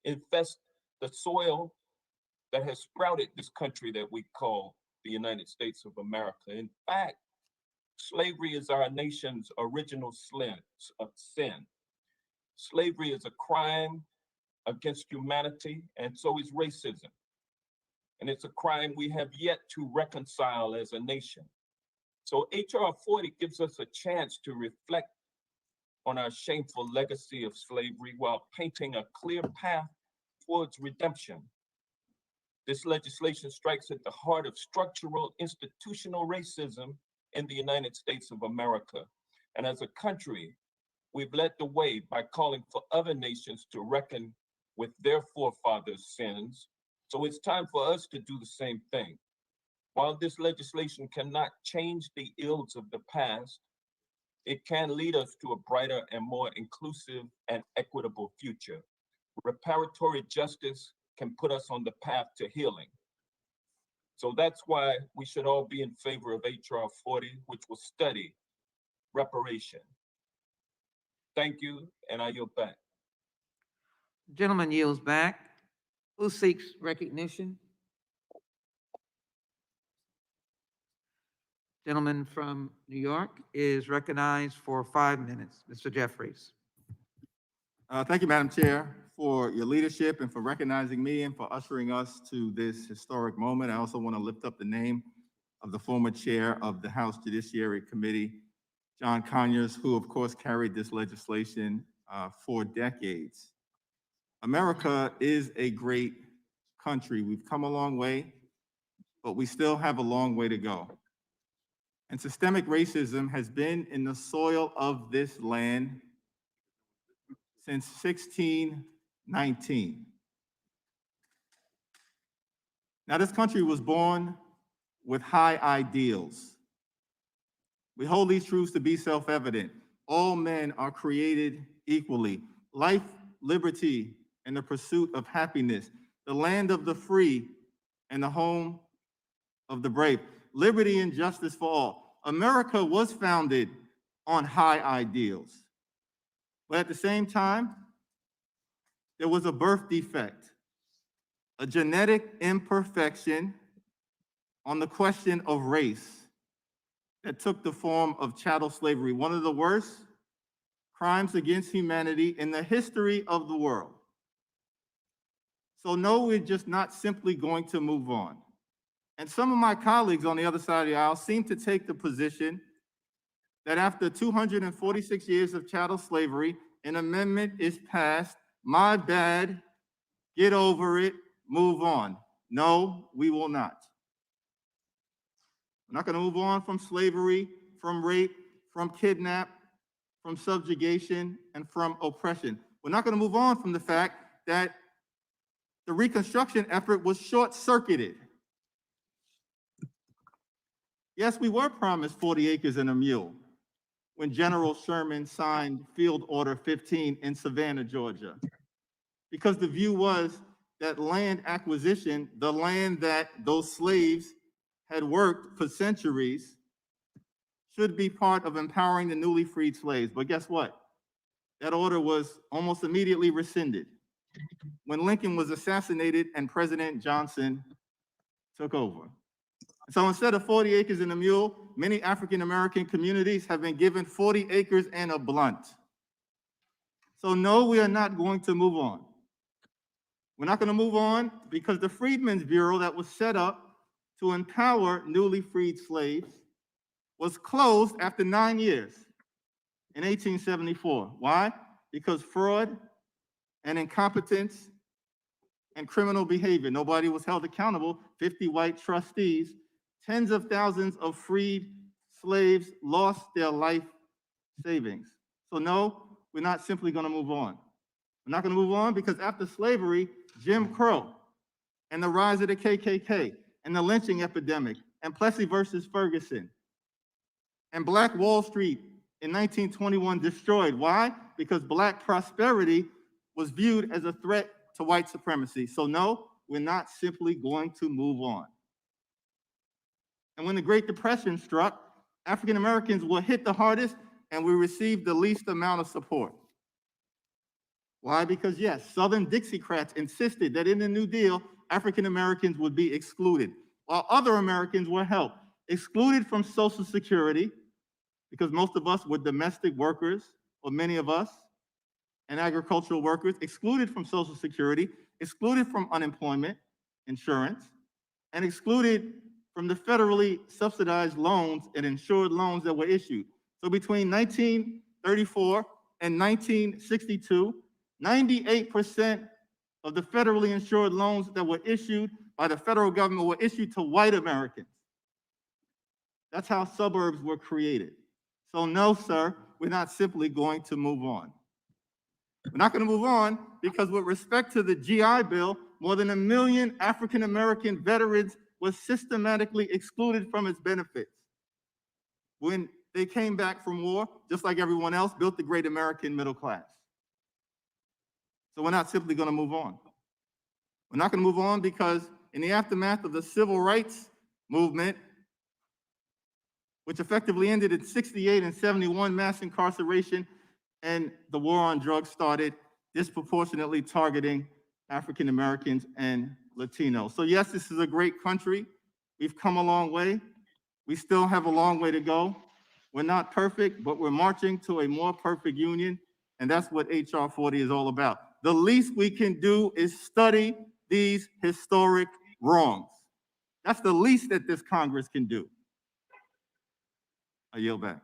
infest the soil that has sprouted this country that we call the United States of America. In fact, slavery is our nation's original sin. Slavery is a crime against humanity, and so is racism. And it's a crime we have yet to reconcile as a nation. So HR 40 gives us a chance to reflect on our shameful legacy of slavery while painting a clear path towards redemption. This legislation strikes at the heart of structural institutional racism in the United States of America. And as a country, we've led the way by calling for other nations to reckon with their forefathers' sins. So it's time for us to do the same thing. While this legislation cannot change the ills of the past, it can lead us to a brighter and more inclusive and equitable future. Reparatory justice can put us on the path to healing. So that's why we should all be in favor of HR 40, which will study reparation. Thank you, and I yield back. Gentleman yields back. Who seeks recognition? Gentleman from New York is recognized for 5 minutes. Mr. Jeffries. Thank you, Madam Chair, for your leadership and for recognizing me and for ushering us to this historic moment. I also want to lift up the name of the former chair of the House Judiciary Committee, John Conyers, who of course carried this legislation for decades. America is a great country. We've come a long way, but we still have a long way to go. And systemic racism has been in the soil of this land since 1619. Now, this country was born with high ideals. We hold these truths to be self-evident. All men are created equally. Life, liberty, and the pursuit of happiness. The land of the free and the home of the brave. Liberty and justice for all. America was founded on high ideals. But at the same time, there was a birth defect, a genetic imperfection on the question of race that took the form of chattel slavery, one of the worst crimes against humanity in the history of the world. So no, we're just not simply going to move on. And some of my colleagues on the other side of the aisle seem to take the position that after 246 years of chattel slavery, an amendment is passed, my bad, get over it, move on. No, we will not. We're not going to move on from slavery, from rape, from kidnap, from subjugation, and from oppression. We're not going to move on from the fact that the Reconstruction effort was short-circuited. Yes, we were promised 40 acres and a mule when General Sherman signed Field Order 15 in Savannah, Georgia, because the view was that land acquisition, the land that those slaves had worked for centuries, should be part of empowering the newly freed slaves. But guess what? That order was almost immediately rescinded when Lincoln was assassinated and President Johnson took over. So instead of 40 acres and a mule, many African-American communities have been given 40 acres and a blunt. So no, we are not going to move on. We're not going to move on because the Freedmen's Bureau that was set up to empower newly freed slaves was closed after 9 years in 1874. Why? Because fraud and incompetence and criminal behavior. Nobody was held accountable. 50 white trustees, tens of thousands of freed slaves lost their life savings. So no, we're not simply going to move on. We're not going to move on because after slavery, Jim Crow and the rise of the KKK and the lynching epidemic and Plessy versus Ferguson and Black Wall Street in 1921 destroyed. Why? Because Black prosperity was viewed as a threat to white supremacy. So no, we're not simply going to move on. And when the Great Depression struck, African Americans were hit the hardest and we received the least amount of support. Why? Because yes, Southern Dixiecrats insisted that in the New Deal, African Americans would be excluded, while other Americans were helped. Excluded from Social Security, because most of us were domestic workers, or many of us, and agricultural workers, excluded from Social Security, excluded from unemployment insurance, and excluded from the federally subsidized loans and insured loans that were issued. So between 1934 and 1962, 98% of the federally insured loans that were issued by the federal government were issued to white Americans. That's how suburbs were created. So no, sir, we're not simply going to move on. We're not going to move on because with respect to the GI Bill, more than 1 million African-American veterans were systematically excluded from its benefits. When they came back from war, just like everyone else, built the great American middle class. So we're not simply going to move on. We're not going to move on because in the aftermath of the civil rights movement, which effectively ended in 68 and 71 mass incarceration, and the war on drugs started, disproportionately targeting African Americans and Latinos. So yes, this is a great country. We've come a long way. We still have a long way to go. We're not perfect, but we're marching to a more perfect union, and that's what HR 40 is all about. The least we can do is study these historic wrongs. That's the least that this Congress can do. I yield back.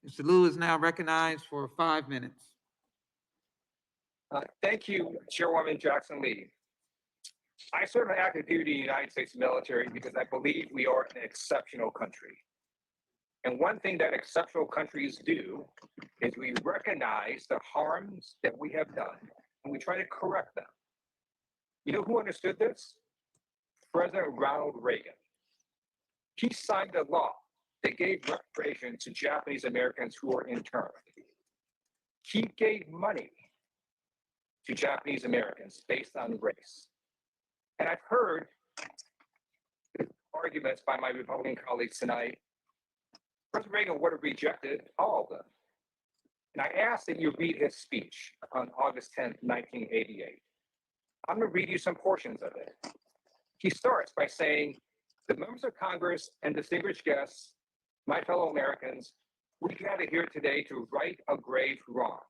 Mr. Liu is now recognized for 5 minutes. Thank you, Chairwoman Jackson Lee. I serve an active duty in the United States military because I believe we are an exceptional country. And one thing that exceptional countries do is we recognize the harms that we have done and we try to correct them. You know who understood this? President Ronald Reagan. He signed a law that gave reparations to Japanese Americans who were interned. He gave money to Japanese Americans based on race. And I've heard arguments by my Republican colleagues tonight. President Reagan would have rejected all of them. And I ask that you read his speech on August 10th, 1988. I'm going to read you some portions of it. He starts by saying, "The members of Congress and distinguished guests, my fellow Americans, we gather here today to right a grave wrong.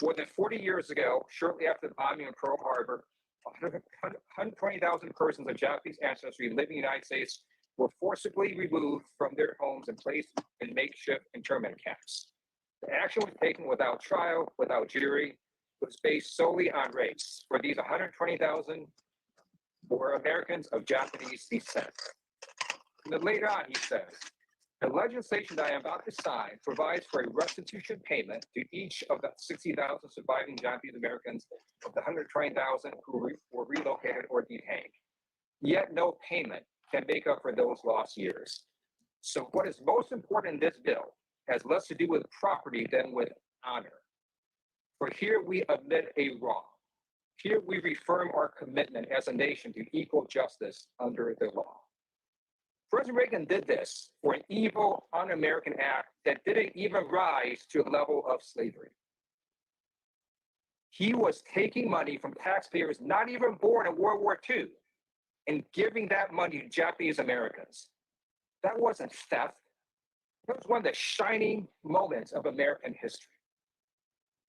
More than 40 years ago, shortly after the bombing of Pearl Harbor, 120,000 persons of Japanese ancestry living in the United States were forcibly removed from their homes and placed in makeshift internment camps. The action was taken without trial, without jury, was based solely on race. For these 120,000 were Americans of Japanese descent." And then later on, he says, "The legislation that I am about to sign provides for a restitution payment to each of the 60,000 surviving Japanese Americans of the 120,000 who were relocated or detained. Yet no payment can make up for those lost years. So what is most important in this bill has less to do with property than with honor. For here we admit a wrong. Here we reaffirm our commitment as a nation to equal justice under the law." President Reagan did this for an evil, un-American act that didn't even rise to a level of slavery. He was taking money from taxpayers not even born in World War II and giving that money to Japanese Americans. That wasn't theft. That was one of the shining moments of American history.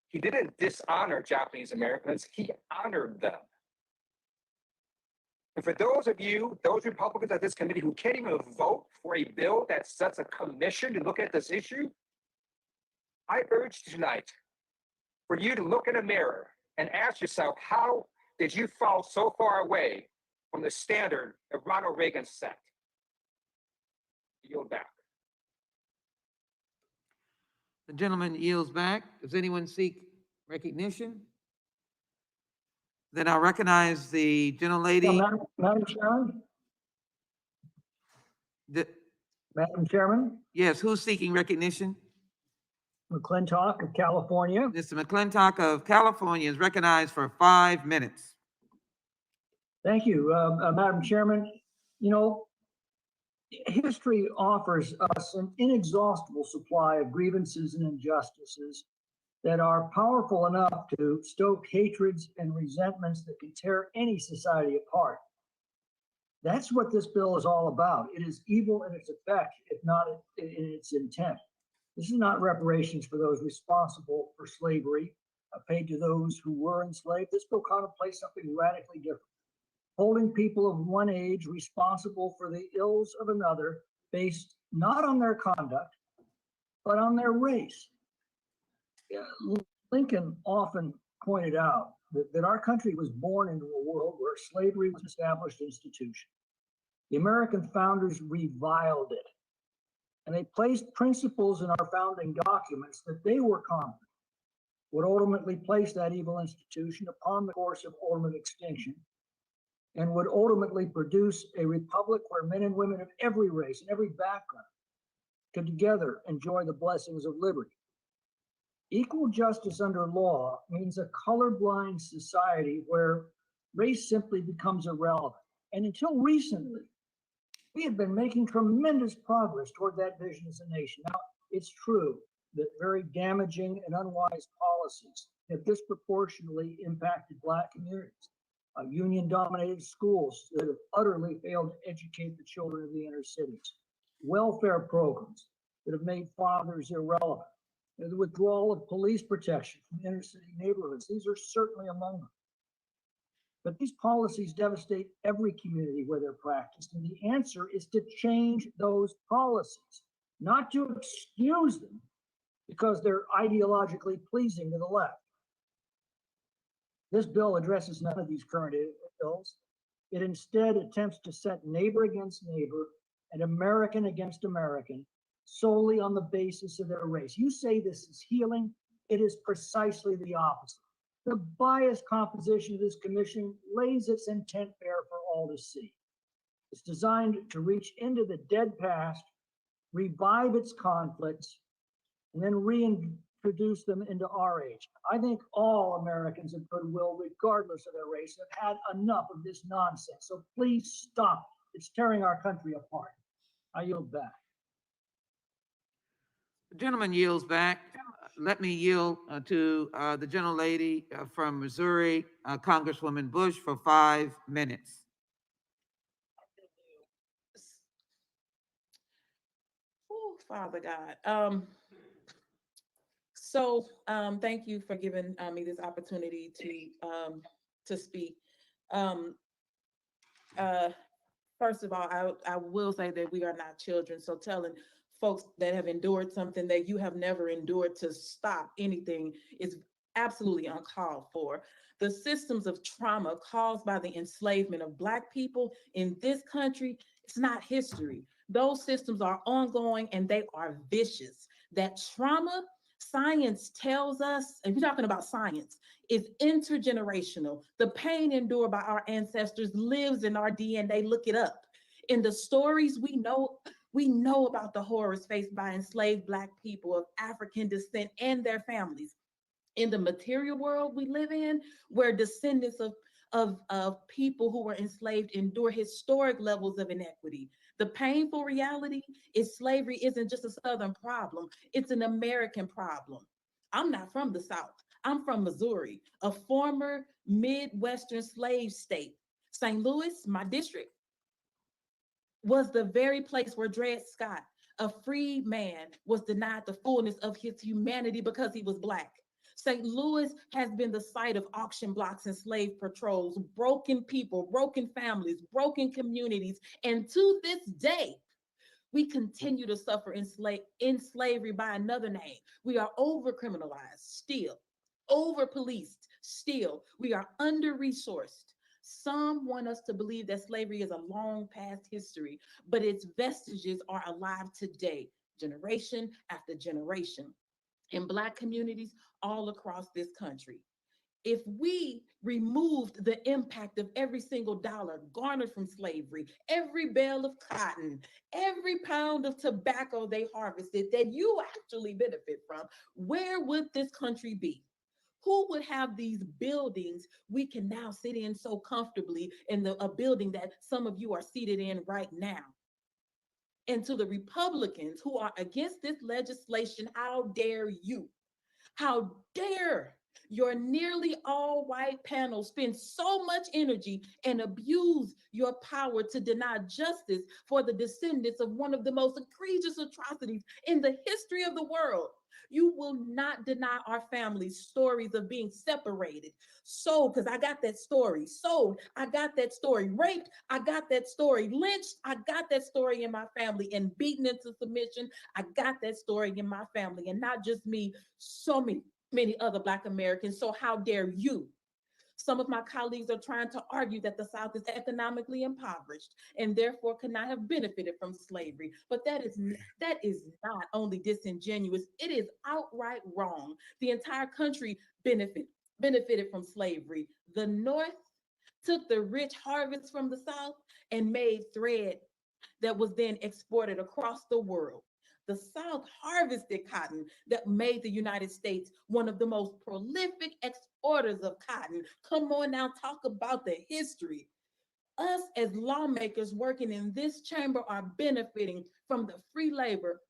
He didn't dishonor Japanese Americans, he honored them. And for those of you, those Republicans at this committee who can't even vote for a bill that sets a commission to look at this issue, I urge tonight for you to look in a mirror and ask yourself, how did you fall so far away from the standard that Ronald Reagan set? Yield back. The gentleman yields back. Does anyone seek recognition? Then I'll recognize the gentlelady. Madam Chairman? Madam Chairman? Yes, who's seeking recognition? McClintock of California. Mr. McClintock of California is recognized for 5 minutes. Thank you, Madam Chairman. You know, History offers us an inexhaustible supply of grievances and injustices that are powerful enough to stoke hatreds and resentments that can tear any society apart. That's what this bill is all about. It is evil in its effect, if not in its intent. This is not reparations for those responsible for slavery, paid to those who were enslaved. This bill contemplates something radically different, holding people of one age responsible for the ills of another based not on their conduct, but on their race. Lincoln often pointed out that our country was born into a world where slavery was an established institution. The American founders reviled it, and they placed principles in our founding documents that they were confident would ultimately place that evil institution upon the course of ultimate extinction, and would ultimately produce a republic where men and women of every race and every background could together enjoy the blessings of liberty. Equal justice under law means a colorblind society where race simply becomes irrelevant. And until recently, we have been making tremendous progress toward that vision as a nation. Now, it's true that very damaging and unwise policies have disproportionately impacted Black communities. Union-dominated schools that have utterly failed to educate the children of the inner cities. Welfare programs that have made fathers irrelevant. The withdrawal of police protection from inner city neighborhoods. These are certainly among them. But these policies devastate every community where they're practiced. And the answer is to change those policies, not to excuse them because they're ideologically pleasing to the left. This bill addresses none of these current ills. It instead attempts to set neighbor against neighbor and American against American solely on the basis of their race. You say this is healing. It is precisely the opposite. The biased composition of this commission lays its intent bare for all to see. It's designed to reach into the dead past, revive its conflicts, and then reintroduce them into our age. I think all Americans of goodwill, regardless of their race, have had enough of this nonsense. So please stop. It's tearing our country apart. I yield back. The gentleman yields back. Let me yield to the gentlelady from Missouri, Congresswoman Bush, for 5 minutes. Oh, Father God. Thank you for giving me this opportunity to speak. First of all, I will say that we are not children. So telling folks that have endured something that you have never endured to stop anything is absolutely uncalled for. The systems of trauma caused by the enslavement of Black people in this country, it's not history. Those systems are ongoing and they are vicious. That trauma, science tells us, and we're talking about science, is intergenerational. The pain endured by our ancestors lives in our DNA. Look it up. In the stories we know about the horrors faced by enslaved Black people of African descent and their families. In the material world we live in, where descendants of people who were enslaved endure historic levels of inequity. The painful reality is slavery isn't just a Southern problem, it's an American problem. I'm not from the South. I'm from Missouri, a former Midwestern slave state. St. Louis, my district, was the very place where Dred Scott, a free man, was denied the fullness of his humanity because he was Black. St. Louis has been the site of auction blocks and slave patrols, broken people, broken families, broken communities. And to this day, we continue to suffer in slavery by another name. We are over-criminalized still, over-policed still. We are under-resourced. Some want us to believe that slavery is a long past history, but its vestiges are alive today, generation after generation, in Black communities all across this country. If we removed the impact of every single dollar garnered from slavery, every bale of cotton, every pound of tobacco they harvested that you actually benefit from, where would this country be? Who would have these buildings we can now sit in so comfortably in a building that some of you are seated in right now? And to the Republicans who are against this legislation, how dare you? How dare your nearly all-white panel spend so much energy and abuse your power to deny justice for the descendants of one of the most egregious atrocities in the history of the world. You will not deny our families stories of being separated, sold, because I got that story, sold, I got that story, raped, I got that story, lynched, I got that story in my family, and beaten into submission, I got that story in my family, and not just me, so many other Black Americans. So how dare you? Some of my colleagues are trying to argue that the South is economically impoverished and therefore could not have benefited from slavery. But that is not only disingenuous, it is outright wrong. The entire country benefited from slavery. The North took the rich harvest from the South and made thread that was then exported across the world. The South harvested cotton that made the United States one of the most prolific exporters of cotton. Come on now, talk about the history. Us as lawmakers working in this chamber are benefiting from the free labor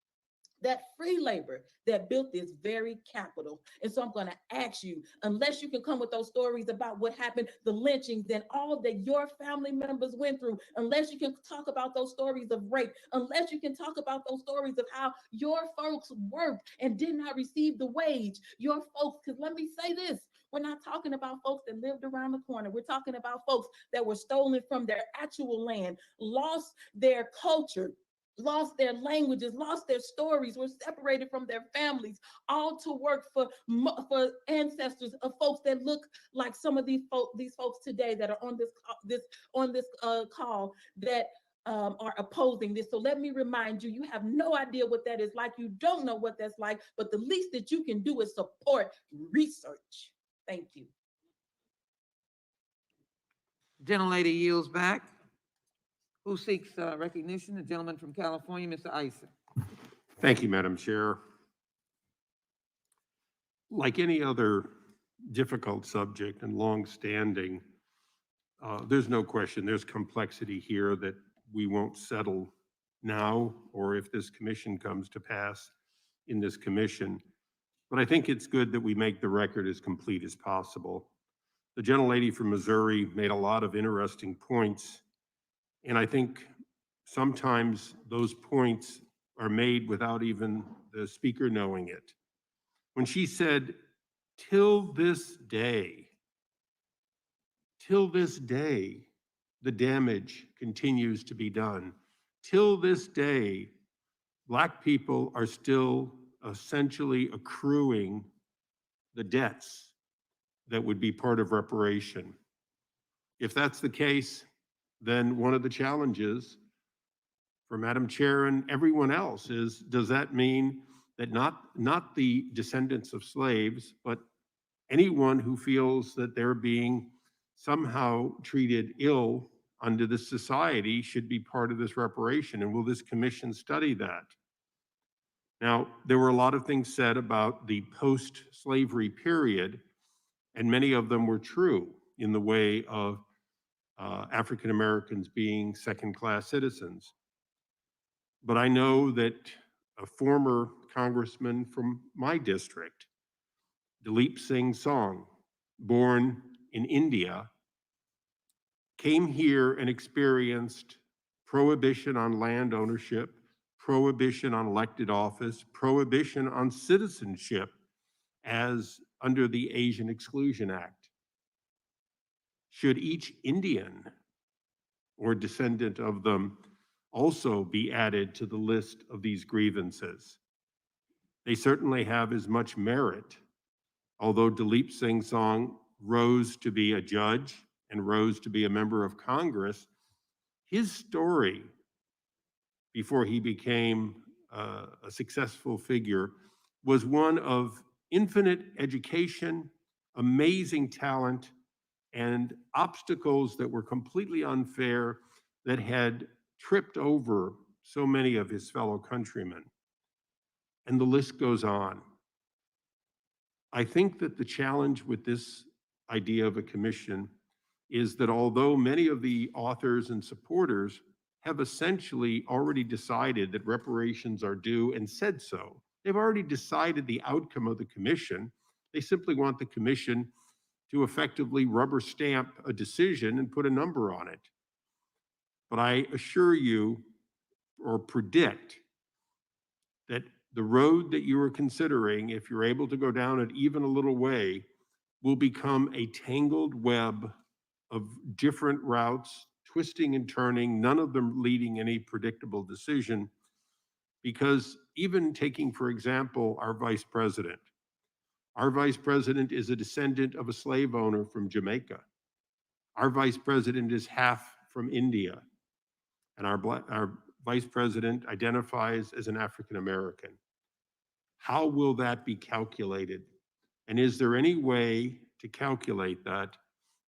that built this very Capitol. And so I'm going to ask you, unless you can come with those stories about what happened, the lynchings and all that your family members went through, unless you can talk about those stories of rape, unless you can talk about those stories of how your folks worked and did not receive the wage, your folks, because let me say this, we're not talking about folks that lived around the corner. We're talking about folks that were stolen from their actual land, lost their culture, lost their languages, lost their stories, were separated from their families, all to work for ancestors of folks that look like some of these folks today that are on this call that are opposing this. So let me remind you, you have no idea what that is like. You don't know what that's like, but the least that you can do is support research. Thank you. Gentlelady yields back. Who seeks recognition? The gentleman from California, Mr. Issa. Thank you, Madam Chair. Like any other difficult subject and longstanding, there's no question there's complexity here that we won't settle now or if this commission comes to pass in this commission. But I think it's good that we make the record as complete as possible. The gentlelady from Missouri made a lot of interesting points, and I think sometimes those points are made without even the speaker knowing it. When she said, till this day, the damage continues to be done. Till this day, Black people are still essentially accruing the debts that would be part of reparation. If that's the case, then one of the challenges for Madam Chair and everyone else is, does that mean that not the descendants of slaves, but anyone who feels that they're being somehow treated ill under this society should be part of this reparation? And will this commission study that? Now, there were a lot of things said about the post-slavery period, and many of them were true in the way of African Americans being second-class citizens. But I know that a former congressman from my district, Dalip Singh Song, born in India, came here and experienced prohibition on land ownership, prohibition on elected office, prohibition on citizenship as under the Asian Exclusion Act. Should each Indian or descendant of them also be added to the list of these grievances? They certainly have as much merit, although Dalip Singh Song rose to be a judge and rose to be a member of Congress. His story before he became a successful figure was one of infinite education, amazing talent, and obstacles that were completely unfair that had tripped over so many of his fellow countrymen. And the list goes on. I think that the challenge with this idea of a commission is that although many of the authors and supporters have essentially already decided that reparations are due and said so. They've already decided the outcome of the commission. They simply want the commission to effectively rubber stamp a decision and put a number on it. But I assure you or predict that the road that you are considering, if you're able to go down it even a little way, will become a tangled web of different routes, twisting and turning, none of them leading any predictable decision. Because even taking, for example, our vice president is a descendant of a slave owner from Jamaica. Our vice president is half from India. And our vice president identifies as an African American. How will that be calculated? And is there any way to calculate that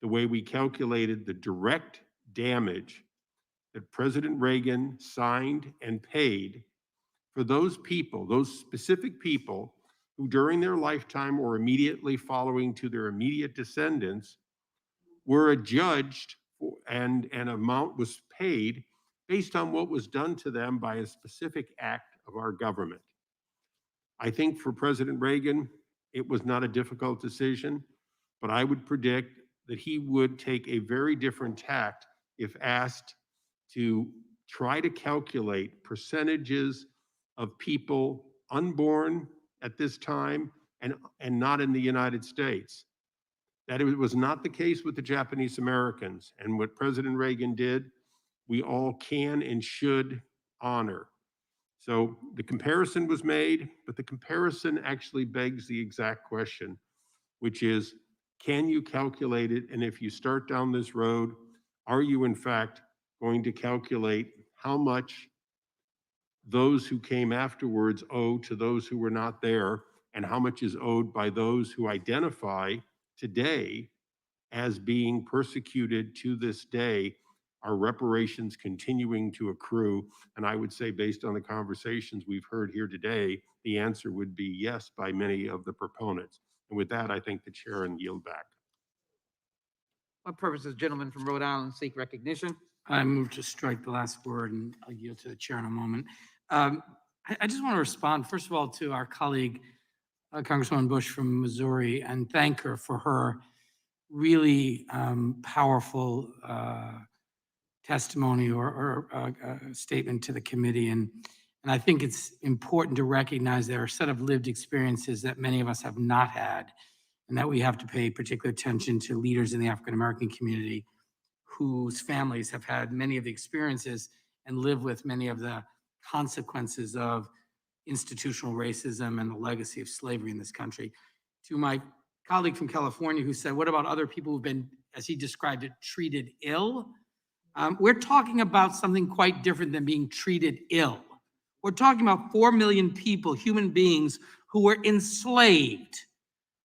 the way we calculated the direct damage that President Reagan signed and paid for those people, those specific people who during their lifetime or immediately following to their immediate descendants were adjudged and an amount was paid based on what was done to them by a specific act of our government. I think for President Reagan, it was not a difficult decision, but I would predict that he would take a very different tact if asked to try to calculate percentages of people unborn at this time and not in the United States. That it was not the case with the Japanese Americans. And what President Reagan did, we all can and should honor. So the comparison was made, but the comparison actually begs the exact question, which is, can you calculate it? And if you start down this road, are you in fact going to calculate how much those who came afterwards owe to those who were not there, and how much is owed by those who identify today as being persecuted to this day? Are reparations continuing to accrue? And I would say, based on the conversations we've heard here today, the answer would be yes by many of the proponents. And with that, I thank the chair and yield back. What purpose does the gentleman from Rhode Island seek recognition? I move to strike the last word, and I'll yield to the chair in a moment. I just want to respond, first of all, to our colleague, Congresswoman Bush from Missouri, and thank her for her really powerful testimony or statement to the committee. And I think it's important to recognize there are a set of lived experiences that many of us have not had, and that we have to pay particular attention to leaders in the African-American community whose families have had many of the experiences and live with many of the consequences of institutional racism and the legacy of slavery in this country. To my colleague from California who said, what about other people who've been, as he described it, treated ill? We're talking about something quite different than being treated ill. We're talking about 4 million people, human beings, who were enslaved,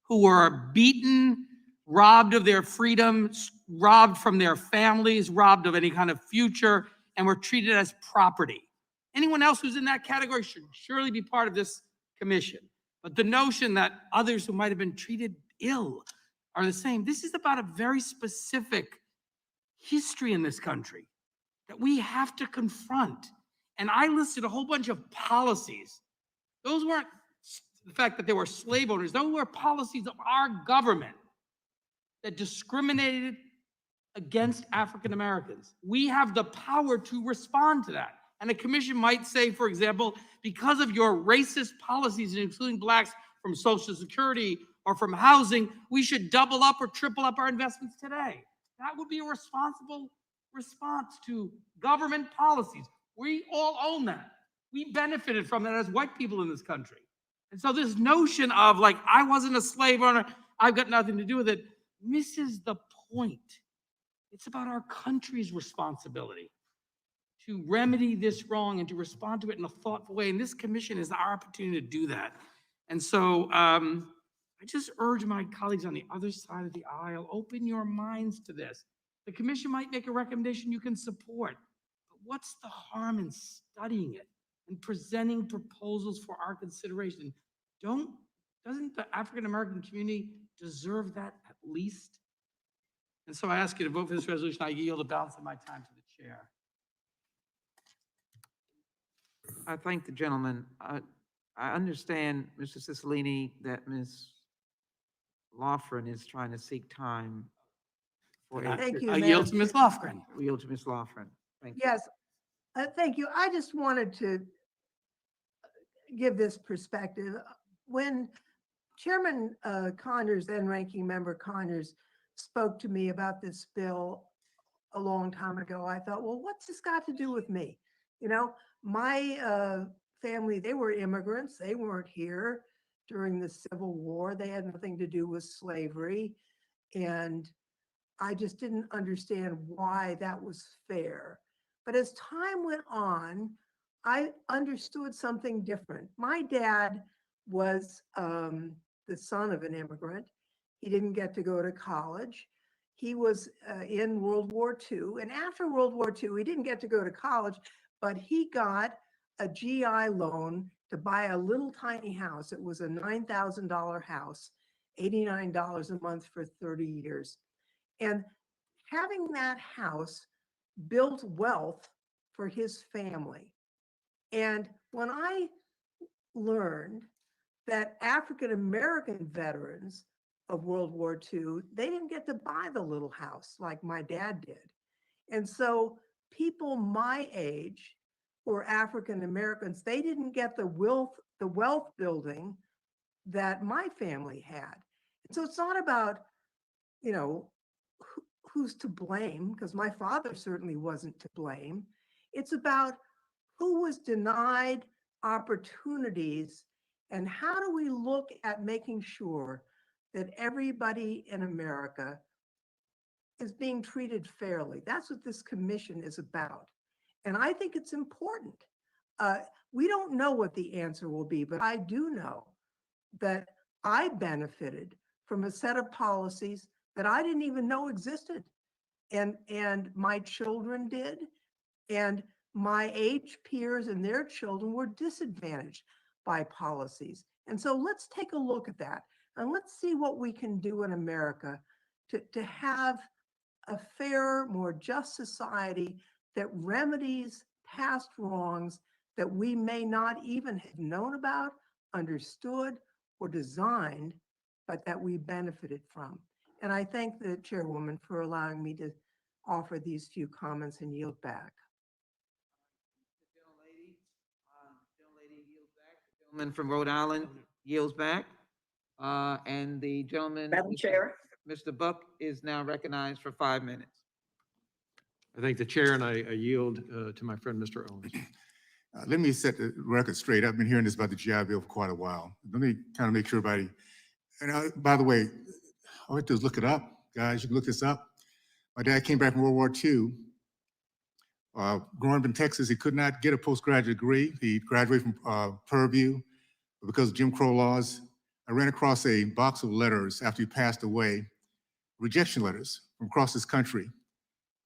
who were beaten, robbed of their freedom, robbed from their families, robbed of any kind of future, and were treated as property. Anyone else who's in that category should surely be part of this commission. But the notion that others who might have been treated ill are the same, this is about a very specific history in this country that we have to confront. And I listed a whole bunch of policies. Those weren't the fact that they were slave owners. Those were policies of our government that discriminated against African Americans. We have the power to respond to that. And a commission might say, for example, because of your racist policies, including blacks from Social Security or from housing, we should double up or triple up our investments today. That would be a responsible response to government policies. We all own that. We benefited from that as white people in this country. And so this notion of like, I wasn't a slave owner, I've got nothing to do with it, misses the point. It's about our country's responsibility to remedy this wrong and to respond to it in a thoughtful way. And this commission is our opportunity to do that. And so I just urge my colleagues on the other side of the aisle, open your minds to this. The commission might make a recommendation you can support, but what's the harm in studying it and presenting proposals for our consideration? Doesn't the African-American community deserve that at least? And so I ask you to vote for this resolution. I yield the balance of my time to the chair. I thank the gentleman. I understand, Mr. Cicilline, that Ms. Lofgren is trying to seek time for a. Thank you, I yield Madam to Ms. Chair. Lofgren. We yield to Ms. Lofgren. Thank you. Yes, thank you. I just wanted to give this perspective. When Chairman Conyers, then Ranking Member Conyers, spoke to me about this bill a long time ago, I thought, well, what's this got to do with me? You know, my family, they were immigrants. They weren't here during the Civil War. They had nothing to do with slavery. And I just didn't understand why that was fair. But as time went on, I understood something different. My dad was the son of an immigrant. He didn't get to go to college. He was in World War II. And after World War II, he didn't get to go to college, but he got a GI loan to buy a little tiny house. It was a $9,000 house, $89 a month for 30 years. And having that house built wealth for his family. And when I learned that African-American veterans of World War II, they didn't get to buy the little house like my dad did. And so people my age who are African-Americans, they didn't get the wealth building that my family had. So it's not about, you know, who's to blame, because my father certainly wasn't to blame. It's about who was denied opportunities and how do we look at making sure that everybody in America is being treated fairly. That's what this commission is about. And I think it's important. We don't know what the answer will be, but I do know that I benefited from a set of policies that I didn't even know existed. And my children did, and my age peers and their children were disadvantaged by policies. And so let's take a look at that and let's see what we can do in America to have a fairer, more just society that remedies past wrongs that we may not even have known about, understood, or designed, but that we benefited from. And I thank the chairwoman for allowing me to offer these few comments and yield back. Gentleman from Rhode Island yields back. And the gentleman. Madam Chair. Mr. Buck is now recognized for 5 minutes. I thank the chair and I yield to my friend, Mr. Owens. Let me set the record straight. I've been hearing this about the GI Bill for quite a while. Let me kind of make sure everybody, and by the way, all I have to do is look it up. Guys, you can look this up. My dad came back from World War II. Growing up in Texas, he could not get a postgraduate degree. He graduated from Purdue, but because of Jim Crow laws, I ran across a box of letters after he passed away, rejection letters from across this country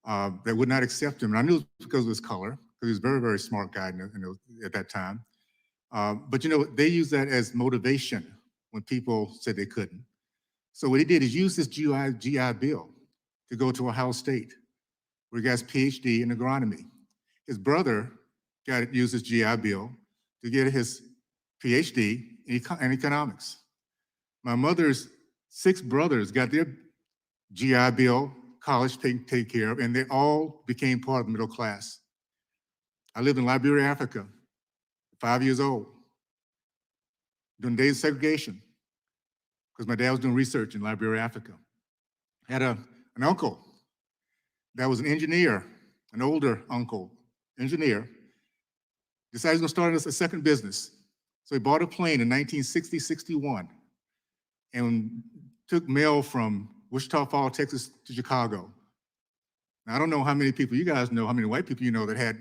that would not accept him. And I knew it was because of his color, because he was a very, very smart guy at that time. But you know, they used that as motivation when people said they couldn't. So what he did is use this GI Bill to go to Ohio State, where he got his PhD in agronomy. His brother used his GI Bill to get his PhD in economics. My mother's 6 brothers got their GI Bill, college taken care of, and they all became part of the middle class. I lived in Liberia, Africa, 5 years old, during days of segregation, because my dad was doing research in Liberia, Africa. I had an uncle that was an engineer, an older uncle, engineer, decided he was going to start a second business. So he bought a plane in 1960-61 and took mail from Wichita Falls, Texas to Chicago. Now, I don't know how many people you guys know, how many white people you know that had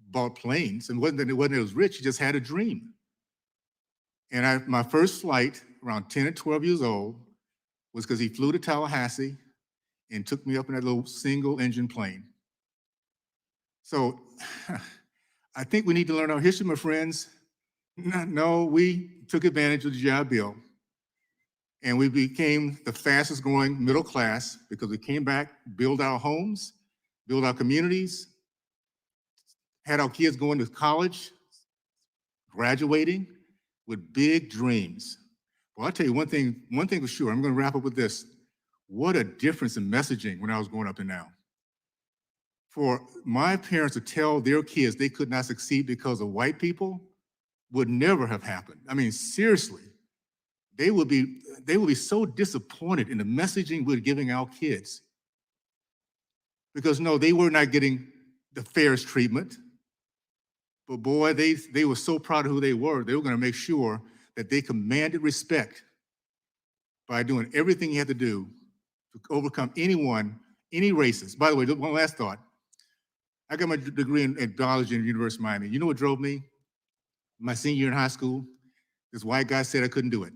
bought planes, and it wasn't that it was rich, he just had a dream. And my first flight, around 10 or 12 years old, was because he flew to Tallahassee and took me up in that little single engine plane. So I think we need to learn our history, my friends. No, we took advantage of the GI Bill and we became the fastest growing middle class because we came back, built our homes, built our communities, had our kids going to college, graduating with big dreams. Well, I'll tell you one thing for sure. I'm going to wrap up with this. What a difference in messaging when I was growing up and now. For my parents to tell their kids they could not succeed because of white people would never have happened. I mean, seriously, they would be so disappointed in the messaging we're giving our kids. Because no, they were not getting the fairest treatment. But boy, they were so proud of who they were. They were going to make sure that they commanded respect by doing everything you had to do to overcome any racist. By the way, one last thought. I got my degree in biology at the University of Miami. You know what drove me? My senior year in high school, this white guy said I couldn't do it.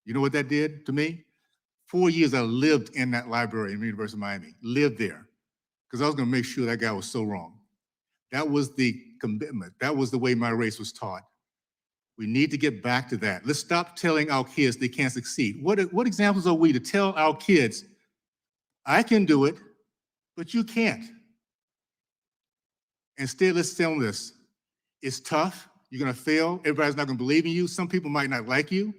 You know what that did to me? 4 years I lived in that library in the University of Miami, lived there, because I was going to make sure that guy was so wrong. That was the commitment. That was the way my race was taught. We need to get back to that. Let's stop telling our kids they can't succeed. What examples are we to tell our kids, I can do it, but you can't? Instead, let's tell them this. It's tough. You're going to fail. Everybody's not going to believe in you. Some people might not like you,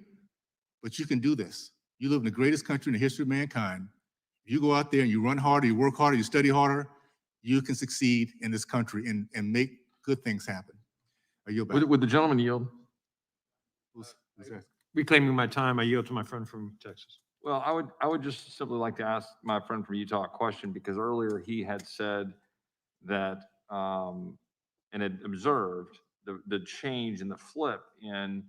but you can do this. You live in the greatest country in the history of mankind. If you go out there and you run harder, you work harder, you study harder, you can succeed in this country and make good things happen. I yield back. Would the gentleman yield? Who's that? Reclaiming my time, I yield to my friend from Texas. Well, I would just simply like to ask my friend from Utah a question, because earlier he had said that and had observed the change and the flip in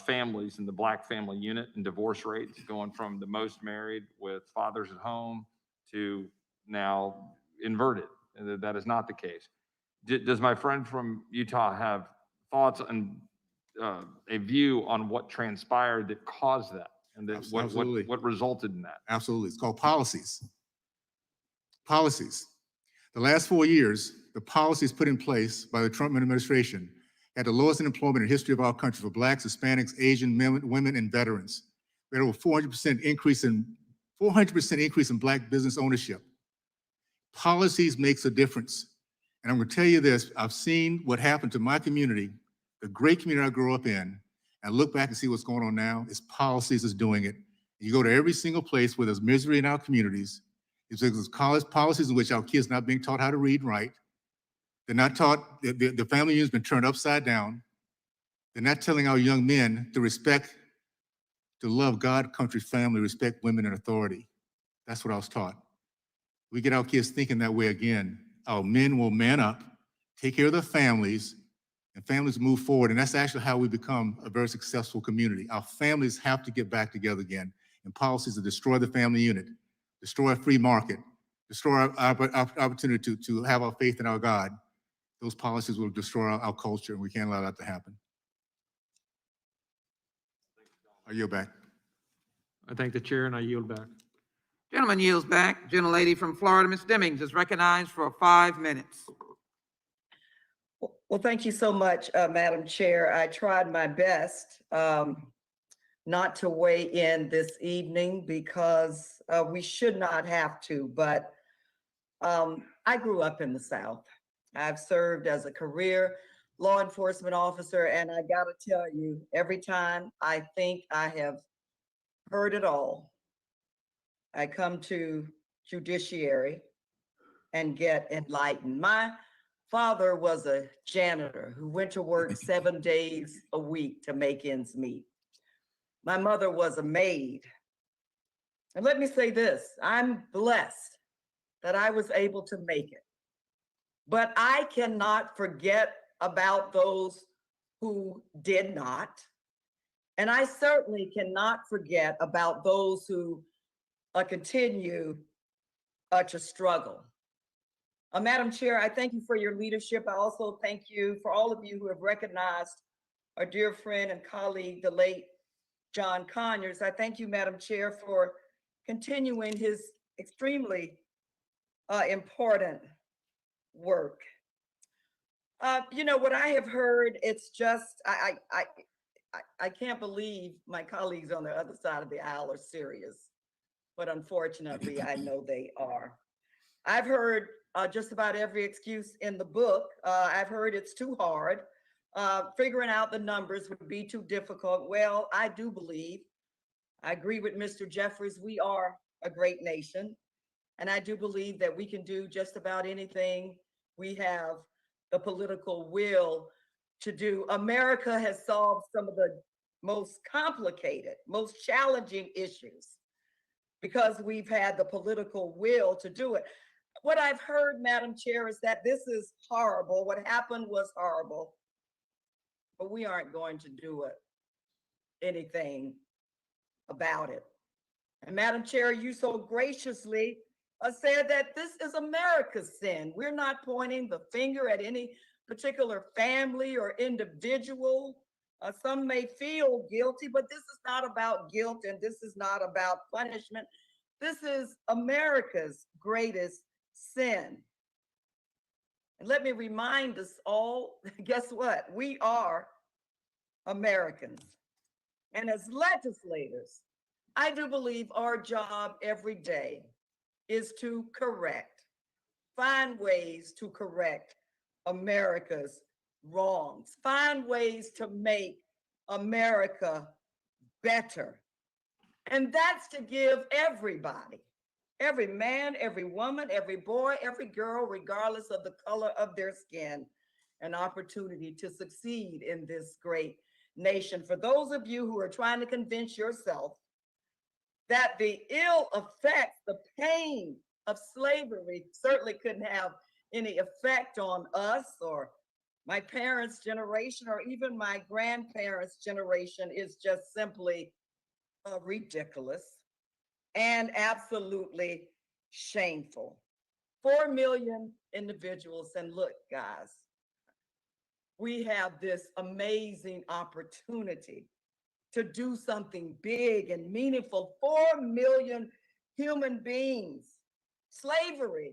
families in the Black family unit and divorce rates going from the most married with fathers at home to now inverted. And that is not the case. Does my friend from Utah have thoughts and a view on what transpired that caused that, and that what resulted in that? Absolutely. It's called policies. Policies. The last 4 years, the policies put in place by the Trump administration had the lowest unemployment in the history of our country for Blacks, Hispanics, Asian women, and veterans. We had over 400% increase in Black business ownership. Policies makes a difference. And I'm going to tell you this, I've seen what happened to my community, the great community I grew up in, and look back and see what's going on now. It's policies that's doing it. You go to every single place where there's misery in our communities. It's because college policies in which our kids not being taught how to read and write. They're not taught, the family unit's been turned upside down. They're not telling our young men to respect, to love God, country, family, respect women and authority. That's what I was taught. We get our kids thinking that way again. Our men will man up, take care of their families, and families move forward. And that's actually how we become a very successful community. Our families have to get back together again. And policies that destroy the family unit, destroy a free market, destroy our opportunity to have our faith in our God. Those policies will destroy our culture, and we can't allow that to happen. I yield back. I thank the chair and I yield back. Gentleman yields back. Gentlelady from Florida, Ms. Demings, is recognized for 5 minutes. Well, thank you so much, Madam Chair. I tried my best not to weigh in this evening because we should not have to, but I grew up in the South. I've served as a career law enforcement officer, and I gotta tell you, every time I think I have heard it all, I come to judiciary and get enlightened. My father was a janitor who went to work 7 days a week to make ends meet. My mother was a maid. And let me say this, I'm blessed that I was able to make it. But I cannot forget about those who did not. And I certainly cannot forget about those who continue to struggle. Madam Chair, I thank you for your leadership. I also thank you for all of you who have recognized our dear friend and colleague, the late John Conyers. I thank you, Madam Chair, for continuing his extremely important work. You know, what I have heard, it's just, I can't believe my colleagues on the other side of the aisle are serious, but unfortunately, I know they are. I've heard just about every excuse in the book. I've heard it's too hard. figuring out the numbers would be too difficult. Well, I do believe, I agree with Mr. Jeffries, we are a great nation. And I do believe that we can do just about anything we have the political will to do. America has solved some of the most complicated, most challenging issues because we've had the political will to do it. What I've heard, Madam Chair, is that this is horrible. What happened was horrible, but we aren't going to do anything about it. And Madam Chair, you so graciously said that this is America's sin. We're not pointing the finger at any particular family or individual. Some may feel guilty, but this is not about guilt and this is not about punishment. This is America's greatest sin. And let me remind us all, guess what? We are Americans. And as legislators, I do believe our job every day is to find ways to correct America's wrongs, find ways to make America better. And that's to give everybody, every man, every woman, every boy, every girl, regardless of the color of their skin, an opportunity to succeed in this great nation. For those of you who are trying to convince yourself that the ill effects, the pain of slavery certainly couldn't have any effect on us or my parents' generation or even my grandparents' generation is just simply ridiculous and absolutely shameful. 4 million individuals, and look, guys, we have this amazing opportunity to do something big and meaningful. 4 million human beings. Slavery,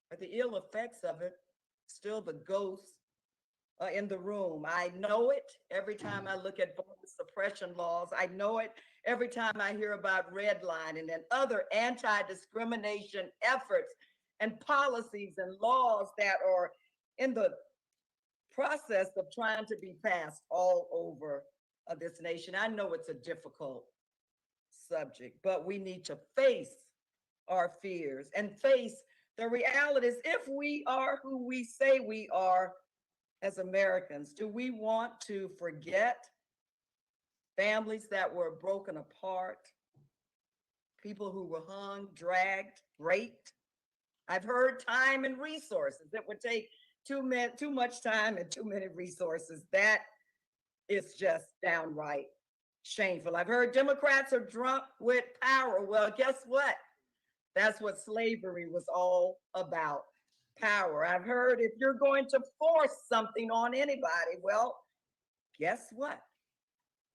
but the ill effects of it, still the ghost in the room. I know it every time I look at voter suppression laws. I know it every time I hear about redlining and other anti-discrimination efforts and policies and laws that are in the process of trying to be passed all over this nation. I know it's a difficult subject, but we need to face our fears and face the realities. If we are who we say we are as Americans, do we want to forget families that were broken apart, people who were hung, dragged, raped? I've heard time and resources. It would take too much time and too many resources. That is just downright shameful. I've heard Democrats are drunk with power. Well, guess what? That's what slavery was all about, power. I've heard if you're going to force something on anybody, well, guess what?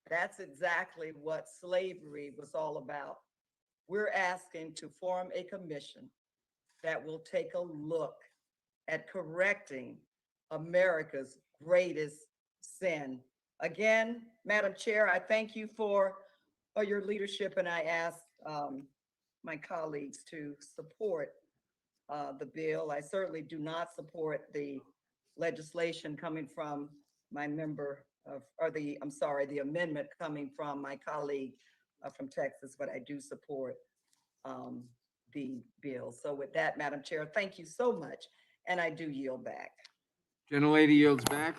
That's exactly what slavery was all about. We're asking to form a commission that will take a look at correcting America's greatest sin. Again, Madam Chair, I thank you for your leadership, and I ask my colleagues to support the bill. I certainly do not support the legislation coming from my member of, the amendment coming from my colleague from Texas, but I do support the bill. So with that, Madam Chair, thank you so much, and I do yield back. Gentlelady yields back.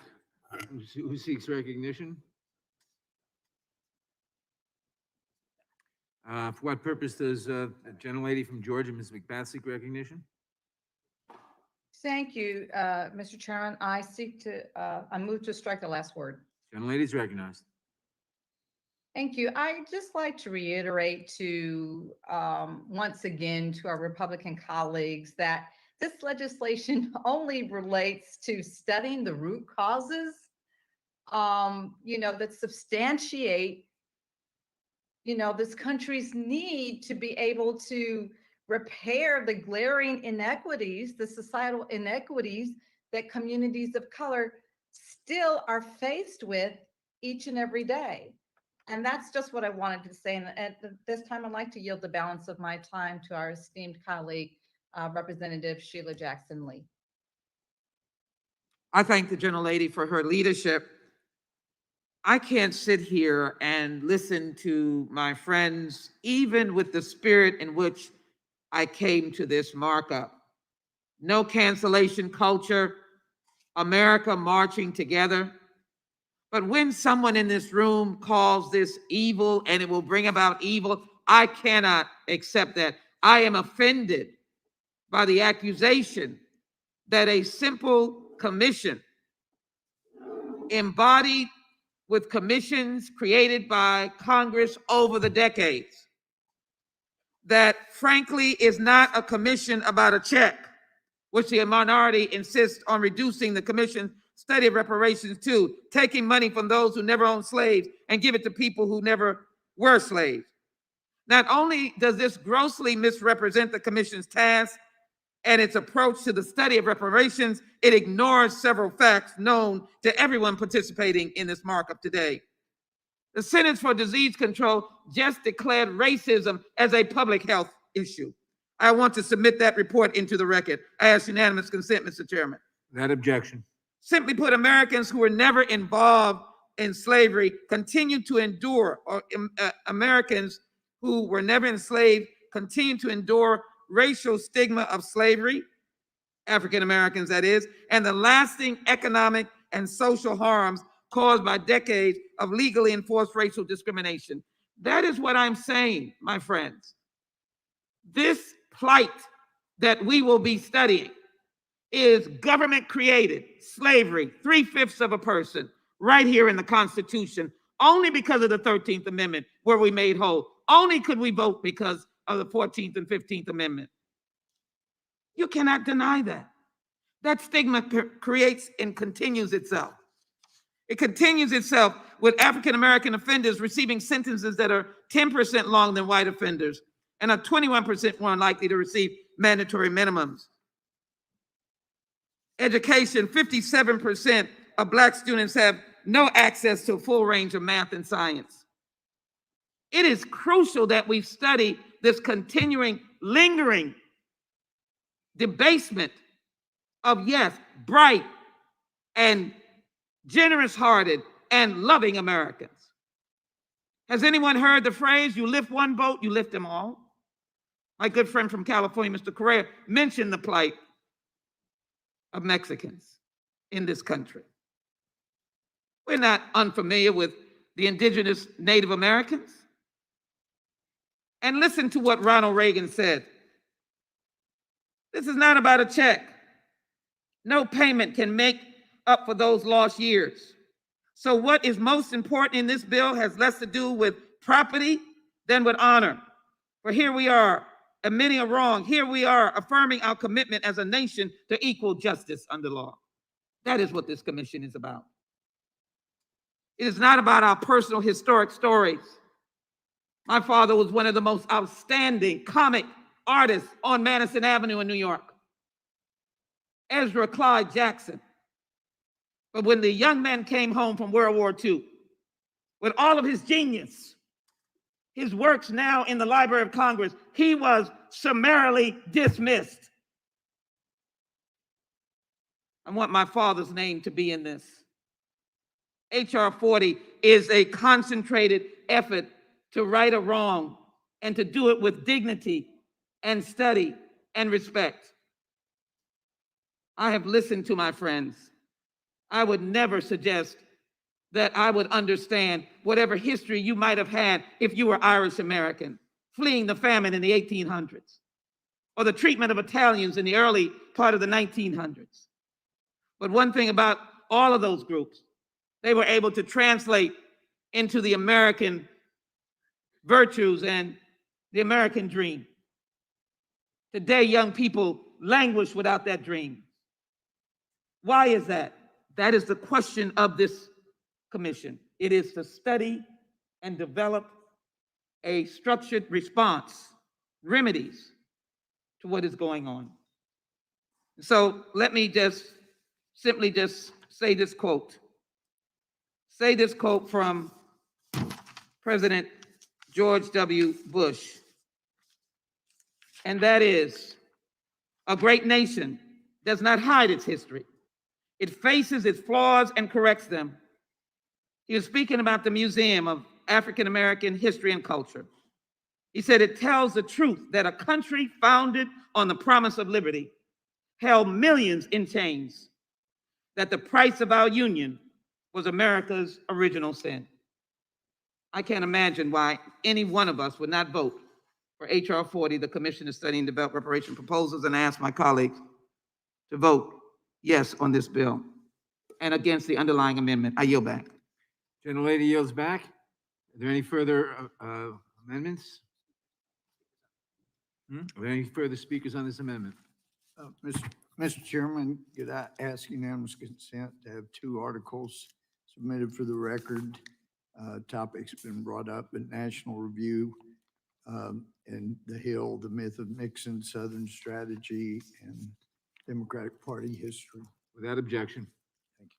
Who seeks recognition? For what purpose does the gentlelady from Georgia, Ms. McBath, seek recognition? Thank you, Mr. Chairman. I move to strike the last word. Gentlelady is recognized. Thank you. I'd just like to reiterate once again to our Republican colleagues that this legislation only relates to studying the root causes, that substantiate, this country's need to be able to repair the glaring inequities, the societal inequities that communities of color still are faced with each and every day. And that's just what I wanted to say. And at this time, I'd like to yield the balance of my time to our esteemed colleague, Representative Sheila Jackson Lee. I thank the gentlelady for her leadership. I can't sit here and listen to my friends, even with the spirit in which I came to this markup. No cancellation culture, America marching together. But when someone in this room calls this evil and it will bring about evil, I cannot accept that. I am offended by the accusation that a simple commission embodied with commissions created by Congress over the decades, that frankly is not a commission about a check, which the minority insists on reducing the commission study of reparations to, taking money from those who never owned slaves and give it to people who never were slaves. Not only does this grossly misrepresent the commission's task and its approach to the study of reparations, it ignores several facts known to everyone participating in this markup today. The Centers for Disease Control just declared racism as a public health issue. I want to submit that report into the record. I ask unanimous consent, Mr. Chairman. That objection. Simply put, Americans who were never involved in slavery continue to endure, or Americans who were never enslaved continue to endure racial stigma of slavery, African Americans that is, and the lasting economic and social harms caused by decades of legally enforced racial discrimination. That is what I'm saying, my friends. This plight that we will be studying is government-created slavery, 3/5 of a person, right here in the Constitution, only because of the 13th Amendment were we made whole. Only could we vote because of the 14th and 15th Amendment. You cannot deny that. That stigma creates and continues itself. It continues itself with African-American offenders receiving sentences that are 10% longer than white offenders and are 21% more likely to receive mandatory minimums. Education, 57% of Black students have no access to a full range of math and science. It is crucial that we study this continuing, lingering debasement of, yes, bright and generous-hearted and loving Americans. Has anyone heard the phrase, you lift one boat, you lift them all? My good friend from California, Mr. Correa, mentioned the plight of Mexicans in this country. We're not unfamiliar with the indigenous Native Americans. And listen to what Ronald Reagan said. This is not about a check. No payment can make up for those lost years. So what is most important in this bill has less to do with property than with honor. For here we are, admitting a wrong. Here we are affirming our commitment as a nation to equal justice under law. That is what this commission is about. It is not about our personal historic stories. My father was one of the most outstanding comic artists on Madison Avenue in New York. Ezra Clyde Jackson. But when the young man came home from World War II, with all of his genius, his works now in the Library of Congress, he was summarily dismissed. I want my father's name to be in this. H.R. 40 is a concentrated effort to right a wrong and to do it with dignity and study and respect. I have listened to my friends. I would never suggest that I would understand whatever history you might have had if you were Irish American, fleeing the famine in the 1800s, or the treatment of Italians in the early part of the 1900s. But one thing about all of those groups, they were able to translate into the American virtues and the American dream. Today, young people languish without that dream. Why is that? That is the question of this commission. It is to study and develop a structured response, remedies to what is going on. So let me simply say this quote. Say this quote from President George W. Bush. And that is, a great nation does not hide its history. It faces its flaws and corrects them. He was speaking about the Museum of African American History and Culture. He said it tells the truth that a country founded on the promise of liberty held millions in chains, that the price of our union was America's original sin. I can't imagine why any one of us would not vote for H.R. 40, the Commission to Study and Develop Reparation Proposals, and I ask my colleagues to vote yes on this bill and against the underlying amendment. I yield back. Gentlelady yields back. Are there any further amendments? Are there any further speakers on this amendment? Mr. Chairman, could I ask unanimous consent to have two articles submitted for the record? Topics been brought up in National Review and The Hill, The Myth of Nixon, Southern Strategy, and Democratic Party History. Without objection. Thank you.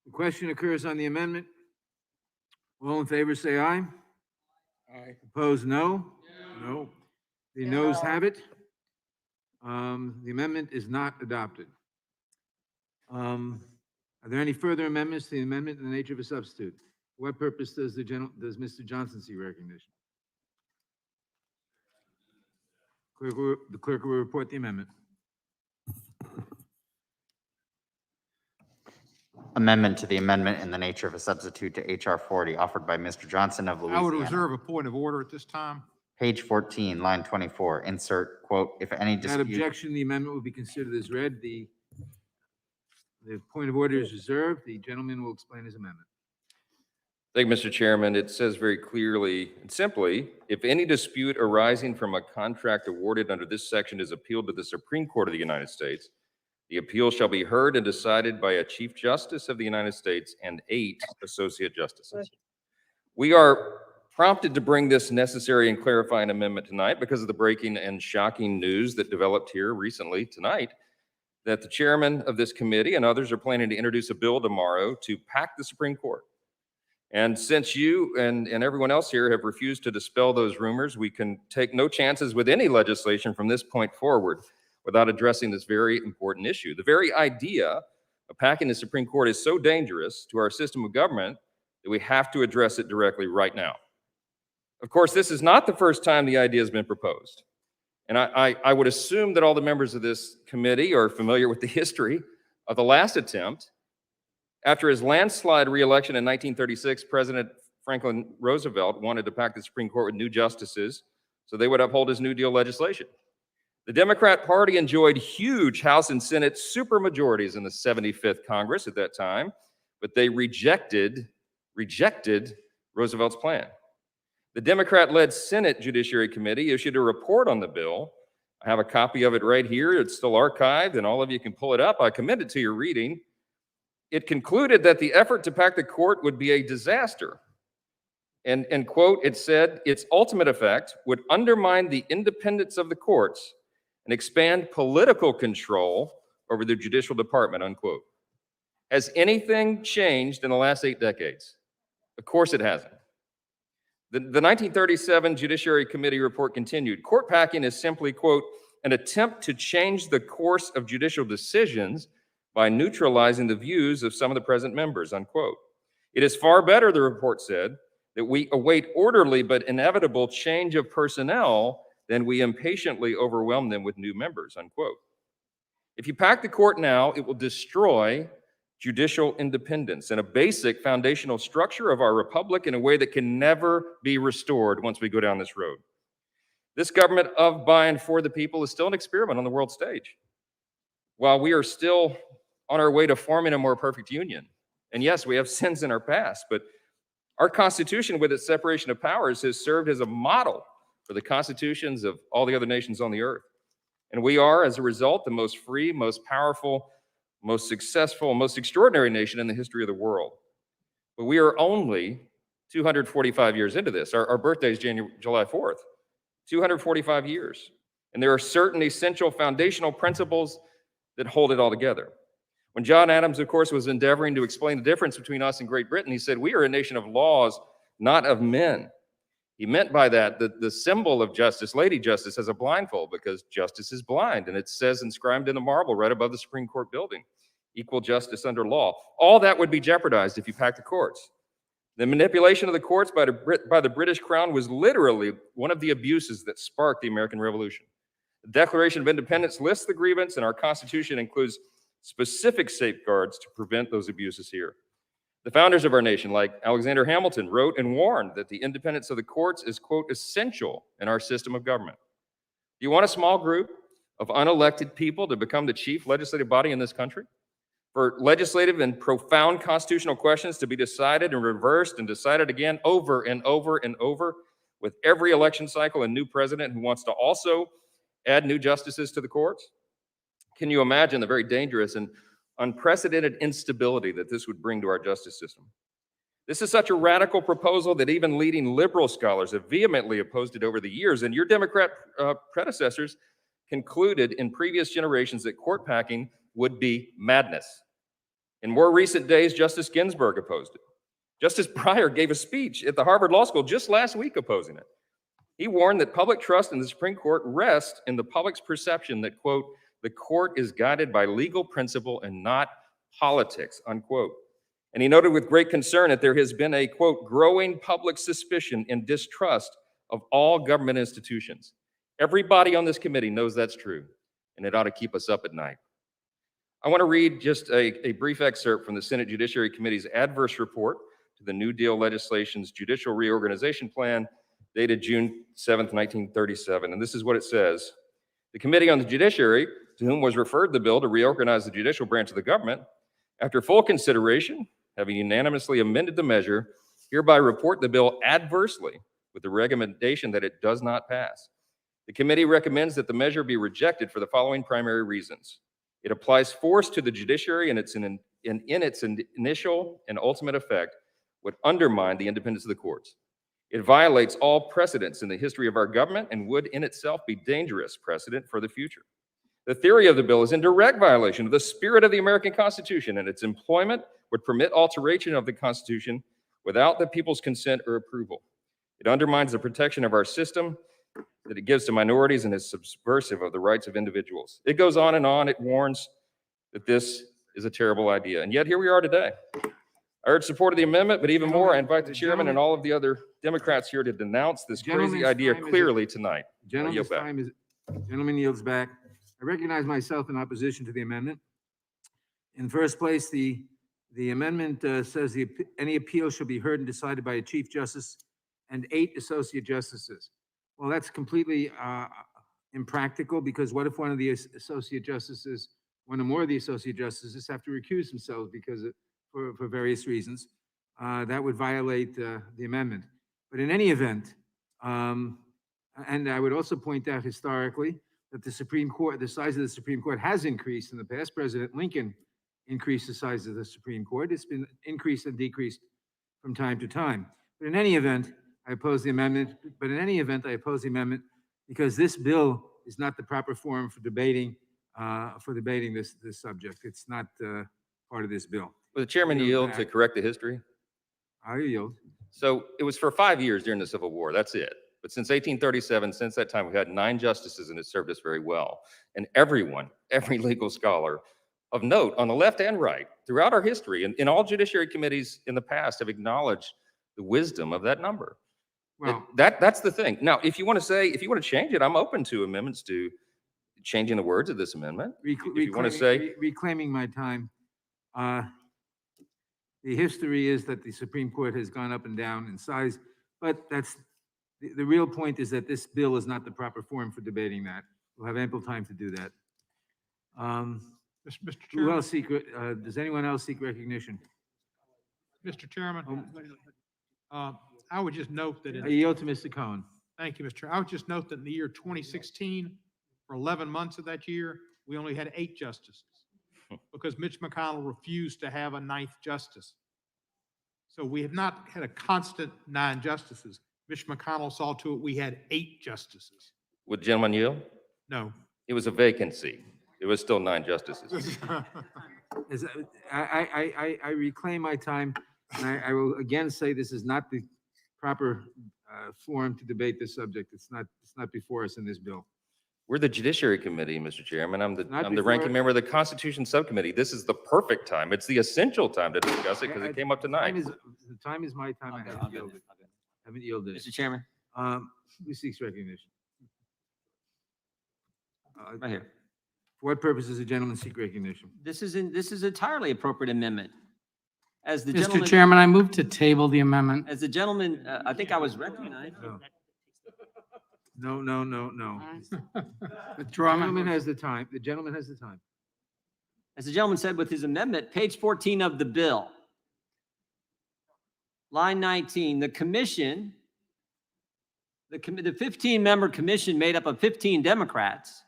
The question occurs on the amendment. All in favor, say aye. Aye. Opposed, no? No. The noes have it. The amendment is not adopted. Are there any further amendments to the amendment in the nature of a substitute? For what purpose does Mr. Johnson seek recognition? The clerk will report the amendment. Amendment to the amendment in the nature of a substitute to H.R. 40, offered by Mr. Johnson of I would Louisiana. reserve a point of order at this time. Page 14, line 24, insert, quote, if any Without dispute. objection, the amendment will be considered as read. The point of order is reserved. The gentleman will explain his amendment. Thank you, Mr. Chairman. It says very clearly and simply, if any dispute arising from a contract awarded under this section is appealed to the Supreme Court of the United States, the appeal shall be heard and decided by a Chief Justice of the United States and 8 Associate Justices. We are prompted to bring this necessary and clarifying amendment tonight because of the breaking and shocking news that developed here recently tonight, that the chairman of this committee and others are planning to introduce a bill tomorrow to pack the Supreme Court. And since you and everyone else here have refused to dispel those rumors, we can take no chances with any legislation from this point forward without addressing this very important issue. The very idea of packing the Supreme Court is so dangerous to our system of government that we have to address it directly right now. Of course, this is not the first time the idea has been proposed. And I would assume that all the members of this committee are familiar with the history of the last attempt. After his landslide re-election in 1936, President Franklin Roosevelt wanted to pack the Supreme Court with new justices so they would uphold his New Deal legislation. The Democrat Party enjoyed huge House and Senate supermajorities in the 75th Congress at that time, but they rejected Roosevelt's plan. The Democrat-led Senate Judiciary Committee issued a report on the bill. I have a copy of it right here. It's still archived, and all of you can pull it up. I commend it to your reading. It concluded that the effort to pack the court would be a disaster. And quote, it said, its ultimate effect would undermine the independence of the courts and expand political control over the judicial department, unquote. Has anything changed in the last 8 decades? Of course it hasn't. The 1937 Judiciary Committee report continued. Court packing is simply, quote, an attempt to change the course of judicial decisions by neutralizing the views of some of the present members, unquote. It is far better, the report said, that we await orderly but inevitable change of personnel than we impatiently overwhelm them with new members, unquote. If you pack the court now, it will destroy judicial independence and a basic foundational structure of our republic in a way that can never be restored once we go down this road. This government of, by, and for the people is still an experiment on the world stage. While we are still on our way to forming a more perfect union, and yes, we have sins in our past, but our Constitution, with its separation of powers, has served as a model for the constitutions of all the other nations on the earth. And we are, as a result, the most free, most powerful, most successful, most extraordinary nation in the history of the world. But we are only 245 years into this. Our birthday is July 4th, 245 years. And there are certain essential foundational principles that hold it all together. When John Adams, of course, was endeavoring to explain the difference between us and Great Britain, he said, we are a nation of laws, not of men. He meant by that the symbol of justice, Lady Justice, has a blindfold because justice is blind, and it says inscribed in the marble right above the Supreme Court building. equal justice under law. All that would be jeopardized if you packed the courts. The manipulation of the courts by the British Crown was literally one of the abuses that sparked the American Revolution. The Declaration of Independence lists the grievance, and our Constitution includes specific safeguards to prevent those abuses here. The founders of our nation, like Alexander Hamilton, wrote and warned that the independence of the courts is, quote, essential in our system of government. Do you want a small group of unelected people to become the chief legislative body in this country? For legislative and profound constitutional questions to be decided and reversed and decided again over and over and over with every election cycle and new president who wants to also add new justices to the courts? Can you imagine the very dangerous and unprecedented instability that this would bring to our justice system? This is such a radical proposal that even leading liberal scholars have vehemently opposed it over the years, and your Democrat predecessors concluded in previous generations that court packing would be madness. In more recent days, Justice Ginsburg opposed it. Justice Breyer gave a speech at the Harvard Law School just last week opposing it. He warned that public trust in the Supreme Court rests in the public's perception that, quote, the court is guided by legal principle and not politics, unquote. And he noted with great concern that there has been a, quote, growing public suspicion and distrust of all government institutions. Everybody on this committee knows that's true, and it ought to keep us up at night. I want to read just a brief excerpt from the Senate Judiciary Committee's adverse report to the New Deal legislation's judicial reorganization plan dated June 7th, 1937. And this is what it says. The Committee on the Judiciary, to whom was referred the bill to reorganize the judicial branch of the government, after full consideration, having unanimously amended the measure, hereby report the bill adversely with the recommendation that it does not pass. The committee recommends that the measure be rejected for the following primary reasons. It applies force to the judiciary and in its initial and ultimate effect would undermine the independence of the courts. It violates all precedents in the history of our government and would in itself be dangerous precedent for the future. The theory of the bill is in direct violation of the spirit of the American Constitution, and its employment would permit alteration of the Constitution without the people's consent or approval. It undermines the protection of our system that it gives to minorities and is subversive of the rights of individuals. It goes on and on. It warns that this is a terrible idea. And yet here we are today. I urge support of the amendment, but even more, I invite the chairman and all of the other Democrats here to denounce this crazy idea clearly tonight. Gentleman yields back. I recognize myself in opposition to the amendment. In the first place, the amendment says any appeal shall be heard and decided by a Chief Justice and 8 Associate Justices. Well, that's completely impractical, because what if one of the Associate Justices, one or more of the Associate Justices have to recuse themselves because for various reasons? That would violate the amendment. But in any event, and I would also point out historically that the Supreme Court, the size of the Supreme Court has increased in the past. President Lincoln increased the size of the Supreme Court. It's been increased and decreased from time to time. But in any event, I oppose the amendment. But in any event, I oppose the amendment because this bill is not the proper forum for debating this subject. It's not part of this bill. Will the chairman yield to correct the history? I yield. So it was for 5 years during the Civil War. That's it. But since 1837, since that time, we've had 9 justices, and it served us very well. And everyone, every legal scholar of note on the left and right throughout our history and in all judiciary committees in the past have acknowledged the wisdom of that number. Well, that's the thing. Now, if you want to change it, I'm open to amendments to changing the words of this amendment. If you want to say reclaiming my time. The history is that the Supreme Court has gone up and down in size, but that's the real point is that this bill is not the proper forum for debating that. We'll have ample time to do that. Mr. Who Chairman, else does anyone else seek recognition? Mr. Chairman, I would just note that I yield to Mr. Cohen. thank you, Mr. Chair. I would just note that in the year 2016, for 11 months of that year, we only had 8 justices because Mitch McConnell refused to have a 9th justice. So we have not had a constant 9 justices. Mitch McConnell saw to it we had 8 justices. Would the gentleman yield? No. It was a vacancy. It was still 9 justices. I reclaim my time, and I will again say this is not the proper forum to debate this subject. It's not before us in this bill. We're the Judiciary Committee, Mr. Chairman. I'm the Not ranking before- member of the Constitution Subcommittee. This is the perfect time. It's the essential time to discuss it because it came up tonight. The time is my time. I haven't yielded. Haven't yielded. Mr. Chairman, Who seeks recognition? right here. For what purpose does the gentleman seek recognition? This is entirely appropriate amendment. As the Mr. gentleman. Chairman, I move to table the amendment. As the gentleman, I think I was recognized. No. No. Withdraw The my gentleman motion. has the time. The gentleman has the time. As the gentleman said with his amendment, page 14 of the bill. Line 19, the commission, the 15-member commission made up of 15 Democrats.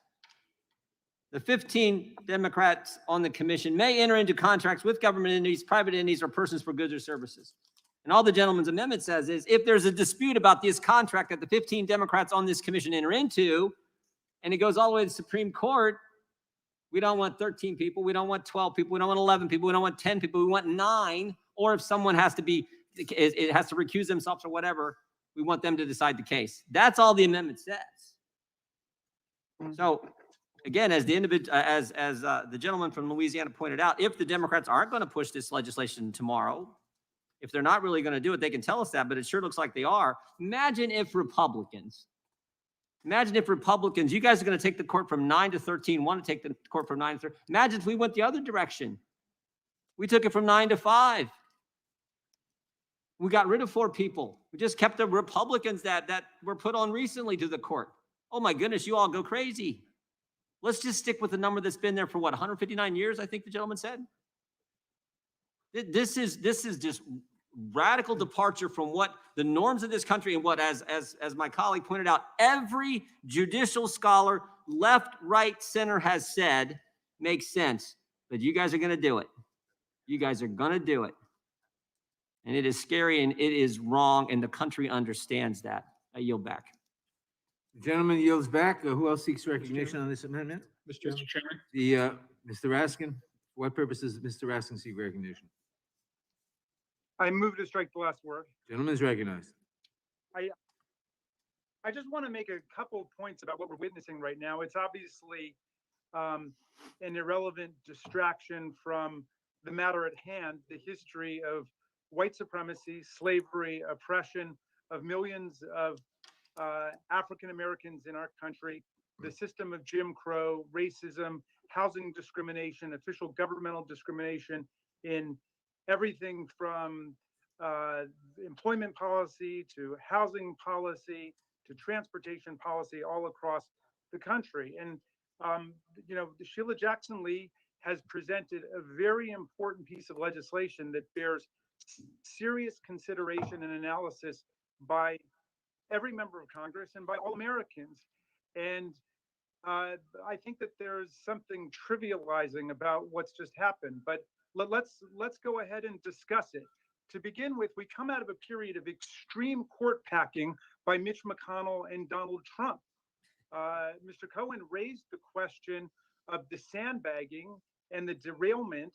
The 15 Democrats on the commission may enter into contracts with government entities, private entities, or persons for goods or services. And all the gentleman's amendment says is if there's a dispute about this contract that the 15 Democrats on this commission enter into, and it goes all the way to the Supreme Court, we don't want 13 people, we don't want 12 people, we don't want 11 people, we don't want 10 people, we want 9, or if someone has to be, it has to recuse themselves or whatever, we want them to decide the case. That's all the amendment says. So again, as the individual, as the gentleman from Louisiana pointed out, if the Democrats aren't going to push this legislation tomorrow, if they're not really going to do it, they can tell us that, but it sure looks like they are. Imagine if Republicans, you guys are going to take the court from 9 to 13, want to take the court from 9 to 13. Imagine if we went the other direction. We took it from 9 to 5. We got rid of 4 people. We just kept the Republicans that were put on recently to the court. Oh my goodness, you all go crazy. Let's just stick with the number that's been there for what, 159 years, I think the gentleman said? This is just radical departure from what the norms of this country and what, as my colleague pointed out, every judicial scholar, left, right, center has said makes sense. But you guys are going to do it. You guys are going to do it. And it is scary and it is wrong, and the country understands that. I yield back. The gentleman yields back. Who else seeks recognition on this amendment? Mr. Chairman. Mr. Raskin, for what purpose does Mr. Raskin seek recognition? I move to strike the last word. Gentleman is recognized. I just want to make a couple of points about what we're witnessing right now. It's obviously an irrelevant distraction from the matter at hand, the history of white supremacy, slavery, oppression of millions of African Americans in our country, the system of Jim Crow, racism, housing discrimination, official governmental discrimination in everything from employment policy to housing policy to transportation policy all across the country. And, Sheila Jackson Lee has presented a very important piece of legislation that bears serious consideration and analysis by every member of Congress and by all Americans. And I think that there's something trivializing about what's just happened, but let's go ahead and discuss it. To begin with, we come out of a period of extreme court packing by Mitch McConnell and Donald Trump. Mr. Cohen raised the question of the sandbagging and the derailment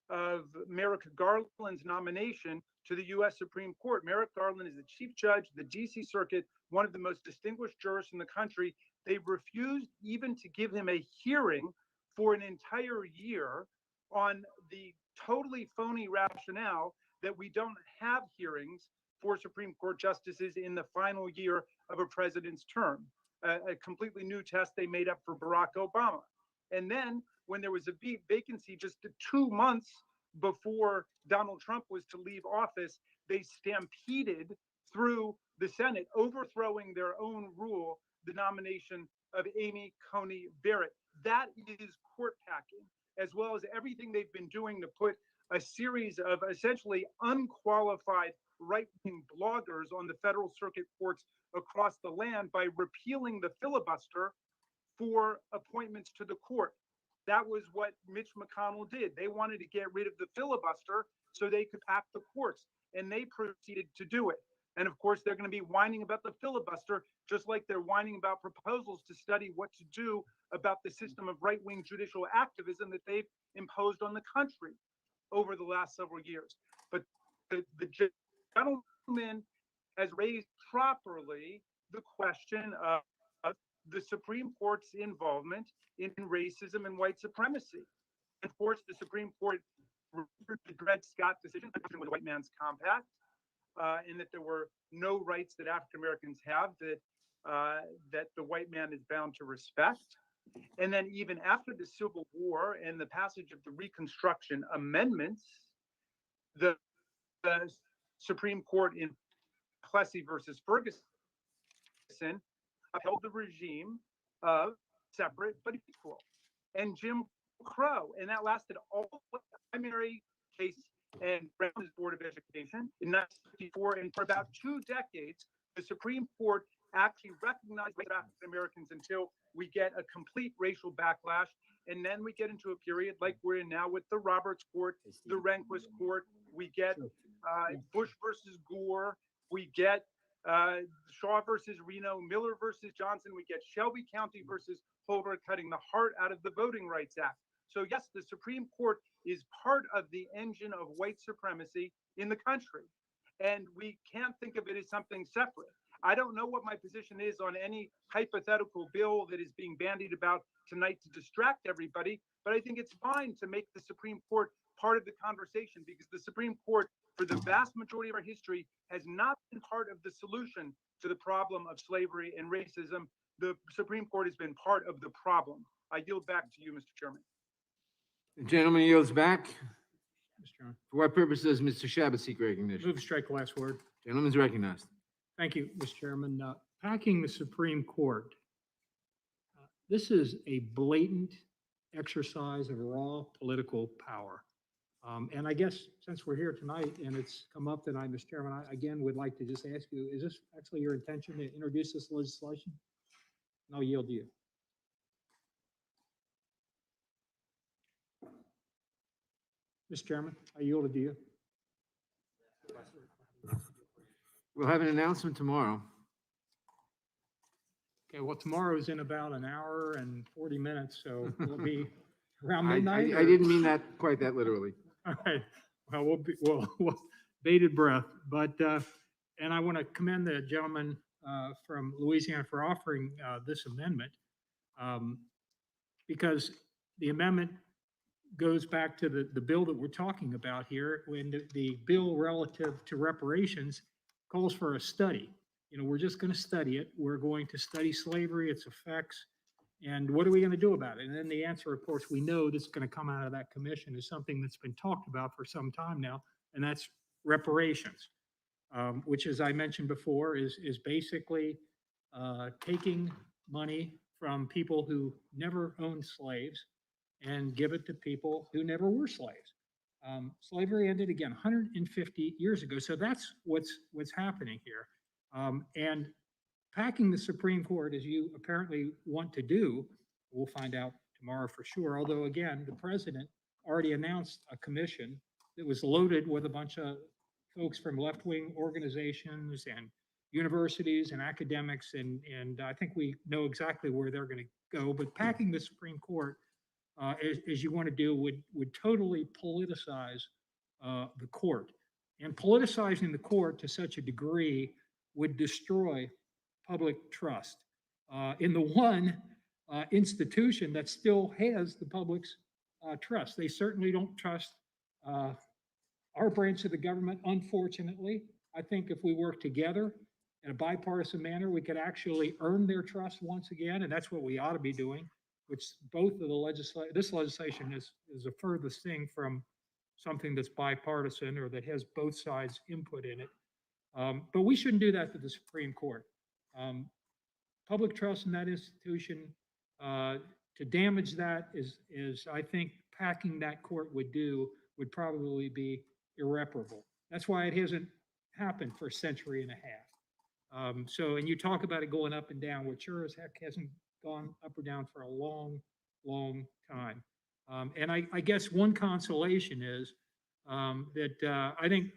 of Merrick Garland's nomination to the U.S. Supreme Court. Merrick Garland is the Chief Judge of the D.C. Circuit, one of the most distinguished jurists in the country. They refused even to give him a hearing for an entire year on the totally phony rationale that we don't have hearings for Supreme Court justices in the final year of a president's term, a completely new test they made up for Barack Obama. And then when there was a vacancy just 2 months before Donald Trump was to leave office, they stampeded through the Senate, overthrowing their own rule, the nomination of Amy Coney Barrett. That is court packing, as well as everything they've been doing to put a series of essentially unqualified right-wing bloggers on the federal circuit courts across the land by repealing the filibuster for appointments to the court. That was what Mitch McConnell did. They wanted to get rid of the filibuster so they could pack the courts, and they proceeded to do it. And of course, they're going to be whining about the filibuster, just like they're whining about proposals to study what to do about the system of right-wing judicial activism that they've imposed on the country over the last several years. But the gentleman has raised properly the question of the Supreme Court's involvement in racism and white supremacy. And forced the Supreme Court the Dred Scott decision with the white man's compact, in that there were no rights that African Americans have that the white man is bound to respect. And then even after the Civil War and the passage of the Reconstruction Amendments, the Supreme Court in Plessy versus Ferguson upheld the regime of separate but equal. And Jim Crow, and that lasted all the primary case and Brown's Board of Education in 1954, and for about 2 decades, the Supreme Court actually recognized African Americans until we get a complete racial backlash, and then we get into a period like we're in now with the Roberts Court, the Rehnquist Court. We get Bush versus Gore. We get Shaw versus Reno, Miller versus Johnson. We get Shelby County versus Holder, cutting the heart out of the Voting Rights Act. So yes, the Supreme Court is part of the engine of white supremacy in the country, and we can't think of it as something separate. I don't know what my position is on any hypothetical bill that is being bandied about tonight to distract everybody, but I think it's fine to make the Supreme Court part of the conversation, because the Supreme Court, for the vast majority of our history, has not been part of the solution to the problem of slavery and racism. The Supreme Court has been part of the problem. I yield back to you, Mr. Chairman. The gentleman yields back. Mr. Chairman. For what purpose does Mr. Shabbat seek recognition? Move to strike the last word. Gentleman's recognized. Thank you, Mr. Chairman. Packing the Supreme Court. This is a blatant exercise of raw political power. And I guess since we're here tonight and it's come up tonight, Mr. Chairman, I again would like to just ask you, is this actually your intention to introduce this legislation? And I'll yield to you. Mr. Chairman, I yield to you. We'll have an announcement tomorrow. Okay, well, tomorrow is in about an hour and 40 minutes, so we'll be around midnight. I didn't mean that quite that literally. All right, well, we'll bated breath, but, and I want to commend the gentleman from Louisiana for offering this amendment, because the amendment goes back to the bill that we're talking about here, when the bill relative to reparations calls for a study. You know, we're just going to study it. We're going to study slavery, its effects, and what are we going to do about it? And then the answer, of course, we know that's going to come out of that commission is something that's been talked about for some time now, and that's reparations, which, as I mentioned before, is basically taking money from people who never owned slaves and give it to people who never were slaves. Slavery ended again 150 years ago, so that's what's happening here. And packing the Supreme Court, as you apparently want to do, we'll find out tomorrow for sure. Although again, the president already announced a commission that was loaded with a bunch of folks from left-wing organizations and universities and academics, and I think we know exactly where they're going to go. But packing the Supreme Court, as you want to do, would totally politicize the court. And politicizing the court to such a degree would destroy public trust in the one institution that still has the public's trust. They certainly don't trust our branch of the government, unfortunately. I think if we work together in a bipartisan manner, we could actually earn their trust once again, and that's what we ought to be doing, which both of the this legislation is the furthest thing from something that's bipartisan or that has both sides' input in it. But we shouldn't do that to the Supreme Court. Public trust in that institution, to damage that is I think packing that court would do, would probably be irreparable. That's why it hasn't happened for a century and a half. So, and you talk about it going up and down, which sure as heck hasn't gone up or down for a long, long time. And I guess one consolation is that I think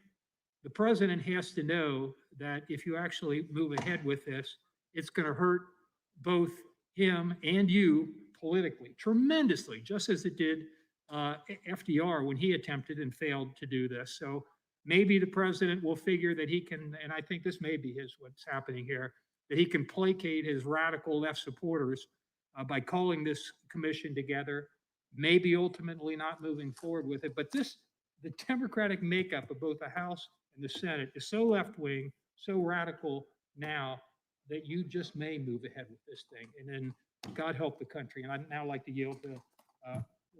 the president has to know that if you actually move ahead with this, it's going to hurt both him and you politically tremendously, just as it did FDR when he attempted and failed to do this. So maybe the president will figure that he can, and I think this may be what's happening here, that he can placate his radical left supporters by calling this commission together, maybe ultimately not moving forward with it. But the Democratic makeup of both the House and the Senate is so left-wing, so radical now that you just may move ahead with this thing. And then God help the country. And I'd now like to yield to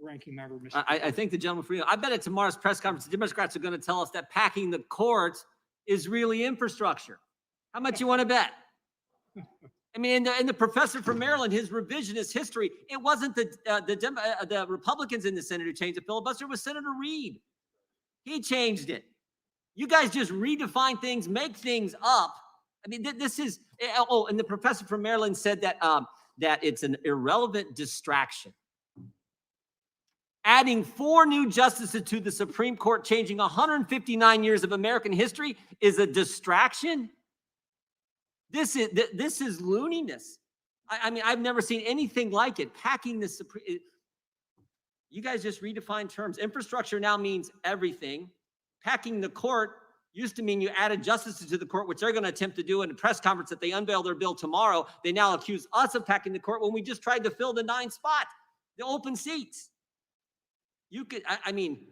Ranking Member, Mr. I thank the gentleman for you. I bet at tomorrow's press conference, the Democrats are going to tell us that packing the courts is really infrastructure. How much you want to bet? I mean, and the professor from Maryland, his revisionist history, it wasn't the Republicans in the Senate who changed the filibuster, it was Senator Reid. He changed it. You guys just redefine things, make things up. I mean, this is, oh, and the professor from Maryland said that, that it's an irrelevant distraction. Adding 4 new justices to the Supreme Court, changing 159 years of American history, is a distraction. This is looniness. I mean, I've never seen anything like it. Packing the Supreme, you guys just redefine terms. Infrastructure now means everything. Packing the court used to mean you added justices to the court, which they're going to attempt to do in a press conference that they unveil their bill tomorrow. They now accuse us of packing the court when we just tried to fill the 9 spot, the open seats. You could, I mean,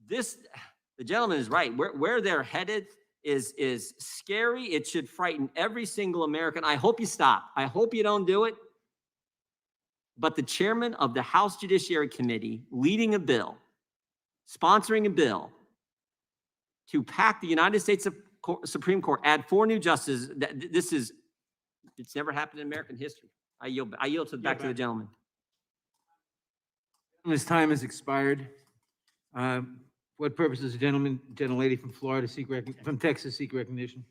this, the gentleman is right. Where they're headed is scary. It should frighten every single American. I hope you stop. I hope you don't do it. But the chairman of the House Judiciary Committee leading a bill, sponsoring a bill to pack the United States Supreme Court, add 4 new justices, it's never happened in American history. I yield back to the gentleman. His time has expired. What purpose does the gentlelady from Florida from Texas seek recognition?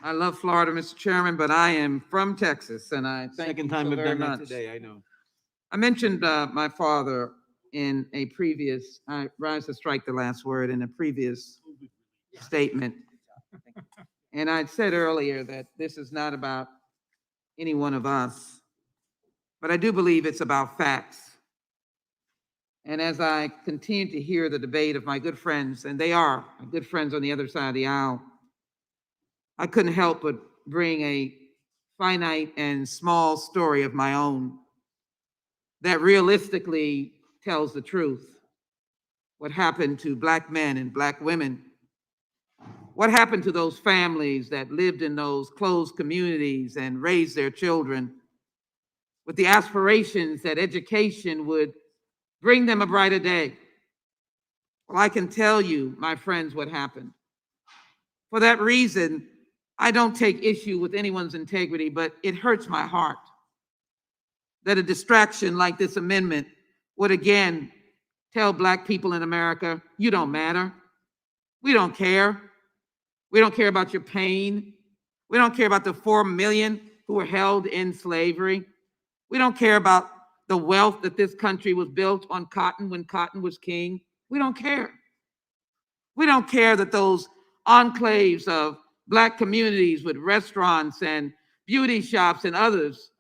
I love Florida, Mr. Chairman, but I am from Texas, and I thank Second you time so I've very done that much. today, I know. I mentioned my father in a previous, I rise to strike the last word, in a previous statement. And I said earlier that this is not about any one of us, but I do believe it's about facts. And as I continue to hear the debate of my good friends, and they are my good friends on the other side of the aisle, I couldn't help but bring a finite and small story of my own that realistically tells the truth. What happened to Black men and Black women? What happened to those families that lived in those closed communities and raised their children with the aspirations that education would bring them a brighter day? Well, I can tell you, my friends, what happened. For that reason, I don't take issue with anyone's integrity, but it hurts my heart that a distraction like this amendment would again tell Black people in America, you don't matter. We don't care. We don't care about your pain. We don't care about the 4 million who were held in slavery. We don't care about the wealth that this country was built on cotton when cotton was king. We don't care. We don't care that those enclaves of Black communities with restaurants and beauty shops and others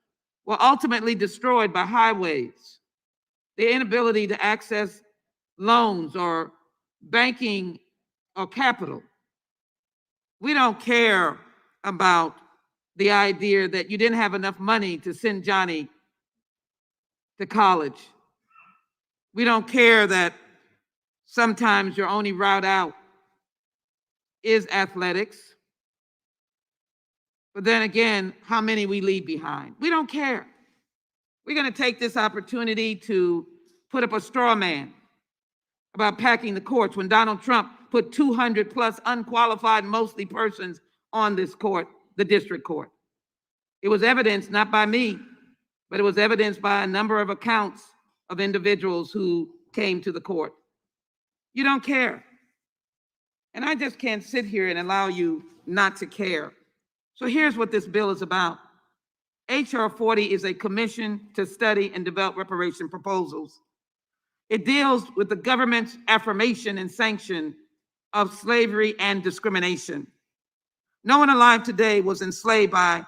were ultimately destroyed by highways, the inability to access loans or banking or capital. We don't care about the idea that you didn't have enough money to send Johnny to college. We don't care that sometimes your only route out is athletics. But then again, how many we leave behind? We don't care. We're going to take this opportunity to put up a straw man about packing the courts when Donald Trump put 200 plus unqualified, mostly persons on this court, the district court. It was evidenced not by me, but it was evidenced by a number of accounts of individuals who came to the court. You don't care. And I just can't sit here and allow you not to care. So here's what this bill is about. H.R. 40 is a commission to study and develop reparation proposals. It deals with the government's affirmation and sanction of slavery and discrimination. No one alive today was enslaved by,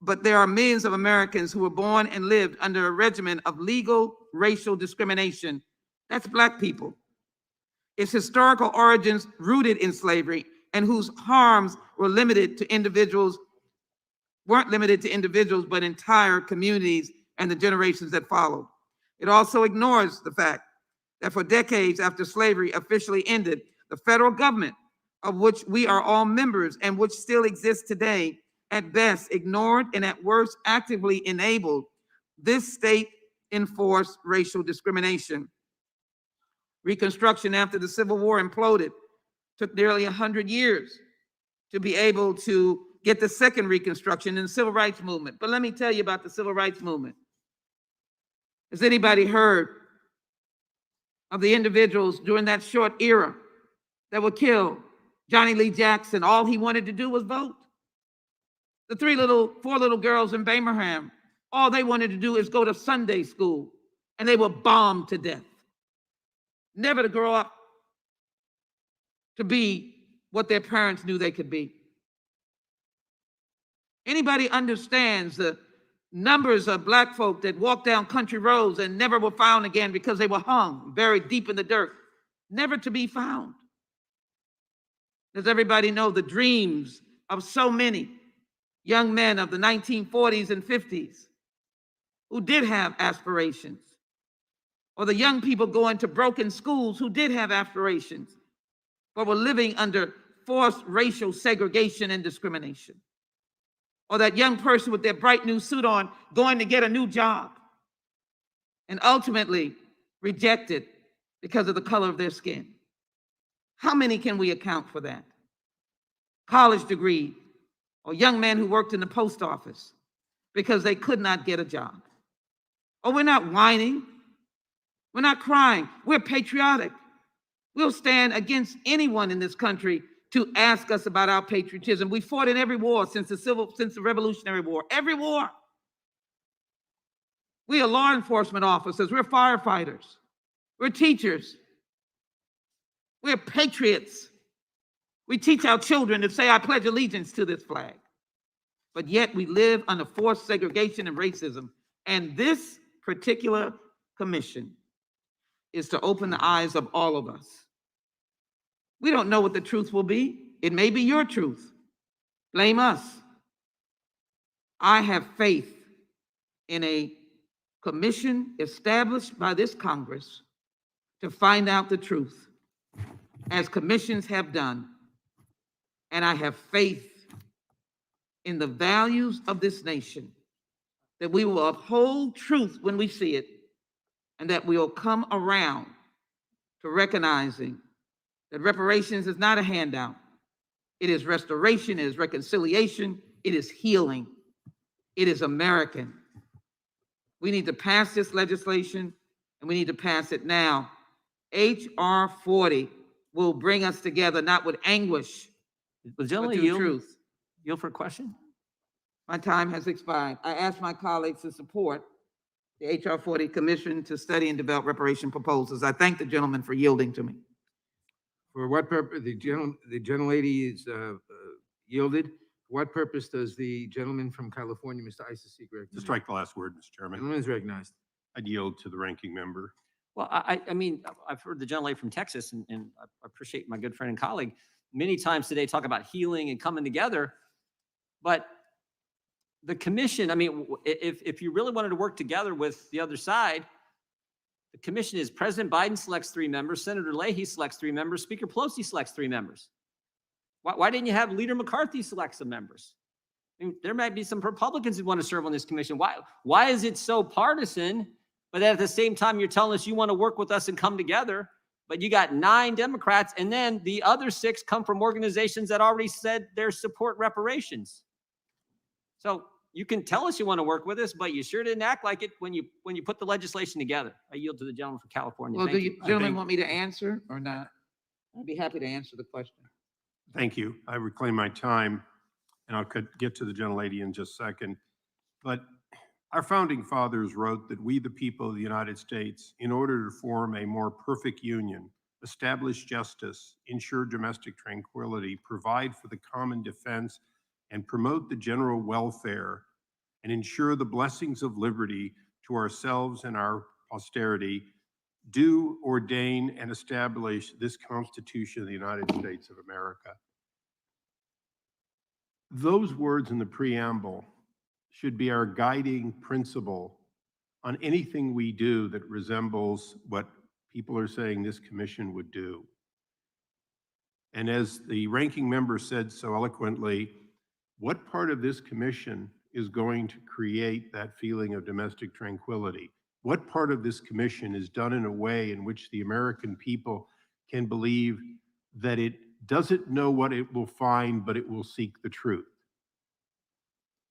but there are millions of Americans who were born and lived under a regimen of legal racial discrimination. That's Black people. Its historical origins rooted in slavery and whose harms were limited to individuals weren't limited to individuals, but entire communities and the generations that followed. It also ignores the fact that for decades after slavery officially ended, the federal government, of which we are all members and which still exists today, at best ignored and at worst actively enabled this state-enforced racial discrimination. Reconstruction after the Civil War imploded took nearly 100 years to be able to get the second Reconstruction in the Civil Rights Movement. But let me tell you about the Civil Rights Movement. Has anybody heard of the individuals during that short era that were killed? Johnny Lee Jackson, all he wanted to do was vote. The four little girls in Birmingham, all they wanted to do is go to Sunday school, and they were bombed to death. Never to grow up to be what their parents knew they could be. Anybody understands the numbers of Black folk that walked down country roads and never were found again because they were hung, buried deep in the dirt, never to be found? Does everybody know the dreams of so many young men of the 1940s and 50s who did have aspirations? Or the young people going to broken schools who did have aspirations, but were living under forced racial segregation and discrimination? Or that young person with their bright new suit on going to get a new job and ultimately rejected because of the color of their skin? How many can we account for that? College degree, or young men who worked in the post office because they could not get a job. Oh, we're not whining. We're not crying. We're patriotic. We'll stand against anyone in this country to ask us about our patriotism. We fought in every war since the Revolutionary War, every war. We are law enforcement officers. We're firefighters. We're teachers. We're patriots. We teach our children to say, I pledge allegiance to this flag. But yet we live under forced segregation and racism. And this particular commission is to open the eyes of all of us. We don't know what the truth will be. It may be your truth. Blame us. I have faith in a commission established by this Congress to find out the truth, as commissions have done. And I have faith in the values of this nation, that we will uphold truth when we see it, and that we will come around to recognizing that reparations is not a handout. It is restoration, it is reconciliation, it is healing. It is American. We need to pass this legislation, and we need to pass it now. H.R. 40 will bring us together, not with anguish, Was but only through truth. yield for a question? My time has expired. I ask my colleagues to support the H.R. 40 Commission to study and develop reparation proposals. I thank the gentleman for yielding to me. For what purpose, the gentlelady is yielded. For what purpose does the gentleman from California, Mr. Issa, seek To recognition? strike the last word, Mr. Chairman, Gentleman is recognized. I'd yield to the ranking member. Well, I mean, I've heard the gentlelady from Texas, and I appreciate my good friend and colleague many times today talk about healing and coming together. But the commission, I mean, if you really wanted to work together with the other side, the commission is President Biden selects 3 members, Senator Leahy selects 3 members, Speaker Pelosi selects 3 members. Why didn't you have Leader McCarthy select some members? I mean, there might be some Republicans who want to serve on this commission. Why is it so partisan? But at the same time, you're telling us you want to work with us and come together, but you got 9 Democrats, and then the other 6 come from organizations that already said they support reparations. So you can tell us you want to work with us, but you sure didn't act like it when you put the legislation together. I yield to the gentleman from California. Well, Thank do you. you gentlemen want me to answer or not? I'd be happy to answer the question. Thank you. I reclaim my time, and I'll get to the gentlelady in just a second. But our founding fathers wrote that we, the people of the United States, in order to form a more perfect union, establish justice, ensure domestic tranquility, provide for the common defense, and promote the general welfare, and ensure the blessings of liberty to ourselves and our posterity, do ordain and establish this Constitution of the United States of America. Those words in the preamble should be our guiding principle on anything we do that resembles what people are saying this commission would do. And as the ranking member said so eloquently, what part of this commission is going to create that feeling of domestic tranquility? What part of this commission is done in a way in which the American people can believe that it doesn't know what it will find, but it will seek the truth?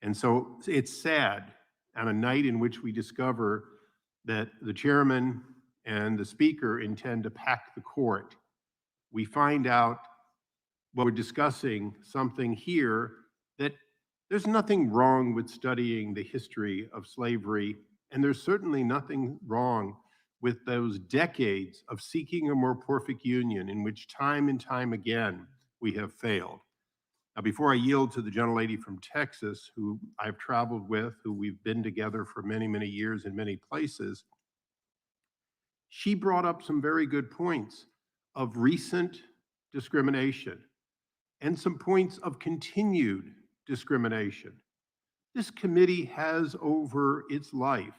And so it's sad on a night in which we discover that the chairman and the speaker intend to pack the court, we find out while we're discussing something here that there's nothing wrong with studying the history of slavery, and there's certainly nothing wrong with those decades of seeking a more perfect union in which time and time again we have failed. Now, before I yield to the gentlelady from Texas, who I've traveled with, who we've been together for many, many years in many places, she brought up some very good points of recent discrimination and some points of continued discrimination. This committee has, over its life,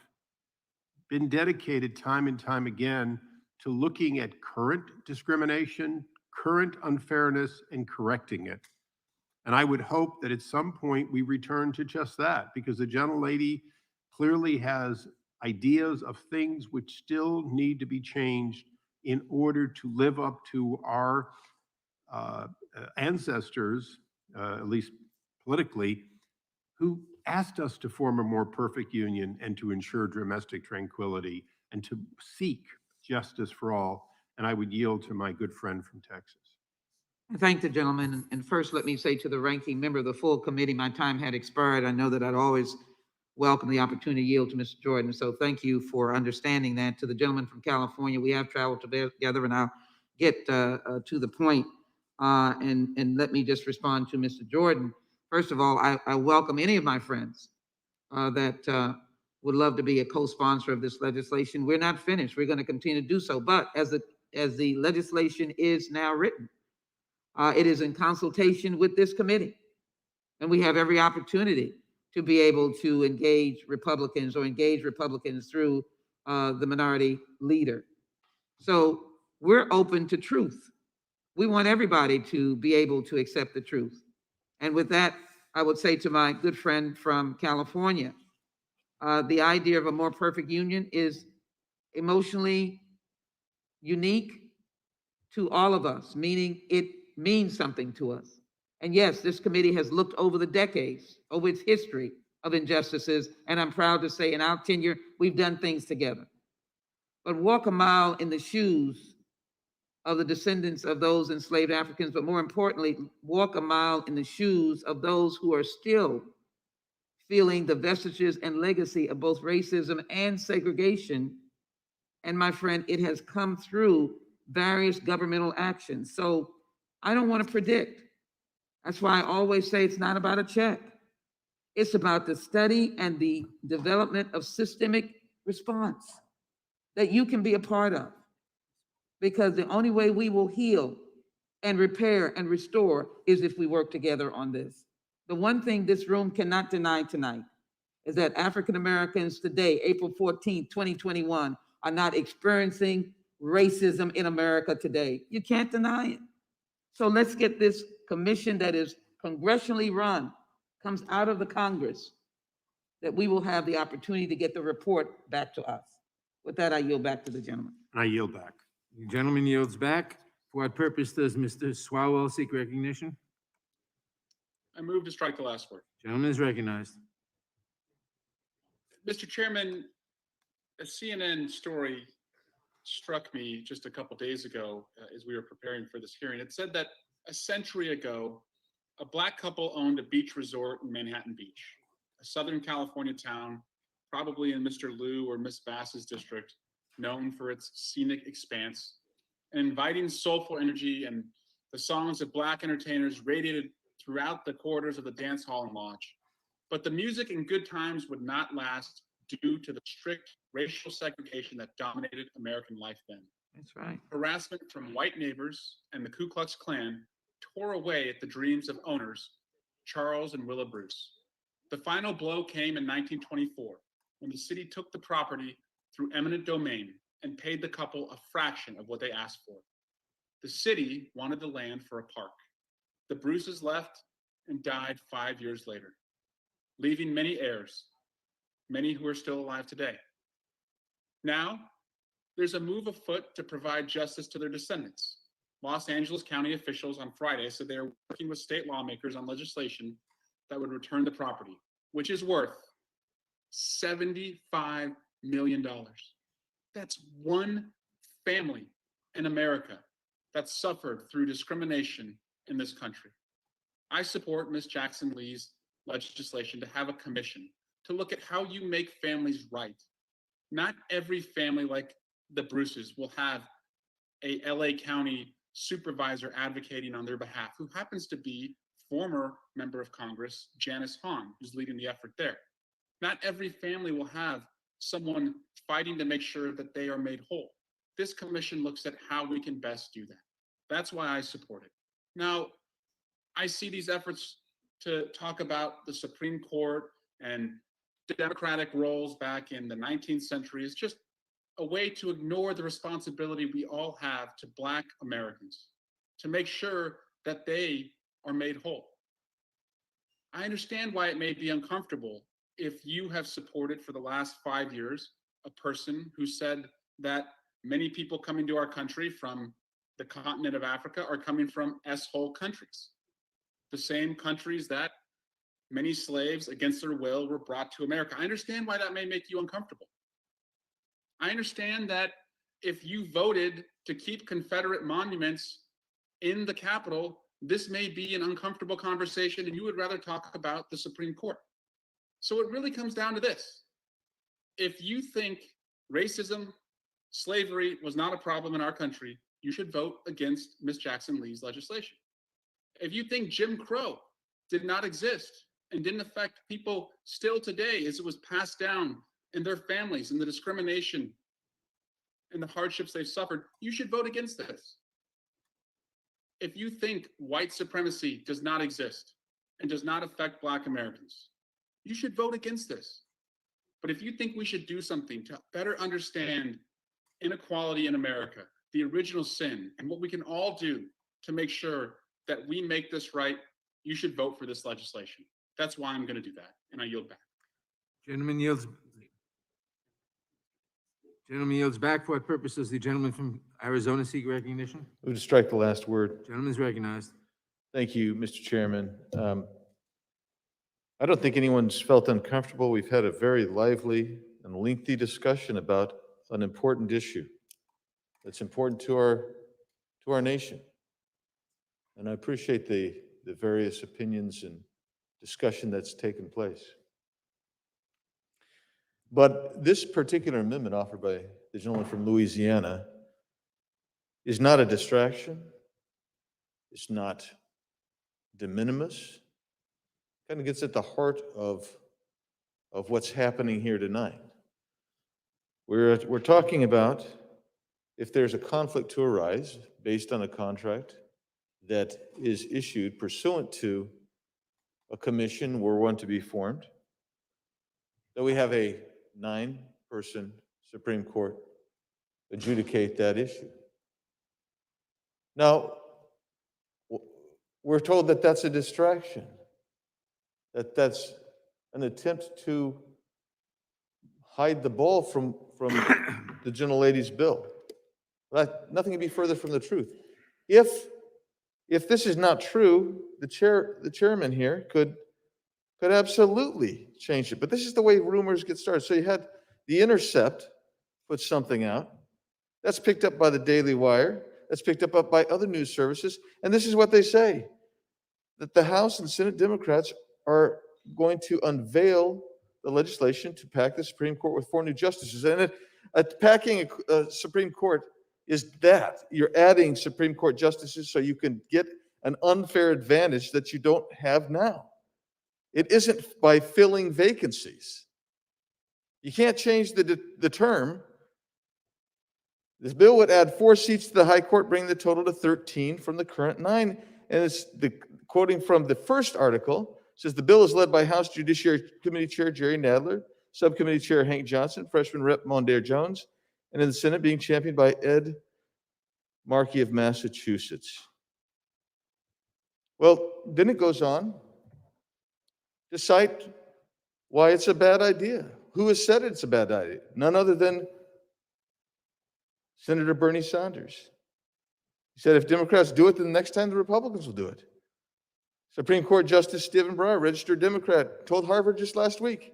been dedicated time and time again to looking at current discrimination, current unfairness, and correcting it. And I would hope that at some point we return to just that, because the gentlelady clearly has ideas of things which still need to be changed in order to live up to our ancestors, at least politically, who asked us to form a more perfect union and to ensure domestic tranquility and to seek justice for all. And I would yield to my good friend from Texas. I thank the gentleman. And first, let me say to the ranking member of the full committee, my time had expired. I know that I'd always welcome the opportunity to yield to Mr. Jordan. So thank you for understanding that. To the gentleman from California, we have traveled together, and I'll get to the point. And let me just respond to Mr. Jordan. First of all, I welcome any of my friends that would love to be a co-sponsor of this legislation. We're not finished. We're going to continue to do so. But as the legislation is now written, it is in consultation with this committee. And we have every opportunity to be able to engage Republicans or engage Republicans through the minority leader. So we're open to truth. We want everybody to be able to accept the truth. And with that, I would say to my good friend from California, the idea of a more perfect union is emotionally unique to all of us, meaning it means something to us. And yes, this committee has looked over the decades, over its history of injustices, and I'm proud to say in our tenure, we've done things together. But walk a mile in the shoes of the descendants of those enslaved Africans, but more importantly, walk a mile in the shoes of those who are still feeling the vestiges and legacy of both racism and segregation. And my friend, it has come through various governmental actions. So I don't want to predict. That's why I always say it's not about a check. It's about the study and the development of systemic response that you can be a part of. Because the only way we will heal and repair and restore is if we work together on this. The one thing this room cannot deny tonight is that African Americans today, April 14th, 2021, are not experiencing racism in America today. You can't deny it. So let's get this commission that is congressionally run, comes out of the Congress, that we will have the opportunity to get the report back to us. With that, I yield back to the gentleman. And I yield back. The gentleman yields back. For what purpose does Mr. Swalwell seek recognition? I move to strike the last word. Gentleman is recognized. Mr. Chairman, a CNN story struck me just a couple days ago as we were preparing for this hearing. It said that a century ago, a Black couple owned a beach resort in Manhattan Beach, a Southern California town, probably in Mr. Liu or Miss Bass's district, known for its scenic expanse, and inviting soulful energy, and the songs of Black entertainers radiated throughout the corridors of the dance hall and lodge. But the music and good times would not last due to the strict racial segregation that dominated American life then. That's right. Harassment from white neighbors and the Ku Klux Klan tore away at the dreams of owners, Charles and Willa Bruce. The final blow came in 1924, when the city took the property through eminent domain and paid the couple a fraction of what they asked for. The city wanted the land for a park. The Bruces left and died 5 years later, leaving many heirs, many who are still alive today. Now, there's a move afoot to provide justice to their descendants. Los Angeles County officials on Friday said they are working with state lawmakers on legislation that would return the property, which is worth $75 million. That's one family in America that suffered through discrimination in this country. I support Ms. Jackson Lee's legislation to have a commission to look at how you make families right. Not every family like the Bruces will have a LA County supervisor advocating on their behalf, who happens to be former member of Congress, Janice Hahn, who's leading the effort there. Not every family will have someone fighting to make sure that they are made whole. This commission looks at how we can best do that. That's why I support it. Now, I see these efforts to talk about the Supreme Court and democratic roles back in the 19th century as just a way to ignore the responsibility we all have to Black Americans, to make sure that they are made whole. I understand why it may be uncomfortable if you have supported for the last 5 years a person who said that many people coming to our country from the continent of Africa are coming from S-hole countries, the same countries that many slaves against their will were brought to America. I understand why that may make you uncomfortable. I understand that if you voted to keep Confederate monuments in the Capitol, this may be an uncomfortable conversation and you would rather talk about the Supreme Court. So it really comes down to this. If you think racism, slavery was not a problem in our country, you should vote against Ms. Jackson Lee's legislation. If you think Jim Crow did not exist and didn't affect people still today as it was passed down in their families and the discrimination and the hardships they've suffered, you should vote against this. If you think white supremacy does not exist and does not affect Black Americans, you should vote against this. But if you think we should do something to better understand inequality in America, the original sin, and what we can all do to make sure that we make this right, you should vote for this legislation. That's why I'm going to do that, and I yield back. Gentleman yields back. For what purpose does the gentleman from Arizona seek recognition? Move to strike the last word. Gentleman's recognized. Thank you, Mr. Chairman. I don't think anyone's felt uncomfortable. We've had a very lively and lengthy discussion about an important issue that's important to our nation. And I appreciate the various opinions and discussion that's taken place. But this particular amendment offered by the gentleman from Louisiana is not a distraction. It's not de minimis. Kind of gets at the heart of what's happening here tonight. We're talking about if there's a conflict to arise based on a contract that is issued pursuant to a commission were one to be formed, that we have a 9-person Supreme Court adjudicate that issue. Now, we're told that that's a distraction, that that's an attempt to hide the ball from the gentlelady's bill. But nothing can be further from the truth. If this is not true, the chairman here could absolutely change it. But this is the way rumors get started. So you had The Intercept put something out. That's picked up by the Daily Wire. That's picked up by other news services. And this is what they say, that the House and Senate Democrats are going to unveil the legislation to pack the Supreme Court with 4 new justices. And packing a Supreme Court is that. You're adding Supreme Court justices so you can get an unfair advantage that you don't have now. It isn't by filling vacancies. You can't change the term. This bill would add 4 seats to the High Court, bringing the total to 13 from the current 9. And it's quoting from the first article, says the bill is led by House Judiciary Committee Chair Jerry Nadler, Subcommittee Chair Hank Johnson, Freshman Rep. Mondaire Jones, and in the Senate being championed by Ed Markey of Massachusetts. Well, then it goes on to cite why it's a bad idea. Who has said it's a bad idea? None other than Senator Bernie Sanders. He said if Democrats do it, then the next time the Republicans will do it. Supreme Court Justice Stephen Breyer, registered Democrat, told Harvard just last week,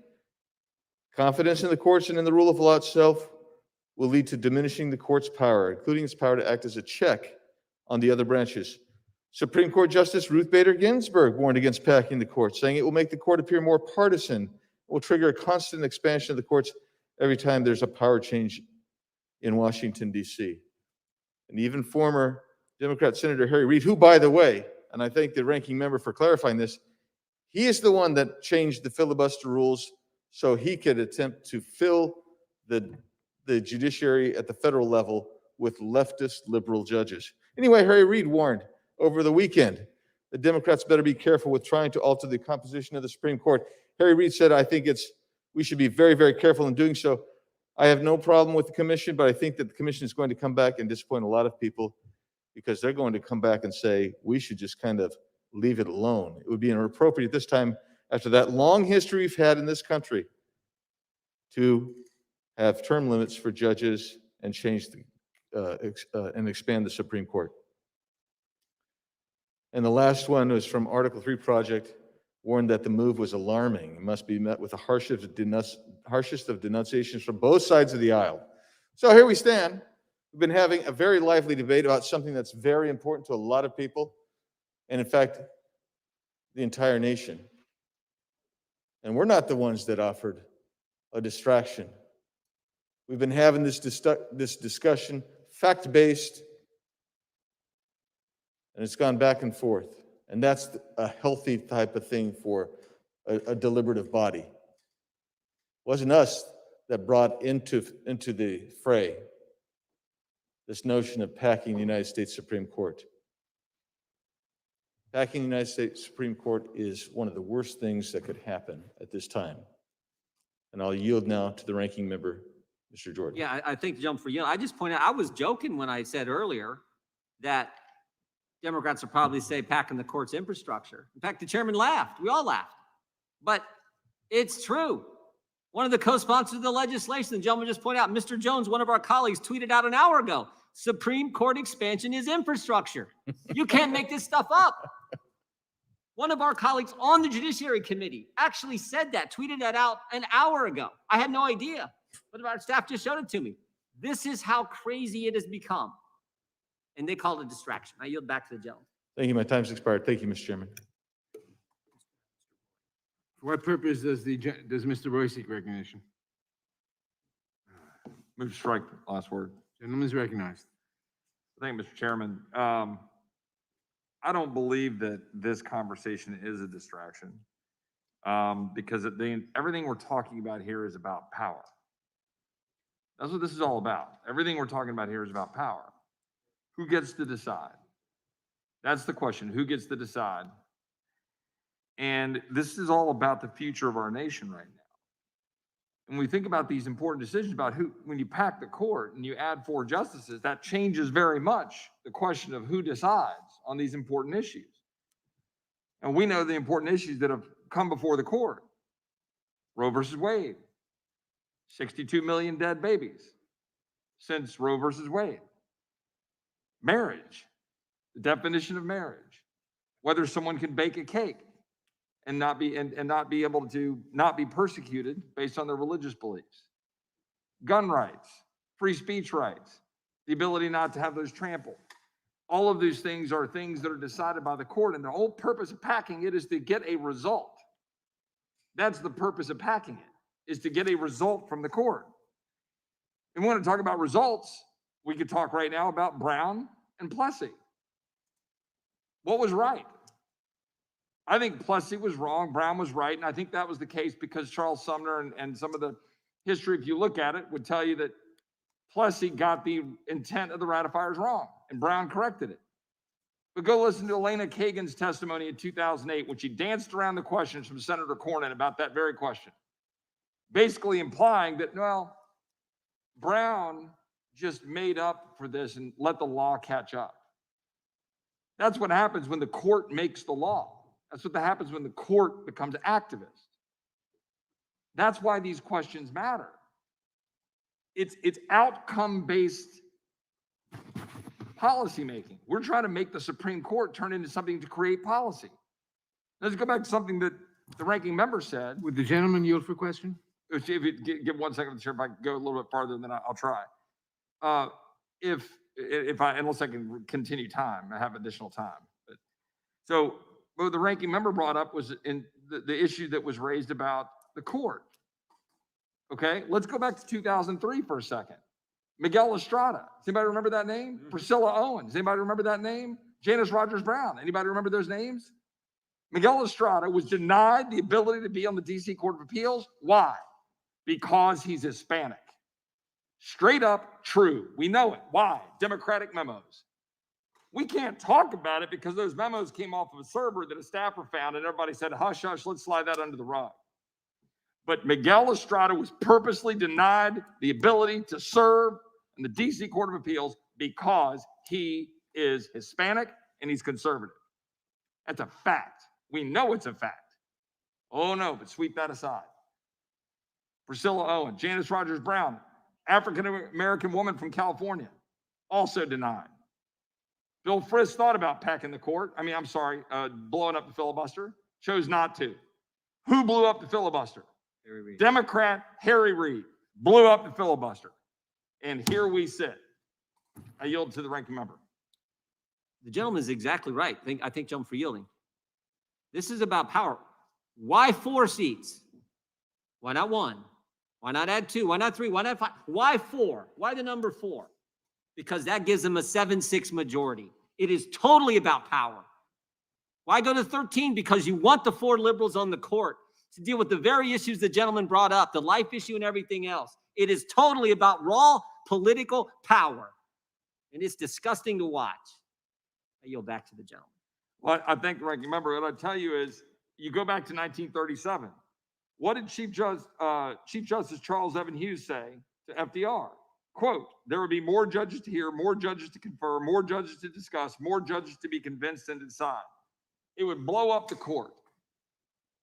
confidence in the courts and in the rule of law itself will lead to diminishing the court's power, including its power to act as a check on the other branches. Supreme Court Justice Ruth Bader Ginsburg warned against packing the court, saying it will make the court appear more partisan, will trigger a constant expansion of the courts every time there's a power change in Washington, D.C. And even former Democrat Senator Harry Reid, who, by the way, and I thank the ranking member for clarifying this, he is the one that changed the filibuster rules so he could attempt to fill the judiciary at the federal level with leftist liberal judges. Anyway, Harry Reid warned over the weekend the Democrats better be careful with trying to alter the composition of the Supreme Court. Harry Reid said, I think we should be very, very careful in doing so. I have no problem with the commission, but I think that the commission is going to come back and disappoint a lot of people because they're going to come back and say, we should just kind of leave it alone. It would be inappropriate this time, after that long history we've had in this country, to have term limits for judges and change and expand the Supreme Court. And the last one was from Article 3 Project, warned that the move was alarming. It must be met with the harshest of denunciations from both sides of the aisle. So here we stand. We've been having a very lively debate about something that's very important to a lot of people, and in fact, the entire nation. And we're not the ones that offered a distraction. We've been having this discussion, fact-based, and it's gone back and forth. And that's a healthy type of thing for a deliberative body. It wasn't us that brought into the fray this notion of packing the United States Supreme Court. Packing the United States Supreme Court is one of the worst things that could happen at this time. And I'll yield now to the ranking member, Mr. Jordan. Yeah, I think jump for you. I just pointed out, I was joking when I said earlier that Democrats will probably say packing the court's infrastructure. In fact, the chairman laughed. We all laughed. But it's true. One of the co-sponsors of the legislation, the gentleman just pointed out, Mr. Jones, one of our colleagues, tweeted out an hour ago, Supreme Court expansion is infrastructure. You can't make this stuff up. One of our colleagues on the Judiciary Committee actually said that, tweeted that out an hour ago. I had no idea, but our staff just showed it to me. This is how crazy it has become. And they call it a distraction. I yield back to the gentleman. Thank you. My time's expired. Thank you, Mr. Chairman. For what purpose does Mr. Roy seek recognition? Move to strike, last word. Gentleman's recognized. Thank you, Mr. Chairman. I don't believe that this conversation is a distraction because everything we're talking about here is about power. That's what this is all about. Everything we're talking about here is about power. Who gets to decide? That's the question. Who gets to decide? And this is all about the future of our nation right now. When we think about these important decisions about when you pack the court and you add 4 justices, that changes very much the question of who decides on these important issues. And we know the important issues that have come before the court. Roe versus Wade, 62 million dead babies since Roe versus Wade. Marriage, the definition of marriage, whether someone can bake a cake and not be able to not be persecuted based on their religious beliefs. Gun rights, free speech rights, the ability not to have those trampled. All of these things are things that are decided by the court, and the whole purpose of packing it is to get a result. That's the purpose of packing it, is to get a result from the court. And we want to talk about results. We could talk right now about Brown and Plessy. What was right? I think Plessy was wrong, Brown was right, and I think that was the case because Charles Sumner and some of the history, if you look at it, would tell you that Plessy got the intent of the ratifiers wrong, and Brown corrected it. But go listen to Elena Kagan's testimony in 2008 when she danced around the questions from Senator Cornyn about that very question, basically implying that, well, Brown just made up for this and let the law catch up. That's what happens when the court makes the law. That's what happens when the court becomes activist. That's why these questions matter. It's outcome-based policymaking. We're trying to make the Supreme Court turn into something to create policy. Let's go back to something that the ranking member said. Would the gentleman yield for question? If you give 1 second, Chair, if I can go a little bit farther, then I'll try. Unless I can continue time, I have additional time. So what the ranking member brought up was in the issue that was raised about the court. Okay, let's go back to 2003 for a second. Miguel Estrada. Does anybody remember that name? Priscilla Owens. Anybody remember that name? Janice Rogers Brown. Anybody remember those names? Miguel Estrada was denied the ability to be on the DC Court of Appeals. Why? Because he's Hispanic. Straight up true. We know it. Why? Democratic memos. We can't talk about it because those memos came off of a server that a staffer found and everybody said, hush, hush, let's slide that under the rug. But Miguel Estrada was purposely denied the ability to serve in the DC Court of Appeals because he is Hispanic and he's conservative. That's a fact. We know it's a fact. Oh no, but sweep that aside. Priscilla Owens, Janice Rogers Brown, African-American woman from California, also denied. Bill Frist thought about packing the court. Blowing up the filibuster, chose not to. Who blew up the filibuster? Harry Reid. Democrat Harry Reid blew up the filibuster. And here we sit. I yield to the ranking member. The gentleman is exactly right. I thank gentleman for yielding. This is about power. Why 4 seats? Why not 1? Why not add 2? Why not 3? Why not 5? Why 4? Why the number 4? Because that gives them a 7-6 majority. It is totally about power. Why go to 13? Because you want the 4 liberals on the court to deal with the very issues the gentleman brought up, the life issue and everything else. It is totally about raw political power. And it's disgusting to watch. I yield back to the gentleman. Well, I think the ranking member, what I'll tell you is, you go back to 1937. What did Chief Justice Charles Evan Hughes say to FDR? Quote, there would be more judges to hear, more judges to confer, more judges to discuss, more judges to be convinced and decide. It would blow up the court.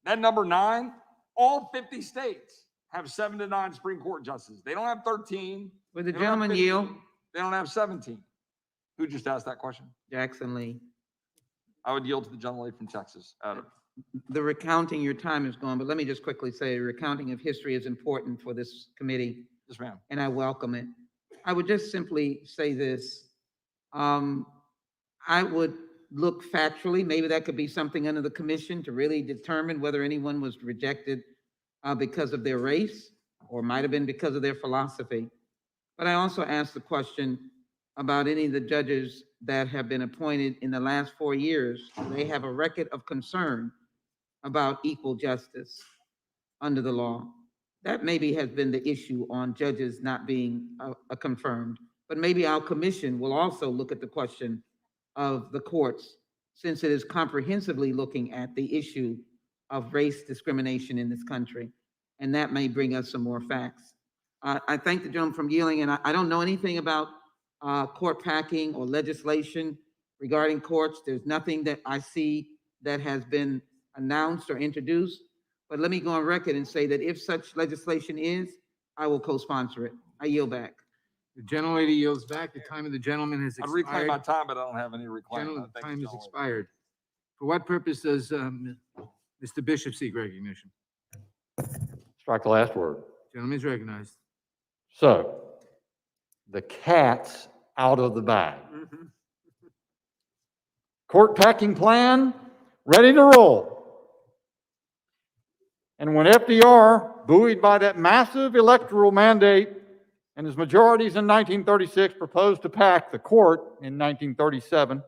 That number 9, all 50 states have 7 to 9 Supreme Court justices. They don't have 13. Would the gentleman yield? They don't have 17. Who just asked that question? Jackson Lee. I would yield to the gentleman from Texas, Adam. The recounting, your time is gone, but let me just quickly say, recounting of history is important for this committee. Yes, ma'am. And I welcome it. I would just simply say this. I would look factually, maybe that could be something under the commission to really determine whether anyone was rejected because of their race or might have been because of their philosophy. But I also asked the question about any of the judges that have been appointed in the last 4 years. They have a record of concern about equal justice under the law. That maybe has been the issue on judges not being confirmed. But maybe our commission will also look at the question of the courts, since it is comprehensively looking at the issue of race discrimination in this country. And that may bring us some more facts. I thank the gentleman from yielding, and I don't know anything about court packing or legislation regarding courts. There's nothing that I see that has been announced or introduced. But let me go on record and say that if such legislation is, I will co-sponsor it. I yield back. The gentlelady yields back. The time of the gentleman has I'd expired. reclaim my time, but I don't have any reclaim. Gentleman, time has expired. For what purpose does Mr. Bishop seek recognition? Strike the last word. Gentleman is recognized. So, the cat's out of the bag. Court packing plan, ready to roll. And when FDR, buoyed by that massive electoral mandate and his majorities in 1936, proposed to pack the court in 1937,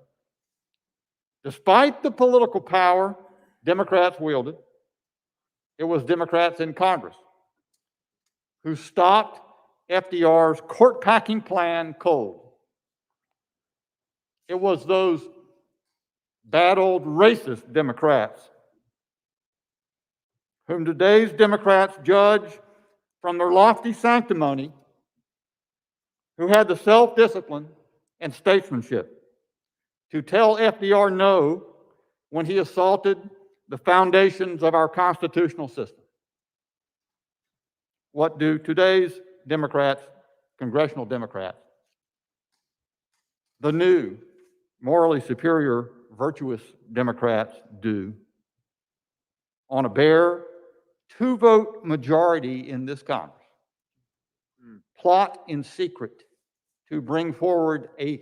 despite the political power Democrats wielded, it was Democrats in Congress who stopped FDR's court packing plan cold. It was those bad old racist Democrats, whom today's Democrats judge from their lofty sanctimony, who had the self-discipline and statesmanship to tell FDR no when he assaulted the foundations of our constitutional system. What do today's Democrats, congressional Democrats, the new, morally superior, virtuous Democrats do on a bare 2-vote majority in this Congress? Plot in secret to bring forward a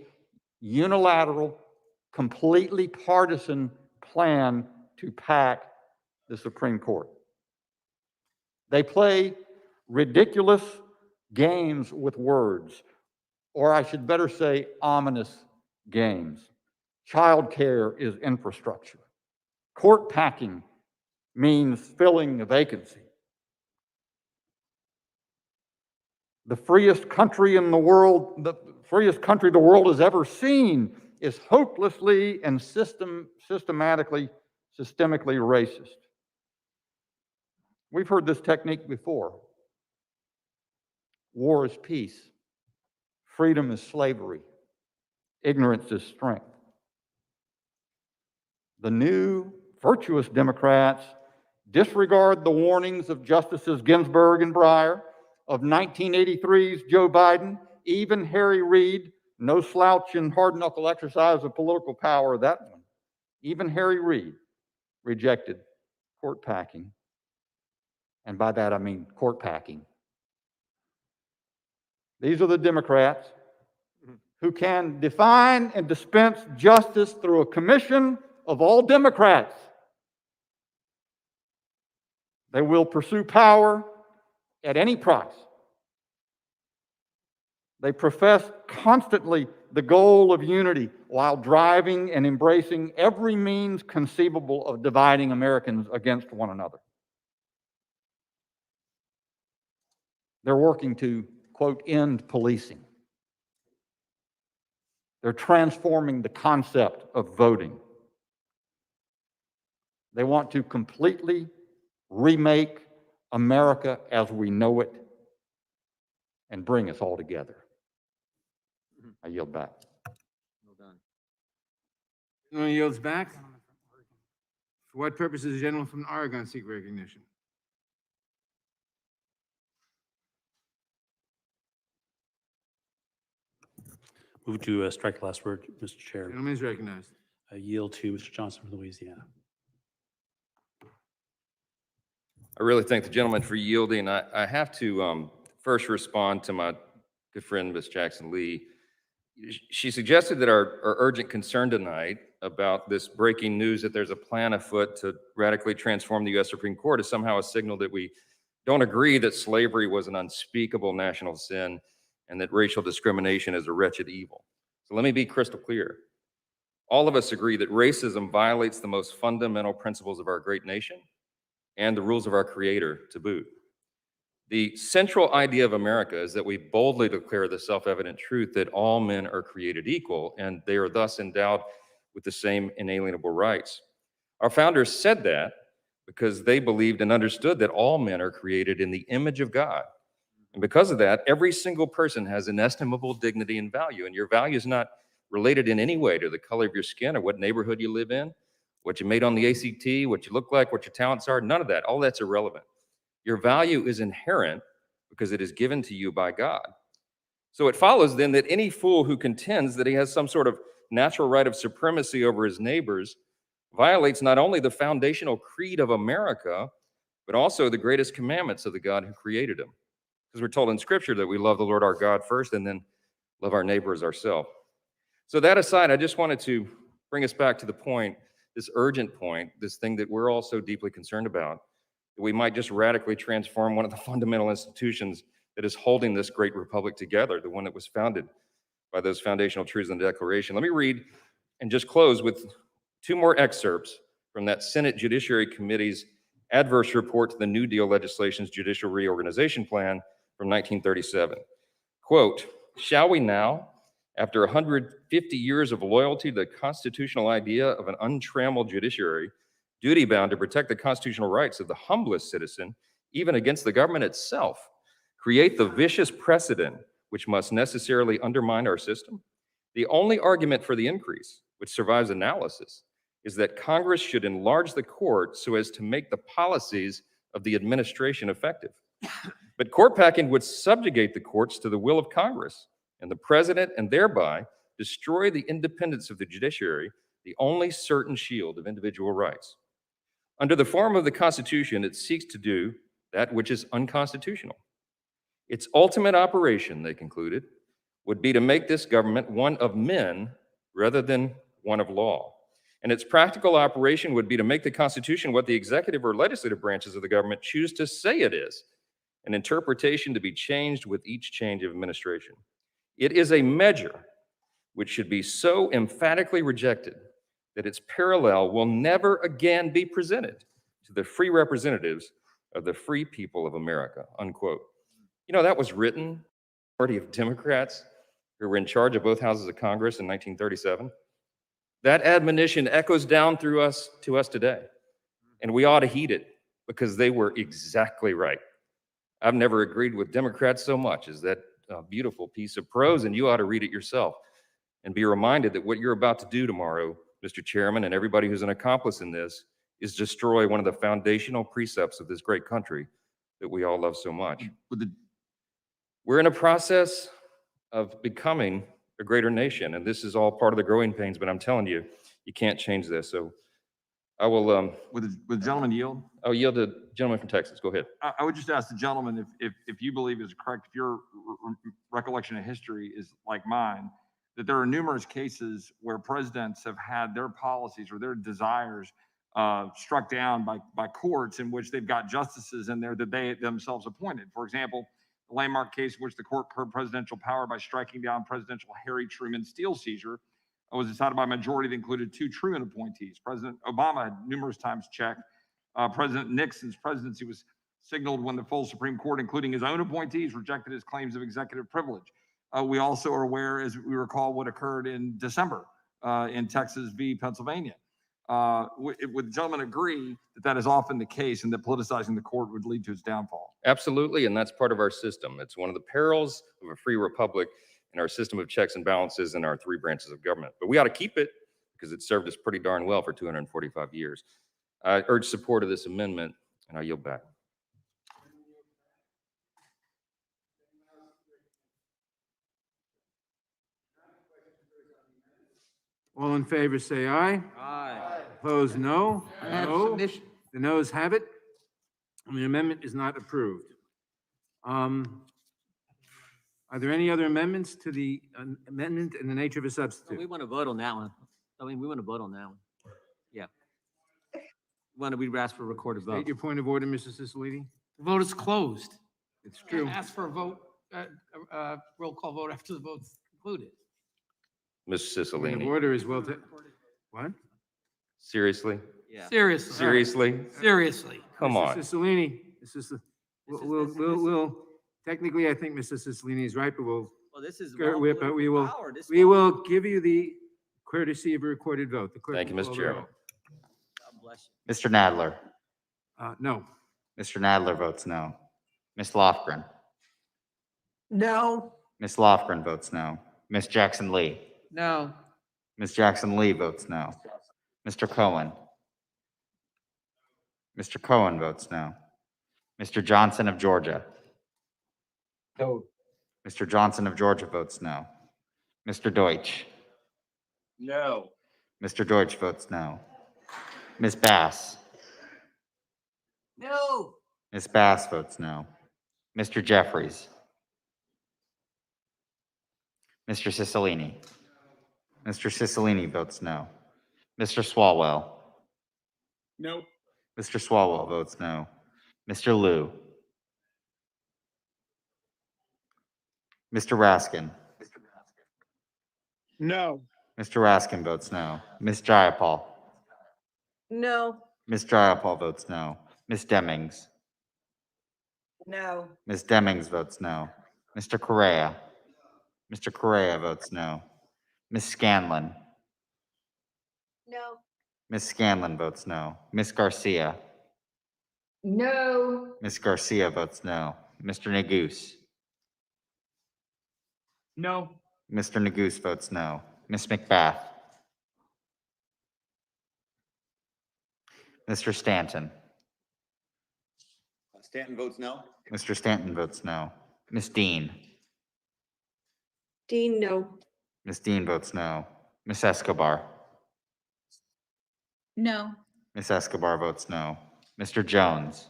unilateral, completely partisan plan to pack the Supreme Court. They play ridiculous games with words, or I should better say ominous games. Childcare is infrastructure. Court packing means filling a vacancy. The freest country in the world, the freest country the world has ever seen is hopelessly and systemically racist. We've heard this technique before. War is peace. Freedom is slavery. Ignorance is strength. The new virtuous Democrats disregard the warnings of Justices Ginsburg and Breyer, of 1983's Joe Biden, even Harry Reid, no slouch in hard knuckle exercise of political power, that one. Even Harry Reid rejected court packing. And by that I mean court packing. These are the Democrats who can define and dispense justice through a commission of all Democrats. They will pursue power at any price. They profess constantly the goal of unity while driving and embracing every means conceivable of dividing Americans against one another. They're working to, quote, end policing. They're transforming the concept of voting. They want to completely remake America as we know it and bring us all together. I yield back. Well done. Gentleman yields back. For what purpose does the gentleman from Oregon seek recognition? Move to strike the last word, Mr. Chair. Gentleman is recognized. I yield to Mr. Johnson from Louisiana. I really thank the gentleman for yielding. I have to first respond to my good friend, Ms. Jackson Lee. She suggested that our urgent concern tonight about this breaking news that there's a plan afoot to radically transform the U.S. Supreme Court is somehow a signal that we don't agree that slavery was an unspeakable national sin and that racial discrimination is a wretched evil. So let me be crystal clear. All of us agree that racism violates the most fundamental principles of our great nation and the rules of our Creator to boot. The central idea of America is that we boldly declare the self-evident truth that all men are created equal, and they are thus endowed with the same inalienable rights. Our founders said that because they believed and understood that all men are created in the image of God. And because of that, every single person has inestimable dignity and value, and your value is not related in any way to the color of your skin or what neighborhood you live in, what you made on the ACT, what you look like, what your talents are, none of that. All that's irrelevant. Your value is inherent because it is given to you by God. So it follows then that any fool who contends that he has some sort of natural right of supremacy over his neighbors violates not only the foundational creed of America, but also the greatest commandments of the God who created him. Because we're told in Scripture that we love the Lord our God first and then love our neighbor as ourselves. So that aside, I just wanted to bring us back to the point, this urgent point, this thing that we're all so deeply concerned about, that we might just radically transform one of the fundamental institutions that is holding this great republic together, the one that was founded by those foundational truths in the Declaration. Let me read and just close with two more excerpts from that Senate Judiciary Committee's adverse report to the New Deal legislation's judicial reorganization plan from 1937. Quote, "Shall we now, After 150 years of loyalty to the constitutional idea of an untrammeled judiciary, duty-bound to protect the constitutional rights of the humblest citizen, even against the government itself, create the vicious precedent which must necessarily undermine our system? The only argument for the increase, which survives analysis, is that Congress should enlarge the court so as to make the policies of the administration effective. But court packing would subjugate the courts to the will of Congress and the president, and thereby destroy the independence of the judiciary, the only certain shield of individual rights. Under the form of the Constitution, it seeks to do that which is unconstitutional. Its ultimate operation, they concluded, would be to make this government one of men rather than one of law. And its practical operation would be to make the Constitution what the executive or legislative branches of the government choose to say it is, an interpretation to be changed with each change of administration. It is a measure which should be so emphatically rejected that its parallel will never again be presented to the free representatives of the free people of America, unquote. You know, that was written by a party of Democrats who were in charge of both houses of Congress in 1937. That admonition echoes down through us to us today, and we ought to heed it because they were exactly right. I've never agreed with Democrats so much as that beautiful piece of prose, and you ought to read it yourself and be reminded that what you're about to do tomorrow, Mr. Chairman, and everybody who's an accomplice in this, is destroy one of the foundational precepts of this great country that we all love so much. We're in a process of becoming a greater nation, and this is all part of the growing pains, but I'm telling you, you can't change this. So I will... Would the gentleman yield? I'll yield to the gentleman from Texas. Go ahead. I would just ask the gentleman if you believe is correct, if your recollection of history is like mine, that there are numerous cases where presidents have had their policies or their desires struck down by courts in which they've got justices in there that they themselves appointed. For example, the landmark case in which the court curbed presidential power by striking down presidential Harry Truman steel seizure was decided by a majority that included 2 Truman appointees. President Obama had numerous times checked. President Nixon's presidency was signaled when the full Supreme Court, including his own appointees, rejected his claims of executive privilege. We also are aware, as we recall, what occurred in December in Texas v. Pennsylvania. Would the gentleman agree that that is often the case and that politicizing the court would lead to its downfall? Absolutely, and that's part of our system. It's one of the perils of a free republic and our system of checks and balances in our 3 branches of government. But we ought to keep it because it served us pretty darn well for 245 years. I urge support of this amendment, and I yield back. All in favor, say aye. Aye. Opposed, no. I have No. submission. The noes have it. And the amendment is not approved. Are there any other amendments to the amendment in the nature of a We substitute? want to vote on that one. I mean, we want to vote on that one. Yeah. We ask for a recorded State vote. your point of order, Mrs. Cicilline. The vote is closed. It's true. Ask for a vote, roll call vote after the vote's concluded. Ms. Point of Cicilline, order is well, what? seriously? Yeah. Seriously. Seriously? Seriously. Come on. Mrs. Cicilline, this is, we'll, technically, I think Mrs. Cicilline is right, but Well, this is. but we will, power. This we law- will give you the courtesy of a recorded vote. The clerk Thank you, will Mr. call the Chairman. God bless you. Mr. Nadler. roll. No. Mr. Nadler votes no. Ms. Lofgren. No. Ms. Lofgren votes no. Ms. Jackson Lee. No. Ms. Jackson Lee votes no. Mr. Cohen. Mr. Cohen votes no. Mr. Johnson of Georgia. No. Mr. Johnson of Georgia votes no. Mr. Deutsch. No. Mr. Deutsch votes no. Ms. Bass. No. Ms. Bass votes no. Mr. Jeffries. Mr. Cicilline. Mr. Cicilline votes no. Mr. Swalwell. No. Mr. Swalwell votes no. Mr. Liu. Mr. Raskin. No. Mr. Raskin votes no. Ms. Jayapal. No. Ms. Jayapal votes no. Ms. Demings. No. Ms. Demings votes no. Mr. Correa. Mr. Correa votes no. Ms. Scanlon. No. Ms. Scanlon votes no. Ms. Garcia. No. Ms. Garcia votes no. Mr. Neguse. No. Mr. Neguse votes no. Ms. McBath. Mr. Stanton. Stanton votes no. Mr. Stanton votes no. Ms. Dean. Dean, no. Ms. Dean votes no. Ms. Escobar. No. Ms. Escobar votes no. Mr. Jones.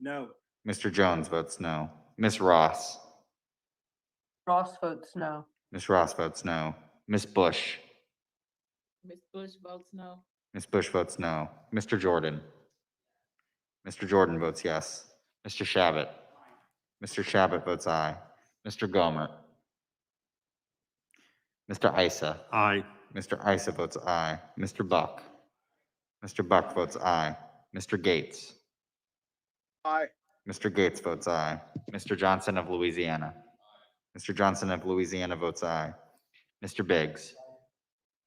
No. Mr. Jones votes no. Ms. Ross. Ross votes no. Ms. Ross votes no. Ms. Bush. Ms. Bush votes no. Ms. Bush votes no. Mr. Jordan. Mr. Jordan votes yes. Mr. Shabbat. Mr. Shabbat votes aye. Mr. Gomer. Mr. Isa. Aye. Mr. Isa votes aye. Mr. Buck. Mr. Buck votes aye. Mr. Gates. Aye. Mr. Gates votes aye. Mr. Johnson of Louisiana. Mr. Johnson of Louisiana votes aye. Mr. Biggs.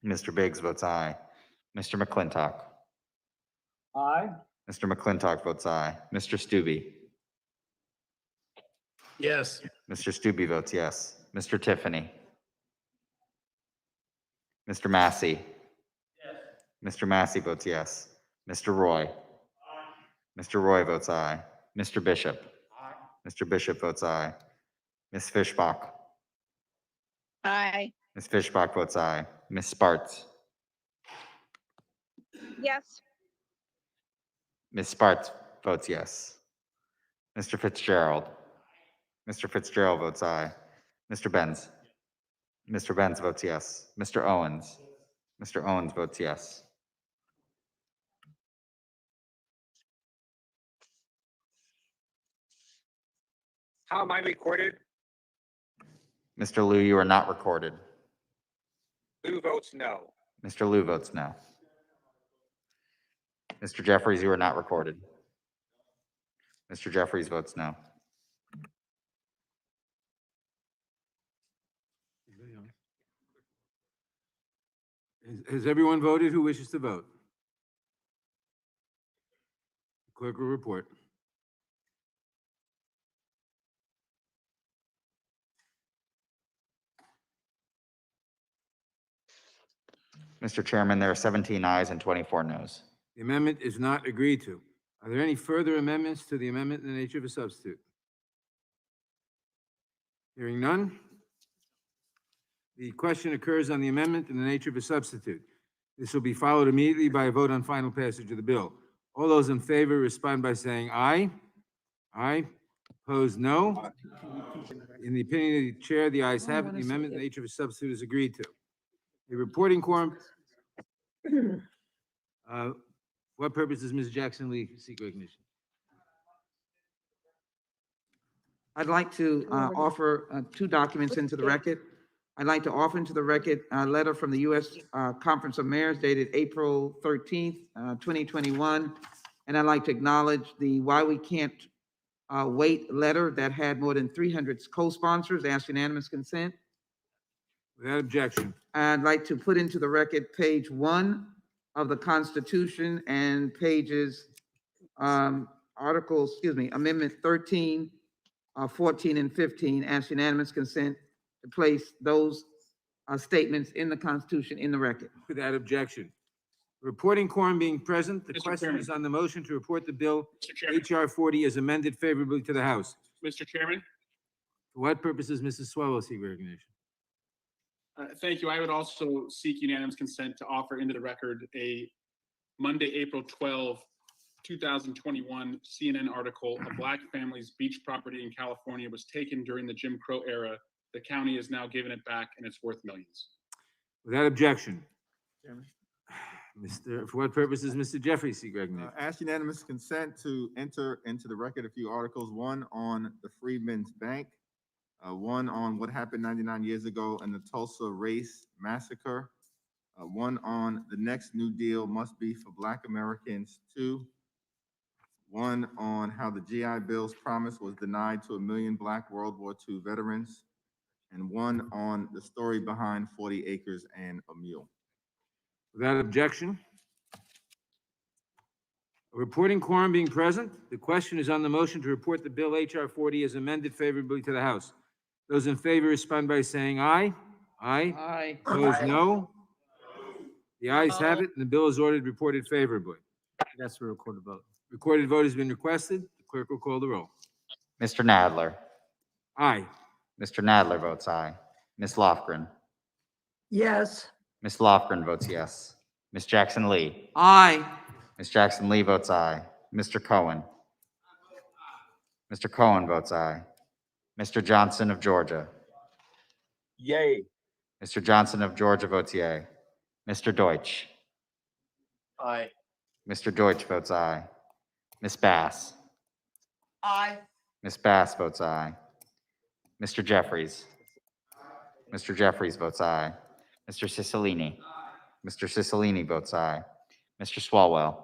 Mr. Biggs votes aye. Mr. McClintock. Aye. Mr. McClintock votes aye. Mr. Stubbe. Yes. Mr. Stubbe votes yes. Mr. Tiffany. Mr. Massey. Mr. Massey votes yes. Mr. Roy. Mr. Roy votes aye. Mr. Bishop. Mr. Bishop votes aye. Ms. Fishbach. Aye. Ms. Fishbach votes aye. Ms. Sparts. Yes. Ms. Sparts votes yes. Mr. Fitzgerald. Mr. Fitzgerald votes aye. Mr. Benz. Mr. Benz votes yes. Mr. Owens. Mr. Owens votes yes. How am I recorded? Mr. Liu, you are not recorded. Who votes no? Mr. Liu votes no. Mr. Jeffries, you are not recorded. Mr. Jeffries votes no. Has everyone voted who wishes to vote? Clerk will report. Mr. Chairman, there are 17 ayes and 24 noes. The amendment is not agreed to. Are there any further amendments to the amendment in the nature of a substitute? Hearing none. The question occurs on the amendment in the nature of a substitute. This will be followed immediately by a vote on final passage of the bill. All those in favor respond by saying aye. Aye. Opposed, no. In the opinion of the chair, the ayes have it. The amendment in the nature of a substitute is agreed to. A reporting quorum. What purpose does Ms. Jackson Lee seek recognition? I'd like to offer two documents into the record. I'd like to offer into the record a letter from the U.S. Conference of Mayors dated April 13th, 2021. And I'd like to acknowledge the Why We Can't Wait letter that had more than 300 co-sponsors, asked unanimous consent. Without objection. I'd like to put into the record page 1 of the Constitution and pages, Amendment 13, 14, and 15, ask unanimous consent to place those statements in the Constitution in the record. Without objection. Reporting quorum being present, the Mr. question Chairman. is on the motion to report the bill Mr. Chairman. HR 40 as amended favorably to the House. Mr. Chairman, For what purposes, Mrs. Swallow seek recognition? thank you. I would also seek unanimous consent to offer into the record a Monday, April 12, 2021 CNN article, "A Black family's beach property in California was taken during the Jim Crow era. The county has now given it back and it's worth millions." Without objection. Chairman. For what purposes, Mr. Jeffries seek recognition? Ask unanimous consent to enter into the record a few articles, one on the Freedmen's Bank, one on what happened 99 years ago in the Tulsa Race Massacre, one on the next New Deal must be for Black Americans, 2, one on how the GI Bill's promise was denied to 1 million Black World War II veterans, and one on the story behind 40 acres and a mule. Without objection. A reporting quorum being present, the question is on the motion to report the bill H.R. 40 as amended favorably to the House. Those in favor respond by saying aye. Aye. Aye. Opposed, no. The ayes have it, and the bill is ordered reported favorably. That's a recorded vote. Recorded vote has been requested. The clerk will call the roll. Mr. Nadler. Aye. Mr. Nadler votes aye. Ms. Lofgren. Yes. Ms. Lofgren votes yes. Ms. Jackson Lee. Aye. Ms. Jackson Lee votes aye. Mr. Cohen. Mr. Cohen votes aye. Mr. Johnson of Georgia. Yay. Mr. Johnson of Georgia votes yea. Mr. Deutsch. Aye. Mr. Deutsch votes aye. Ms. Bass. Aye. Ms. Bass votes aye. Mr. Jeffries. Mr. Jeffries votes aye. Mr. Cicilline. Mr. Cicilline votes aye. Mr. Swalwell.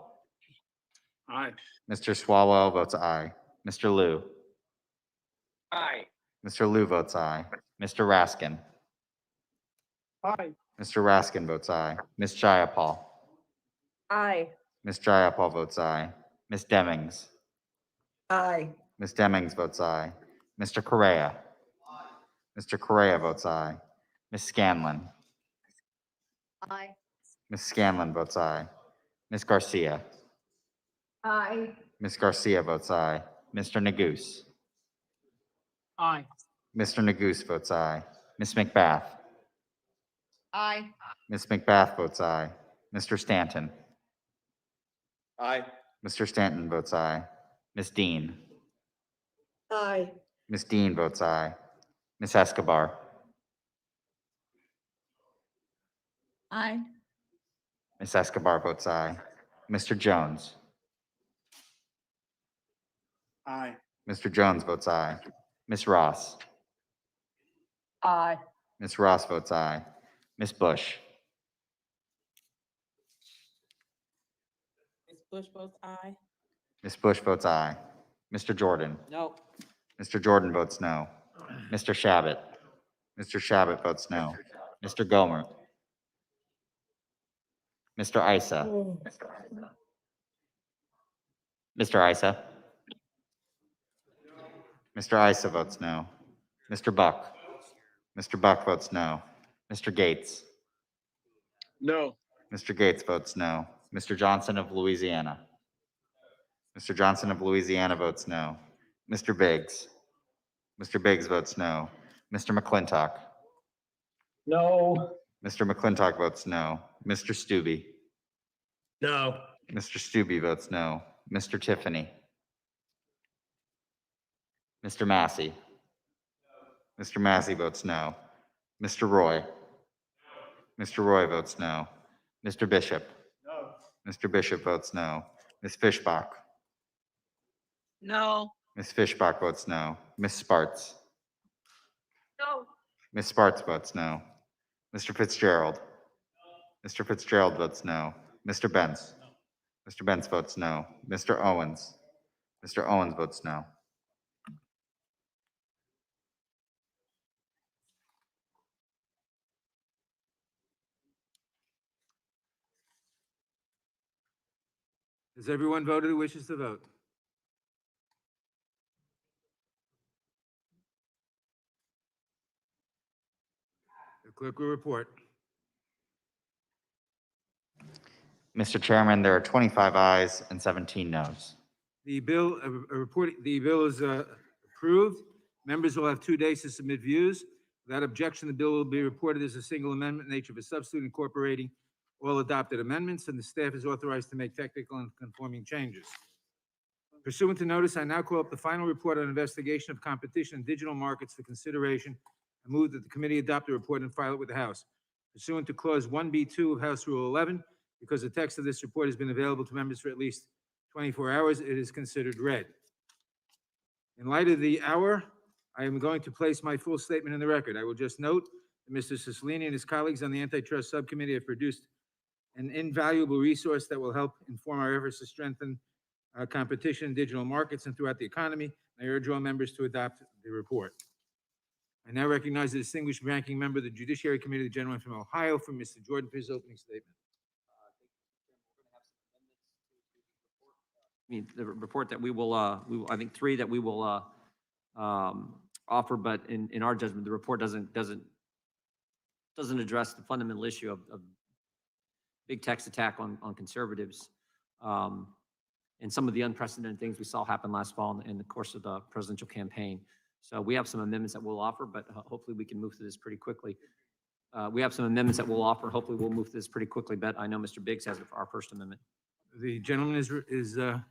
Aye. Mr. Swalwell votes aye. Mr. Liu. Aye. Mr. Liu votes aye. Mr. Raskin. Aye. Mr. Raskin votes aye. Ms. Jayapal. Aye. Ms. Jayapal votes aye. Ms. Demings. Aye. Ms. Demings votes aye. Mr. Correa. Mr. Correa votes aye. Ms. Scanlon. Aye. Ms. Scanlon votes aye. Ms. Garcia. Aye. Ms. Garcia votes aye. Mr. Neguse. Aye. Mr. Neguse votes aye. Ms. McBath. Aye. Ms. McBath votes aye. Mr. Stanton. Aye. Mr. Stanton votes aye. Ms. Dean. Aye. Ms. Dean votes aye. Ms. Escobar. Aye. Ms. Escobar votes aye. Mr. Jones. Aye. Mr. Jones votes aye. Ms. Ross. Aye. Ms. Ross votes aye. Ms. Bush. Ms. Bush votes aye. Ms. Bush votes aye. Mr. Jordan. No. Mr. Jordan votes no. Mr. Shabbat. Mr. Shabbat votes no. Mr. Gomer. Mr. Isa. Mr. Isa. Mr. Isa votes no. Mr. Buck. Mr. Buck votes no. Mr. Gates. No. Mr. Gates votes no. Mr. Johnson of Louisiana. Mr. Johnson of Louisiana votes no. Mr. Biggs. Mr. Biggs votes no. Mr. McClintock. No. Mr. McClintock votes no. Mr. Stubbe. No. Mr. Stubbe votes no. Mr. Tiffany. Mr. Massey. Mr. Massey votes no. Mr. Roy. Mr. Roy votes no. Mr. Bishop. No. Mr. Bishop votes no. Ms. Fishbach. No. Ms. Fishbach votes no. Ms. Sparts. No. Ms. Sparts votes no. Mr. Fitzgerald. Mr. Fitzgerald votes no. Mr. Benz. Mr. Benz votes no. Mr. Owens. Mr. Owens votes no. Has everyone voted who wishes to vote? The clerk will report. Mr. Chairman, there are 25 ayes and 17 noes. The bill, the bill is approved. Members will have 2 days to submit views. Without objection, the bill will be reported as a single amendment, nature of a substitute incorporating all adopted amendments, and the staff is authorized to make technical and conforming changes. Pursuant to notice, I now call up the final report on investigation of competition in digital markets for consideration. I move that the committee adopt the report and file it with the House. Pursuant to Clause 1B2 of House Rule 11, because the text of this report has been available to members for at least 24 hours, it is considered read. In light of the hour, I am going to place my full statement in the record. I will just note that Mr. Cicilline and his colleagues on the Antitrust Subcommittee have produced an invaluable resource that will help inform our efforts to strengthen competition in digital markets and throughout the economy. I urge all members to adopt the report. I now recognize the distinguished ranking member of the Judiciary Committee, the gentleman from Ohio, from Mr. Jordan for his opening statement. I mean, the report that we will, I think three that we will, offer, but in our judgment, the report doesn't address the fundamental issue of big tech's attack on conservatives, and some of the unprecedented things we saw happen last fall in the course of the presidential campaign. So we have some amendments that we'll offer, but hopefully we can move through this pretty quickly. We have some amendments that we'll offer. Hopefully we'll move through this pretty quickly, but I know Mr. Biggs has our first amendment. The gentleman the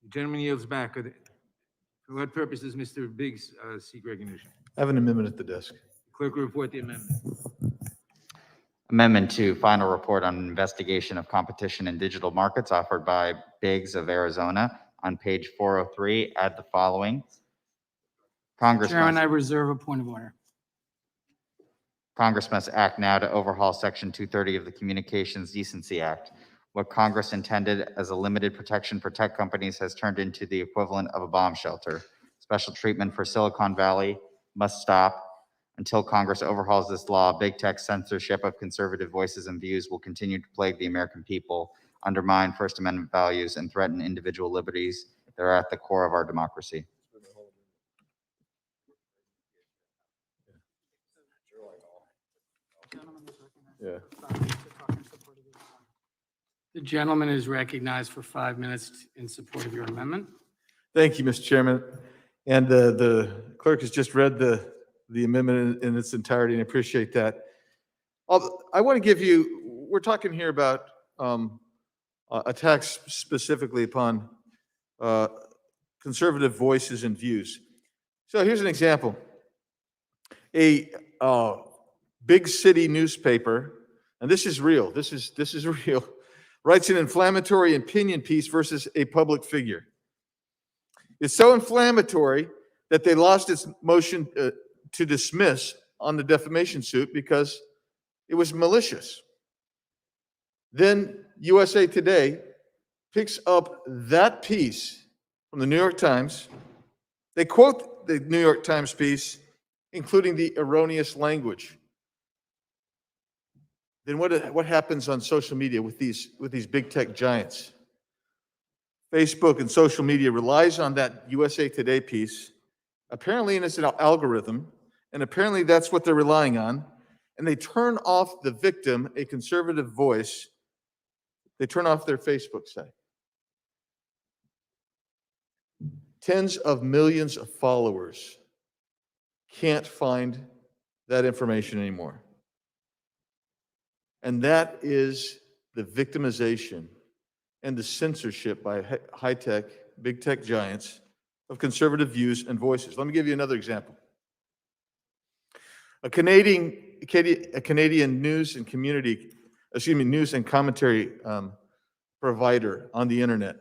gentleman yields back. For what purpose does Mr. Biggs seek recognition? I have an amendment at the desk. Clerk will report the amendment. Amendment 2, final report on investigation of competition in digital markets offered by Biggs of Arizona. On page 403, add the following. Congress Chairman, I reserve a point of order. Congress must act now to overhaul Section 230 of the Communications Decency Act. What Congress intended as a limited protection for tech companies has turned into the equivalent of a bomb shelter. Special treatment for Silicon Valley must stop. Until Congress overhauls this law, big tech censorship of conservative voices and views will continue to plague the American people, undermine First Amendment values, and threaten individual liberties that are at the core of our democracy. Yeah. The gentleman is recognized for 5 minutes in support of your amendment. Thank you, Mr. Chairman. And the clerk has just read the amendment in its entirety, and I appreciate that. I want to give you, we're talking here about attacks specifically upon conservative voices and views. So here's an example. A big city newspaper, and this is real, this is real, writes an inflammatory opinion piece versus a public figure. It's so inflammatory that they lost its motion to dismiss on the defamation suit because it was malicious. Then USA Today picks up that piece from the New York Times. They quote the New York Times piece, including the erroneous language. Then what happens on social media with these big tech giants? Facebook and social media relies on that USA Today piece, apparently in its algorithm, and apparently that's what they're relying on, and they turn off the victim, a conservative voice, they turn off their Facebook site. Tens of millions of followers can't find that information anymore. And that is the victimization and the censorship by high-tech, big tech giants of conservative views and voices. Let me give you another example. A Canadian news and news and commentary provider on the internet.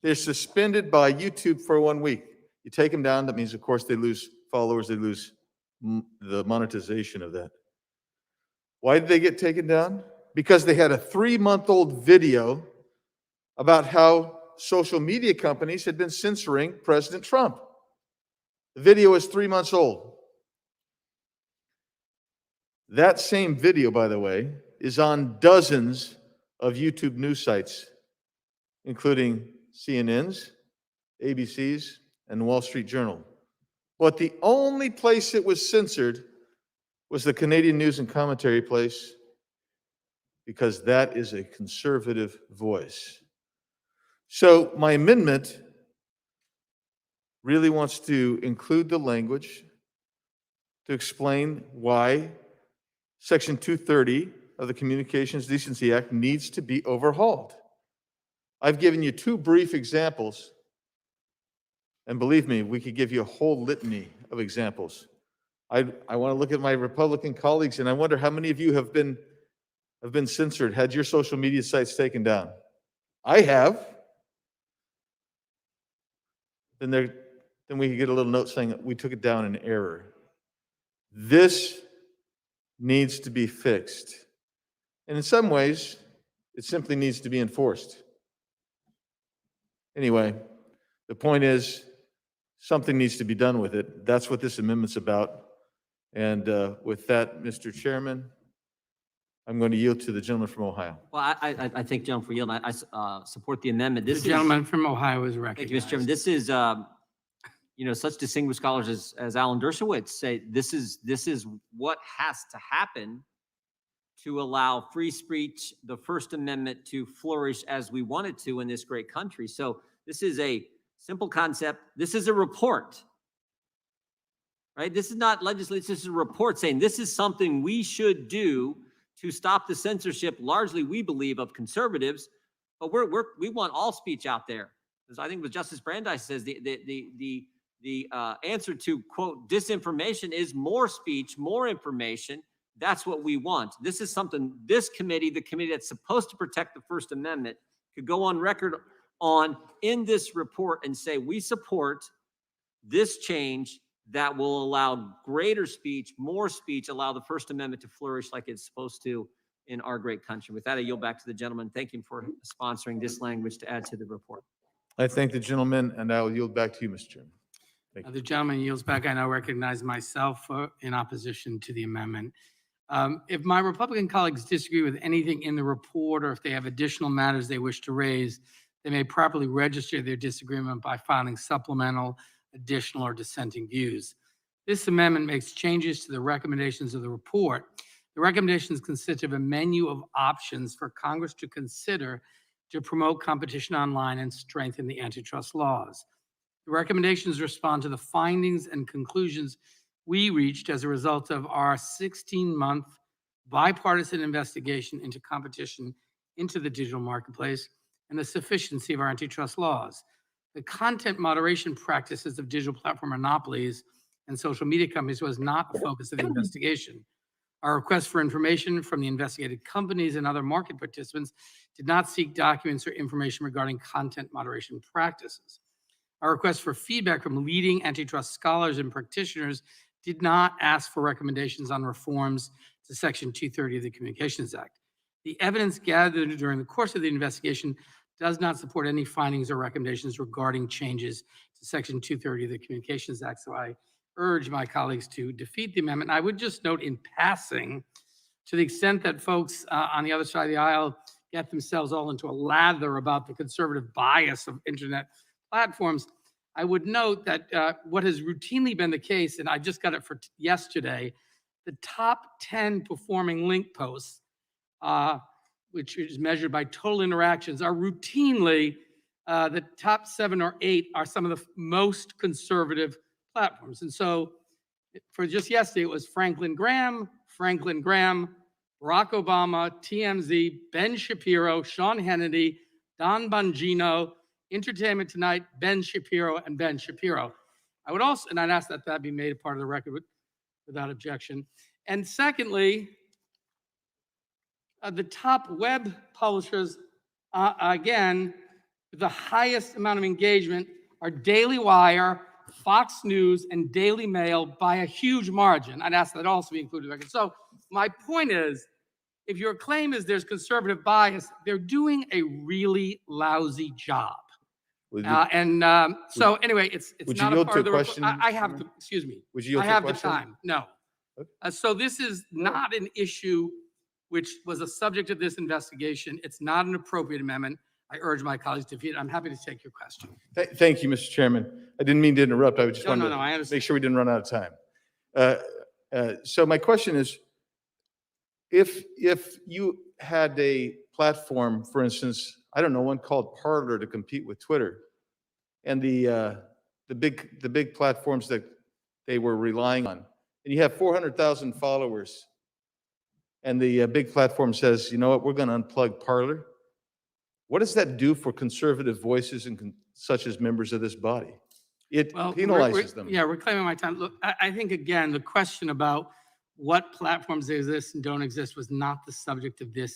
They're suspended by YouTube for 1 week. You take them down, that means, of course, they lose followers, they lose the monetization of that. Why did they get taken down? Because they had a 3-month-old video about how social media companies had been censoring President Trump. The video is 3 months old. That same video, by the way, is on dozens of YouTube news sites, including CNN's, ABC's, and Wall Street Journal. But the only place it was censored was the Canadian news and commentary place, because that is a conservative voice. So my amendment really wants to include the language to explain why Section 230 of the Communications Decency Act needs to be overhauled. I've given you 2 brief examples, and believe me, we could give you a whole litany of examples. I want to look at my Republican colleagues, and I wonder how many of you have been censored, had your social media sites taken down. I have. Then we could get a little note saying that we took it down in error. This needs to be fixed. And in some ways, it simply needs to be enforced. Anyway, the point is, something needs to be done with it. That's what this amendment's about. And with that, Mr. Chairman, I'm going to yield to the gentleman from Ohio. Well, I thank gentleman for yielding. I support the amendment. The This is, gentleman from Ohio is thank you, Mr. recognized. Chairman. This is, such distinguished scholars as Alan Dershowitz say, this is what has to happen to allow free speech, the First Amendment to flourish as we want it to in this great country. So this is a simple concept. This is a report, right? This is not legislation. This is a report saying this is something we should do to stop the censorship, largely, we believe, of conservatives. But we want all speech out there. As I think what Justice Brandeis says, the answer to, quote, disinformation is more speech, more information. That's what we want. This is something this committee, the committee that's supposed to protect the First Amendment, could go on record on in this report and say, we support this change that will allow greater speech, more speech, allow the First Amendment to flourish like it's supposed to in our great country. With that, I yield back to the gentleman. Thank him for sponsoring this language to add to the report. I thank the gentleman, and I will yield back to you, Mr. Chairman. Thank you. The gentleman yields back. I now recognize myself in opposition to the amendment. If my Republican colleagues disagree with anything in the report, or if they have additional matters they wish to raise, they may properly register their disagreement by filing supplemental, additional, or dissenting views. This amendment makes changes to the recommendations of the report. The recommendations consist of a menu of options for Congress to consider to promote competition online and strengthen the antitrust laws. The recommendations respond to the findings and conclusions we reached as a result of our 16-month bipartisan investigation into competition into the digital marketplace and the sufficiency of our antitrust laws. The content moderation practices of digital platform monopolies and social media companies was not the focus of the investigation. Our request for information from the investigated companies and other market participants did not seek documents or information regarding content moderation practices. Our request for feedback from leading antitrust scholars and practitioners did not ask for recommendations on reforms to Section 230 of the Communications Act. The evidence gathered during the course of the investigation does not support any findings or recommendations regarding changes to Section 230 of the Communications Act. So I urge my colleagues to defeat the amendment. I would just note in passing, to the extent that folks on the other side of the aisle get themselves all into a lather about the conservative bias of internet platforms, I would note that what has routinely been the case, and I just got it for yesterday, the top 10 performing link posts, which is measured by total interactions, are routinely the top 7 or 8 are some of the most conservative platforms. And so for just yesterday, it was Franklin Graham, Barack Obama, TMZ, Ben Shapiro, Sean Hannity, Don Bongino, Entertainment Tonight, Ben Shapiro, and Ben Shapiro. I would also, and I'd ask that that be made a part of the record without objection. And secondly, the top web publishers, again, with the highest amount of engagement are Daily Wire, Fox News, and Daily Mail by a huge margin. I'd ask that also be included in the record. So my point is, if your claim is there's conservative bias, they're doing a really lousy job. So anyway, it's not a part of the report. I have to, excuse me. Would you yield I to a have the question? time. No. So this is not an issue which was a subject of this investigation. It's not an appropriate amendment. I urge my colleagues to defeat it. I'm happy to take your question. Thank you, Mr. Chairman. I didn't mean to interrupt. I just wanted I to understand. make sure we didn't run out of time. So my question is, if you had a platform, for instance, I don't know, one called Parler to compete with Twitter, and the big platforms that they were relying on, and you have 400,000 followers, and the big platform says, you know what, we're going to unplug Parler. What does that do for conservative voices and such as members of this body? It penalizes them. Yeah, we're claiming my time. Look, I think, again, the question about what platforms exist and don't exist was not the subject of this